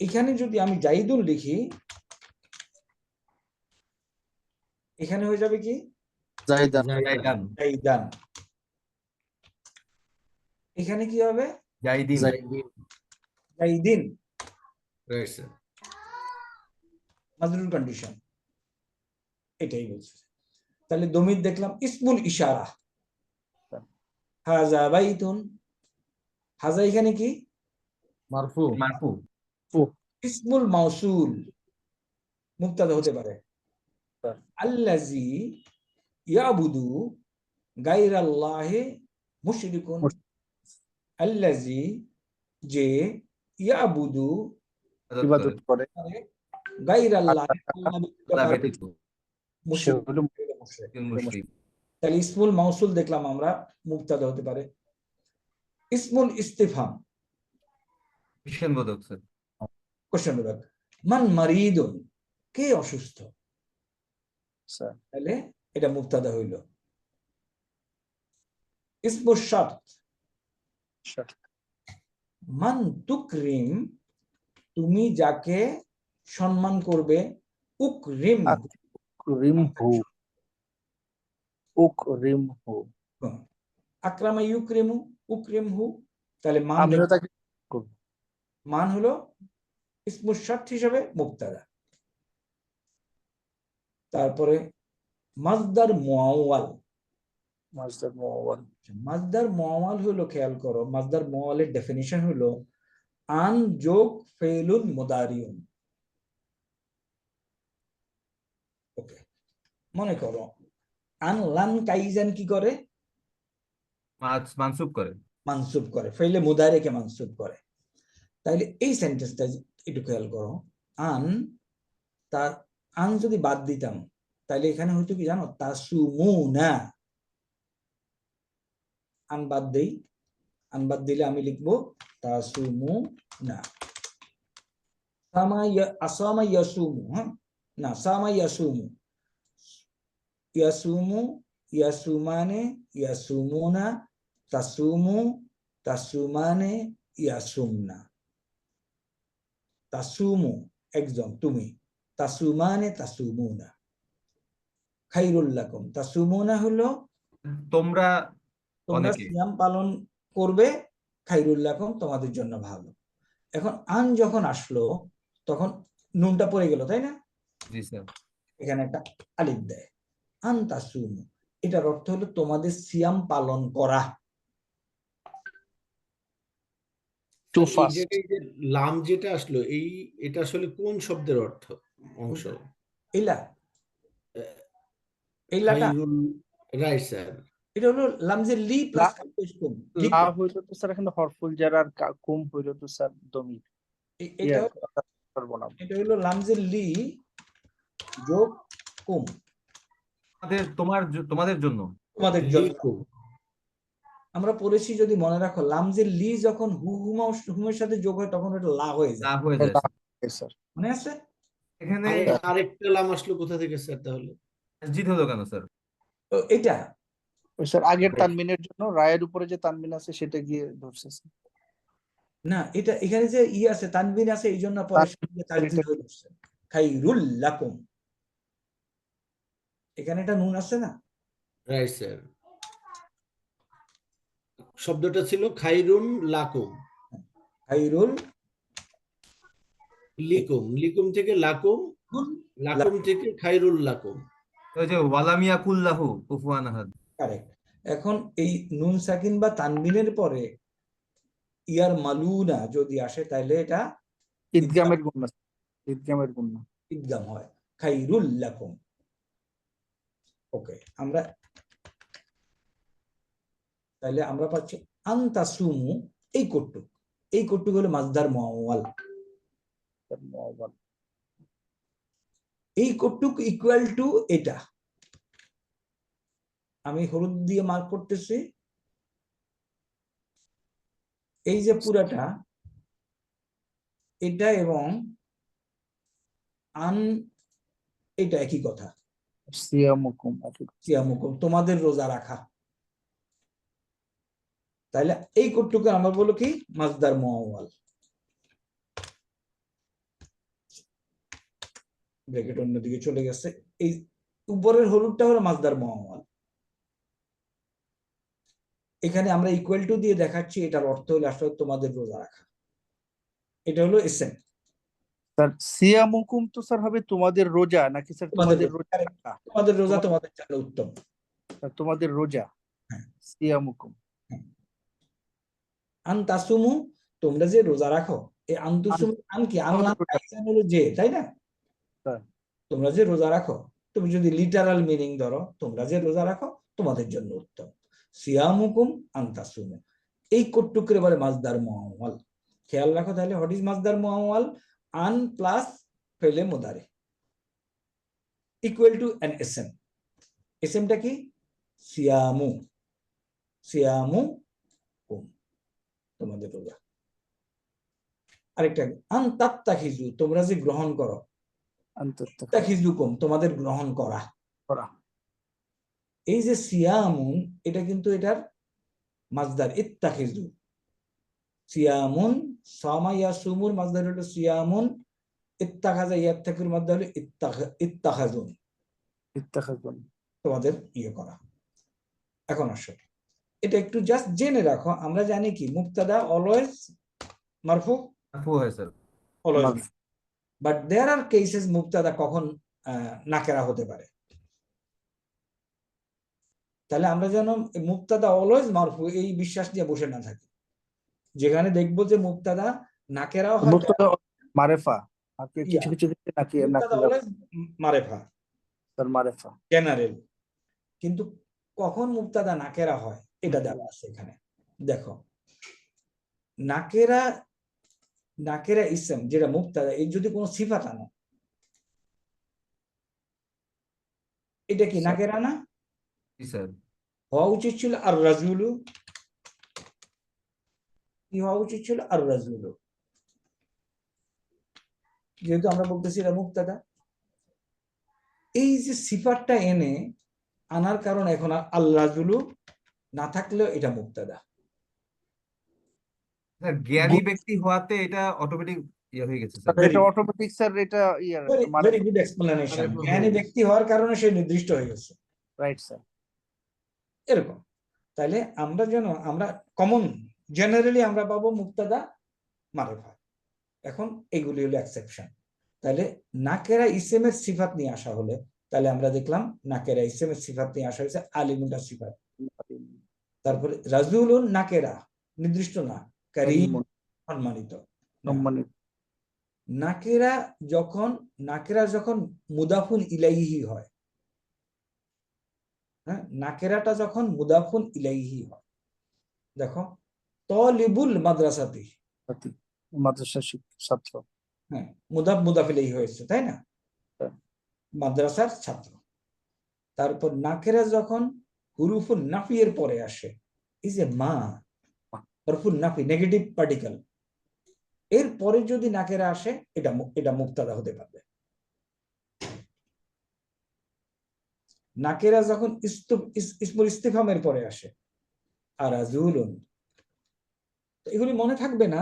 এখানে যদি আমি জাইদুন লিখি, এখানে হয়ে যাবে কি? জাইদান। জাইদান। এখানে কি হবে? জাইদিন। জাইদিন। Right sir. মাজরুর কন্ডিশন, এটাই বলছে। তাহলে দমির দেখলাম ইসমুল ইশারা, হাজা বাইতুন। হাজা এখানে কি? মারফু। মারফু। ইসমুল মাউসুল মুবতাদা হতে পারে। আল্লাজি ইয়াবুদু গায়রাল্লাহি মুশরিকুন। আল্লাজি, যে, ইয়াবুদু ইবাদত করে গায়রাল্লাহি সে হলো মুশরিক। তাহলে ইসমুল মাউসুল দেখলাম আমরা মুবতাদা হতে পারে। ইসমুল ইস্তিফহাম বিস্ময়বোধক স্যার। কোশ্চেন বিভাগ, মান মারিদুন, কে অসুস্থ, স্যার তাহলে এটা মুবতাদা হইল। ইসমু শার্ত, মান তুকরিম, তুমি যাকে সম্মান করবে, উকরিম, আকরিমহু, উকরিমহু, আকরামা ইউকরিমু, উকরিমহু, তাহলে মান আমিও তাকে করব। মান হলো ইসমু শার্ত হিসাবে মুবতাদা। তারপরে মাজদার মুআওয়াল, মাসদার মুআওয়াল, মাজদার মুআওয়াল হলো, খেয়াল করো, মাজদার মুআওয়ালের ডেফিনিশন হলো আন যোগ ফেলুন মুদারিউন। ওকে, মনে করো আন লান কাইজান কি করে, মানসুব করে। মানসুব করে, ফেলে মুদারিকে মানসুব করে। তাইলে এই সেন্টেন্সটা একটু খেয়াল করো, আন, তার আন যদি বাদ দিতাম তাহলে এখানে হয়তো কি জানো, তাসুমুনা, আন বাদ দেই, আন বাদ দিলে আমি লিখবো তাসুমুনা। আসামা ইয়াসুমু, হ্যাঁ না, সামা ইয়াসুমু, ইয়াসুমু, ইয়াসুমানে, ইয়াসুমুনা, তাসুমু, তাসুমানে, ইয়াসুমনা। তাসুমু একজন, তুমি, তাসুমানে, তাসুমুনা, খাইরুল লাকুম। তাসুমুনা হলো তোমরা তোমরা অনেকে। সিয়াম পালন করবে, খাইরুল লাকুম তোমাদের জন্য ভালো। এখন আন যখন আসলো তখন নুনটা পড়ে গেল, তাই না? জি স্যার। এখানে একটা আলিফ দেয়, আন তাসুমু, এটার অর্থ হলো তোমাদের সিয়াম পালন করা। টু এই ফাস্ট, জায়গায় যে লাম যেটা আসলো, এটা আসলে কোন শব্দের অংশ? ইলা, ইলাটা খাইরুল, রাইট স্যার। এটা হলো লামজে লি প্লাস লা হইলো তো স্যার এখানে হরফুল জার, আর কুম হইলো তো স্যার দমির। এটা সর্বনাম। এটা হলো লামজে লি যোগ কুম, তোমাদের জন্য। তোমাদের জন্য। লিখো। আমরা পড়েছি, যদি মনে রাখো, লামজে লি যখন হুমের সাথে যোগ হয় তখন ওটা লা হয়ে যায়, হয়ে যায় স্যার মনে আছে? এখানে আরেকটা লাম আসলো কোথা থেকে স্যার তাহলে? মসজিদ হলো কেন স্যার? তো এটা ওই স্যার আগের তানবিনের জন্য রায়ের উপরে যে তানবিন আছে সেটা গিয়ে ধরছে স্যার। না, এটা এখানে যে ই আছে, তানবিন আছে, এই জন্য পরে তাসদীদ হয়ে যাচ্ছে, খাইরুল লাকুম। এখানে এটা নুন আছে না, রাইট স্যার। শব্দটা ছিল খাইরুন লাকুম, খাইরুল লিকুম, লিকুম থেকে লাকুম, লাকুম থেকে খাইরুল লাকুম। ওই যে ওয়ালামিয়া কুল্লাহু কুফুয়ান আহাদ। কারেক্ট। এখন এই নুন সাকিন বা তানবিনের পরে ইয়ার মালুনা যদি আসে তাহলে এটা ঈদগামের গুণনা, ঈদগামের গুণনা। ইদগাম হয়, খাইরুল লাকুম। ওকে, আমরা তাহলে আমরা পাচ্ছি আনতাসুমু, এই কট্টুক হলো মাজদার মুআওয়াল। এই কট্টুক ইকুয়াল টু এটা, আমি হলুদ দিয়ে মার্ক করতেছি, এই যে পুরাটা এটা এবং আন, এটা একই কথা, সিয়ামুকুম, সিয়ামুকুম, তোমাদের রোজা রাখা। তাহলে এই কট্টুকে আমরা বলো কি, মাজদার মুআওয়াল। ব্র্যাকেট অন্যদিকে চলে গেছে, এই উপরের হলুদটা হলো মাজদার মুআওয়াল। এখানে আমরা ইকুয়াল টু দিয়ে দেখাচ্ছি, এটার অর্থ হলো আসলে তোমাদের রোজা রাখা। এটা হলো এসেন। স্যার সিয়ামুকুম তো স্যার হবে তোমাদের রোজা, নাকি স্যার তোমাদের রোজা? তোমাদের রোজা তোমাদের জন্য উত্তম, তোমাদের রোজা। হ্যাঁ। সিয়ামুকুম। আন তাসুমু, তোমরা যে রোজা রাখো, এই আনতুসুম, আন কি, আনলাম হলো যে, তাই না? তোমরা যে রোজা রাখো, তুমি যদি লিটারাল মিনিং ধরো, তোমরা যে রোজা রাখো তোমাদের জন্য উত্তম। সিয়ামুকুম আন তাসুমু, এই কট্টুকের এবারে মাজদার মুআওয়াল। খেয়াল রাখো তাহলে, হোয়াট ইজ মাজদার মুআওয়াল? আন প্লাস ফেলে মুদারে ইকুয়াল টু অ্যান এসএম। এসএমটা কি? সিয়ামু, সিয়ামু কুম, তোমাদের রোজা। আরেকটা, আন তাত্তাখিজু, তোমরা যে গ্রহণ করো, ইত্তাখিজুকুম তোমাদের গ্রহণ করা। এই যে সিয়ামুন, এটা কিন্তু এটার মাজদার ইত্তাখিজু। সিয়ামুন, সামা ইয়াসুমুর মাজদার হলো সিয়ামুন, ইত্তাখাযা ইয়াত্তাকির মাজদার হলো ইত্তাখাজুন, তোমাদের করা। এখন আসো, এটা একটু জাস্ট জেনে রাখো। আমরা জানি কি মুবতাদা অলওয়েজ মারফু, মারফু হয় স্যার। Always, but there are cases মুবতাদা কখন নাকেরা হতে পারে। তাহলে আমরা যেন মুবতাদা অলওয়েজ মারফু এই বিশ্বাস দিয়ে বসে না থাকি। যেখানে দেখবো যে মুবতাদা নাকেরাও হয়, মারেফা আর কিছু কিছু ক্ষেত্রে মুবতাদা অলওয়েজ মারেফা মারেফা জেনারেল, কিন্তু কখন মুবতাদা নাকেরা হয় এটা দেওয়া আছে এখানে। দেখো, নাকেরা ইসম যেটা মুবতাদা, এই যদি কোনো সিফাত আনো, এটা কি নাকেরা না? জি স্যার। হওয়া উচিত ছিল আর রাজুলু, কি হওয়া উচিত ছিল? আর রাজুলু। যেহেতু আমরা বলতেছি এটা মুবতাদা, এই যে সিফাতটা এনে আনার কারণ এখন আল রাজুলু না থাকলেও এটা মুবতাদা। স্যার জ্ঞানী ব্যক্তি হওয়াতে এটা অটোমেটিক হয়ে গেছে স্যার। এটা অটোমেটিক স্যার, এটা ভেরি গুড এক্সপ্লেনেশন। জ্ঞানী ব্যক্তি হওয়ার কারণে সে নির্দিষ্ট হয়ে গেছে, রাইট স্যার। এরকম। তাহলে আমরা কমন জেনারেলি আমরা পাবো মুবতাদা মারিফা। এখন এগুলি হলো এক্সেপশন। তাহলে নাকেরা ইসমের সিফাত নিয়ে আসা হলে, তাহলে আমরা দেখলাম নাকেরা ইসমের সিফাত নিয়ে আসা হয়েছে আলিমুনটা সিফাত। তারপরে রাজুলুন নাকেরা, নির্দিষ্ট না, কারীম সম্মানিত। নাকেরা যখন মুদাফুন ইলাইহি হয়, হ্যাঁ, নাকেরাটা যখন মুদাফুন ইলাইহি হয়, দেখো তলিবুল মাদ্রাসাতি, মাদ্রাসা ছাত্র, হ্যাঁ, মুদাফ ইলাইহি হয়েছে, তাই না? মাদ্রাসার ছাত্র। তারপর নাকেরা যখন হুরুফুন নাফিয়ের পরে আসে, এই যে মা হরফুন নাফি নেগেটিভ পার্টিকেল, এর পরে যদি নাকেরা আসে, এটা মুবতাদা হতে পারবে। নাকেরা যখন ইসমুল ইস্তিফহামের পরে আসে, আর রাজুলুন, এগুলি মনে থাকবে না,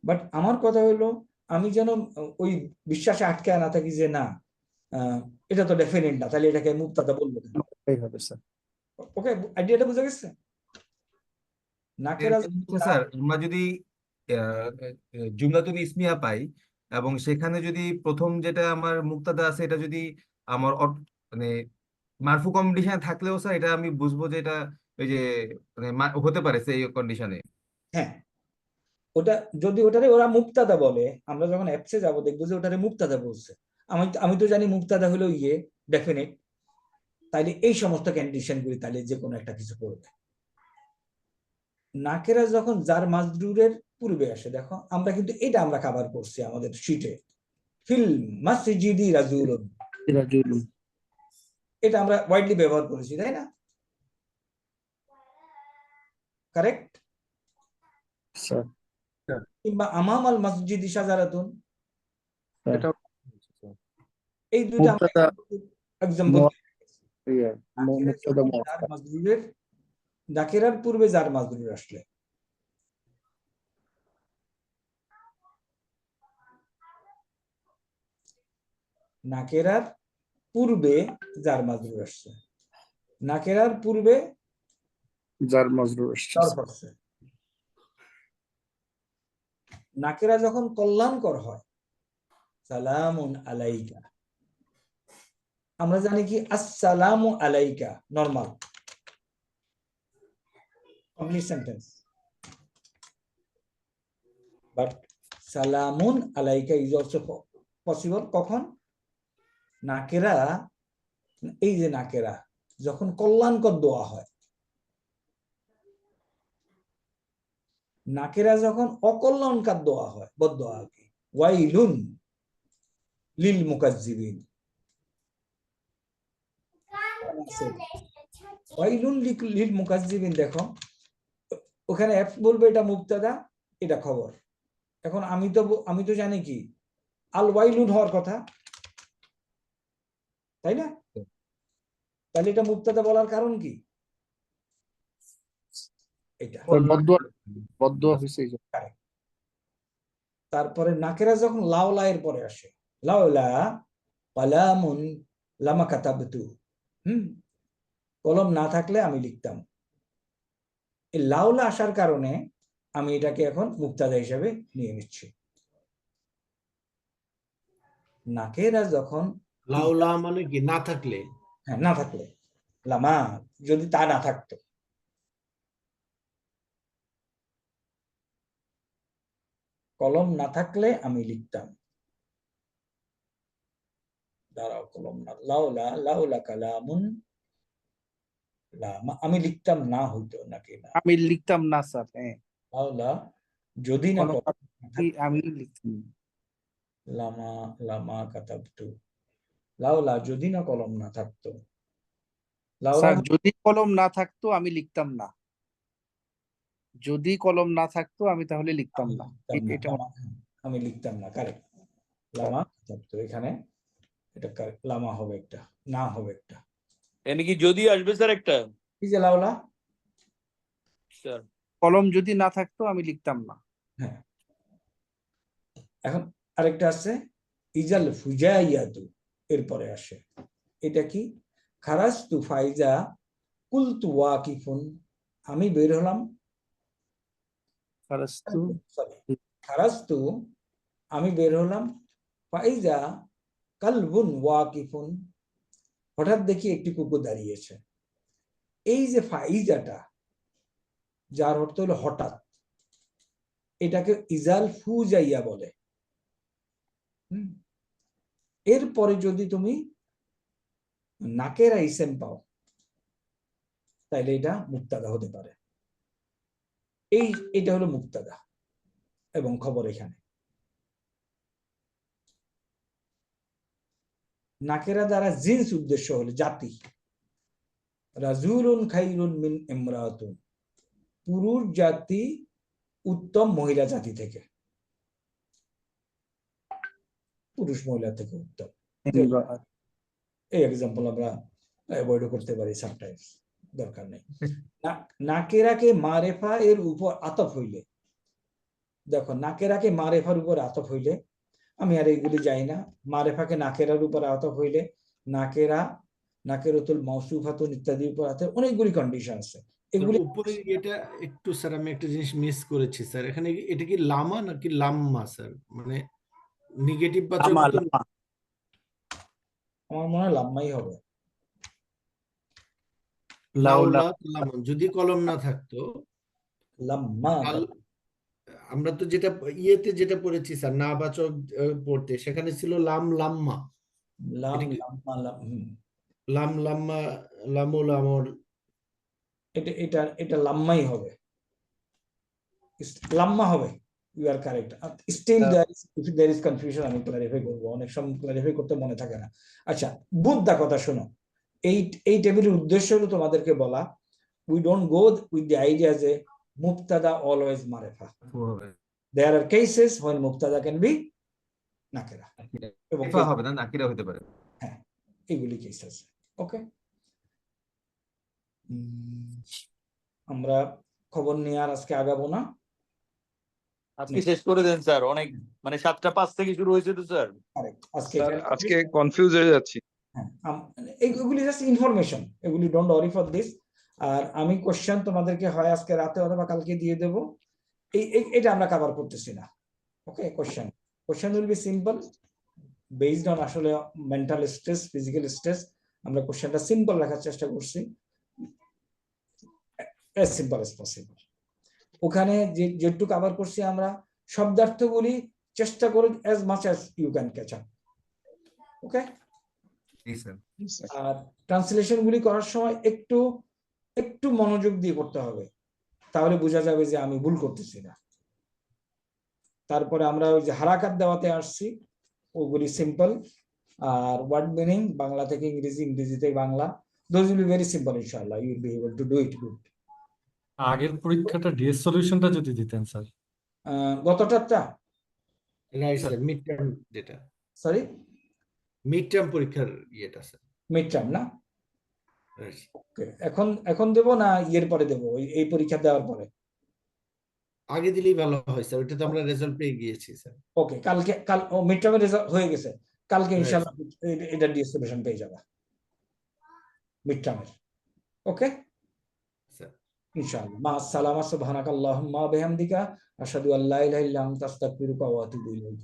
বাট আমার কথা হলো আমি যেন ওই বিশ্বাসে আটকে না থাকি যে না এটা তো ডেফিনেট না, তাহলে এটাকে মুবতাদা বলবো কেন? ওকে, আইডিয়াটা বুঝে গেছে? নাকেরা স্যার আমরা যদি জুমলাতুল ইসমিয়া পাই এবং সেখানে যদি প্রথম যেটা আমার মুক্তাদা আছে এটা যদি আমার মানে মারফু কন্ডিশন থাকলেও স্যার এটা আমি বুঝবো যে এটা ওই যে মানে হতে পারে সেই কন্ডিশনে। হ্যাঁ, ওটা যদি ওটারে ওরা মুবতাদা বলে, আমরা যখন অ্যাপসে যাবো দেখবো যে ওটারে মুবতাদা বলছে। আমি তো জানি মুবতাদা হলো ডেফিনেট, তাইলে এই সমস্ত কন্ডিশন গুলি তাহলে যে কোনো একটা কিছু করবে। নাকেরা যখন যার মাজরুরের পূর্বে আসে, দেখো আমরা কিন্তু এটা আমরা কভার করছি আমাদের শীটে, ফিল মাসজিদি রাজুলুন, এটা আমরা ওয়াইডলি ব্যবহার করেছি, তাই না? কারেক্ট? কিংবা আমাম আল মসজিদি শাজারাতুন, এই দুইটা এক্সাম্পল। নাকেরার পূর্বে যার মাজরুর আসলে, নাকেরার পূর্বে যার মাজরুর আসছে, নাকেরার পূর্বে যার মাজরুর আসছে। নাকেরা যখন কল্যাণকর হয়, সালামুন আলাইকা, আমরা জানি কি আসসালামু আলাইকা নরমাল কমপ্লিট সেন্টেন্স, বাট সালামুন আলাইকা ইজ অলসো পসিবল কখন? নাকেরা, এই যে নাকেরা যখন কল্যাণকর দোয়া হয়, নাকেরা যখন অকল্যাণকর দোয়া হয়, বদদোয়া, ওয়াইলুন লিল মুকাজ্জিবিন, ওয়াইলুন লিল মুকাজ্জিবিন, দেখো ওখানে অ্যাপস বলবে এটা মুবতাদা, এটা খবর। এখন আমি তো জানি কি আল ওয়াইলুন হওয়ার কথা, তাই না? তাহলে এটা মুবতাদা বলার কারণ কি? এটা বদদুয়া হয়েছে এই জন্য। Correct. তারপরে নাকেরা যখন লাউলা এর পরে আসে, লাউলা কালামুন লামা কাতাবতু, কলম না থাকলে আমি লিখতাম। এই লাউলা আসার কারণে আমি এটাকে এখন মুবতাদা হিসেবে নিয়ে নিচ্ছি। নাকেরা যখন লাউলা মানে কি না থাকলে? হ্যাঁ, না থাকলে, লামা যদি তা না থাকতো, কলম না থাকলে আমি লিখতাম। দাঁড়াও, কলম না, লাউলা লাউলা কালামুন লামা, আমি লিখতাম না হইতো নাকি না, আমি লিখতাম না স্যার, হ্যাঁ লাউলা যদি না কলম কলম না থাকতো, আমি লিখতাম। লামা লামা কাতাবতু, লাউলা যদি না কলম না থাকতো, লাউলা স্যার যদি কলম না থাকতো আমি লিখতাম না, যদি কলম না থাকতো আমি তাহলে লিখতাম আমি না। লিখতাম না, এটা আমি লিখতাম না, কারেক্ট। লামা কাতাবতু, এখানে এটা correct, লামা হবে একটা, না হবে একটা। এনে কি যদি আসবে স্যার একটা? এই যে লাউলা, স্যার কলম যদি না থাকতো আমি লিখতাম না। হ্যাঁ। এখন আরেকটা আছে ইজাল ফুজাইয়াতু, এরপরে আসে। এটা কি? খারাজতু ফাইজা কুলতু ওয়াকিফুন, আমি বের হলাম, সরি, খারাজতু আমি বের হলাম, ফাইজা কালবুন ওয়াকিফুন, হঠাৎ দেখি একটি কুকুর দাঁড়িয়েছে। এই যে ফাইজাটা, যার অর্থ হলো হঠাৎ, এটাকে ইজাল ফুজাইয়া বলে। এরপরে যদি তুমি নাকেরা ইসেম পাও, তাইলে এটা মুবতাদা হতে পারে। এটা হলো মুবতাদা এবং খবর এখানে। নাকেরা দ্বারা জিন্স উদ্দেশ্য হলো জাতি, রাজুলুন খাইরুন মিন ইমরাতুন, পুরুষ জাতি উত্তম মহিলা জাতি থেকে, পুরুষ মহিলা থেকে উত্তম। এই এক্সাম্পল আমরা অ্যাভয়েড করতে পারি সামটাইমস, দরকার নেই। নাকেরাকে মারেফা এর উপর আতফ হইলে, দেখো নাকেরাকে মারেফার উপর আতফ হইলে, আমি আর এইগুলি যাই না, মারেফাকে নাকেরার উপর আতফ হইলে নাকেরা, নাকেরাতুল মাউসুফাতুন ইত্যাদির উপর আতফ, অনেকগুলি কন্ডিশন আছে এগুলি। উপরে এটা একটু স্যার আমি একটা জিনিস মিস করেছি স্যার, এখানে এটা কি লামা নাকি লাম্মা স্যার? মানে নেগেটিভ বাচক লামা তো লামা আমার মনে হয় লাম্মাই হবে। লাউলা কালামুন, যদি কলম না থাকতো। লাম্মা, আমরা তো যেটা ইয়েতে যেটা পড়েছি স্যার না বাচক পড়তে, সেখানে ছিল লাম লাম্মা, লাম এটা কি লাম্মা লাম লাম্মা লামুল আমর? এটা এটা এটা লাম্মাই হবে, লাম্মা হবে। You are correct. Still there is confusion, আমি ক্লারিফাই করবো, অনেক সময় ক্লারিফাই করতে মনে থাকে না। আচ্ছা, বুদ্ধা কথা শোনো, এই টেবিলের উদ্দেশ্য হলো তোমাদেরকে বলা, we don't go with the idea যে মুবতাদা অলওয়েজ মারেফা। দেয়ার আর কেসেস হোয়েন মুবতাদা ক্যান বি নাকেরা, এবং হবে না, নাকিরা হতে পারে। হ্যাঁ, এগুলি কেস আছে। ওকে, আমরা খবর নিয়ে আর আজকে আগাবো না, আজকে শেষ করে দেন স্যার, অনেক মানে 7টা 5 থেকে শুরু হয়েছে তো স্যার। আজকে আজকে কনফিউজ হয়ে যাচ্ছি। হ্যাঁ, এগুলি জাস্ট ইনফরমেশন, এগুলি ডোন্ট ওয়ারি ফর দিস। আর আমি কোশ্চেন তোমাদেরকে হয় আজকে রাতে অথবা কালকে দিয়ে দেব, এটা আমরা কভার করতেছি না। Okay, question will be simple based on আসলে মেন্টাল স্ট্রেস, ফিজিক্যাল স্ট্রেস। আমরা কোশ্চেনটা সিম্পল রাখার চেষ্টা করছি, as simple as possible। ওখানে যেটুকু কভার করছি আমরা, শব্দার্থগুলি চেষ্টা করো as much as you can catch up। Okay, আর ট্রান্সলেশন গুলি করার সময় একটু মনোযোগ দিয়ে করতে হবে, তাহলে বোঝা যাবে যে আমি ভুল করতেছি না। তারপরে আমরা ওই যে হারাকাত দেওয়াতে আসছি, ওগুলি সিম্পল। আর ওয়ার্ড মিনিং বাংলা থেকে ইংরেজি, ইংরেজি থেকে Bangla, those will be very simple, inshallah you will be able to do it good। আগের পরীক্ষাটা ডিএস সলিউশনটা যদি দিতেন স্যার। গতটারটা রাইট স্যার, মিড টার্ম যেটা, সরি মিড টার্ম পরীক্ষার ইয়েটা স্যার। মিড টার্ম না? Right. Okay, এখন দেব না ইয়ের পরে দেব, এই পরীক্ষা দেওয়ার পরে? আগে দিলেই ভালো হয় স্যার, ওটা তো আমরা রেজাল্ট পেয়ে গিয়েছি স্যার। ওকে, কাল মিড টার্মের রেজাল্ট হয়ে গেছে, কালকে Right. ইনশাআল্লাহ এটা দিয়ে সলিউশন পেয়ে যাবে মিড টার্মের। ওকে স্যার ইনশাআল্লাহ। মা আসসালামা সুবহানাকাল্লাহুম্মা ওয়া বিহামদিকা আশহাদু আল্লা ইলাহা ইল্লা আনতা আস্তাগফিরুকা ওয়া আতুবু ইলাইক।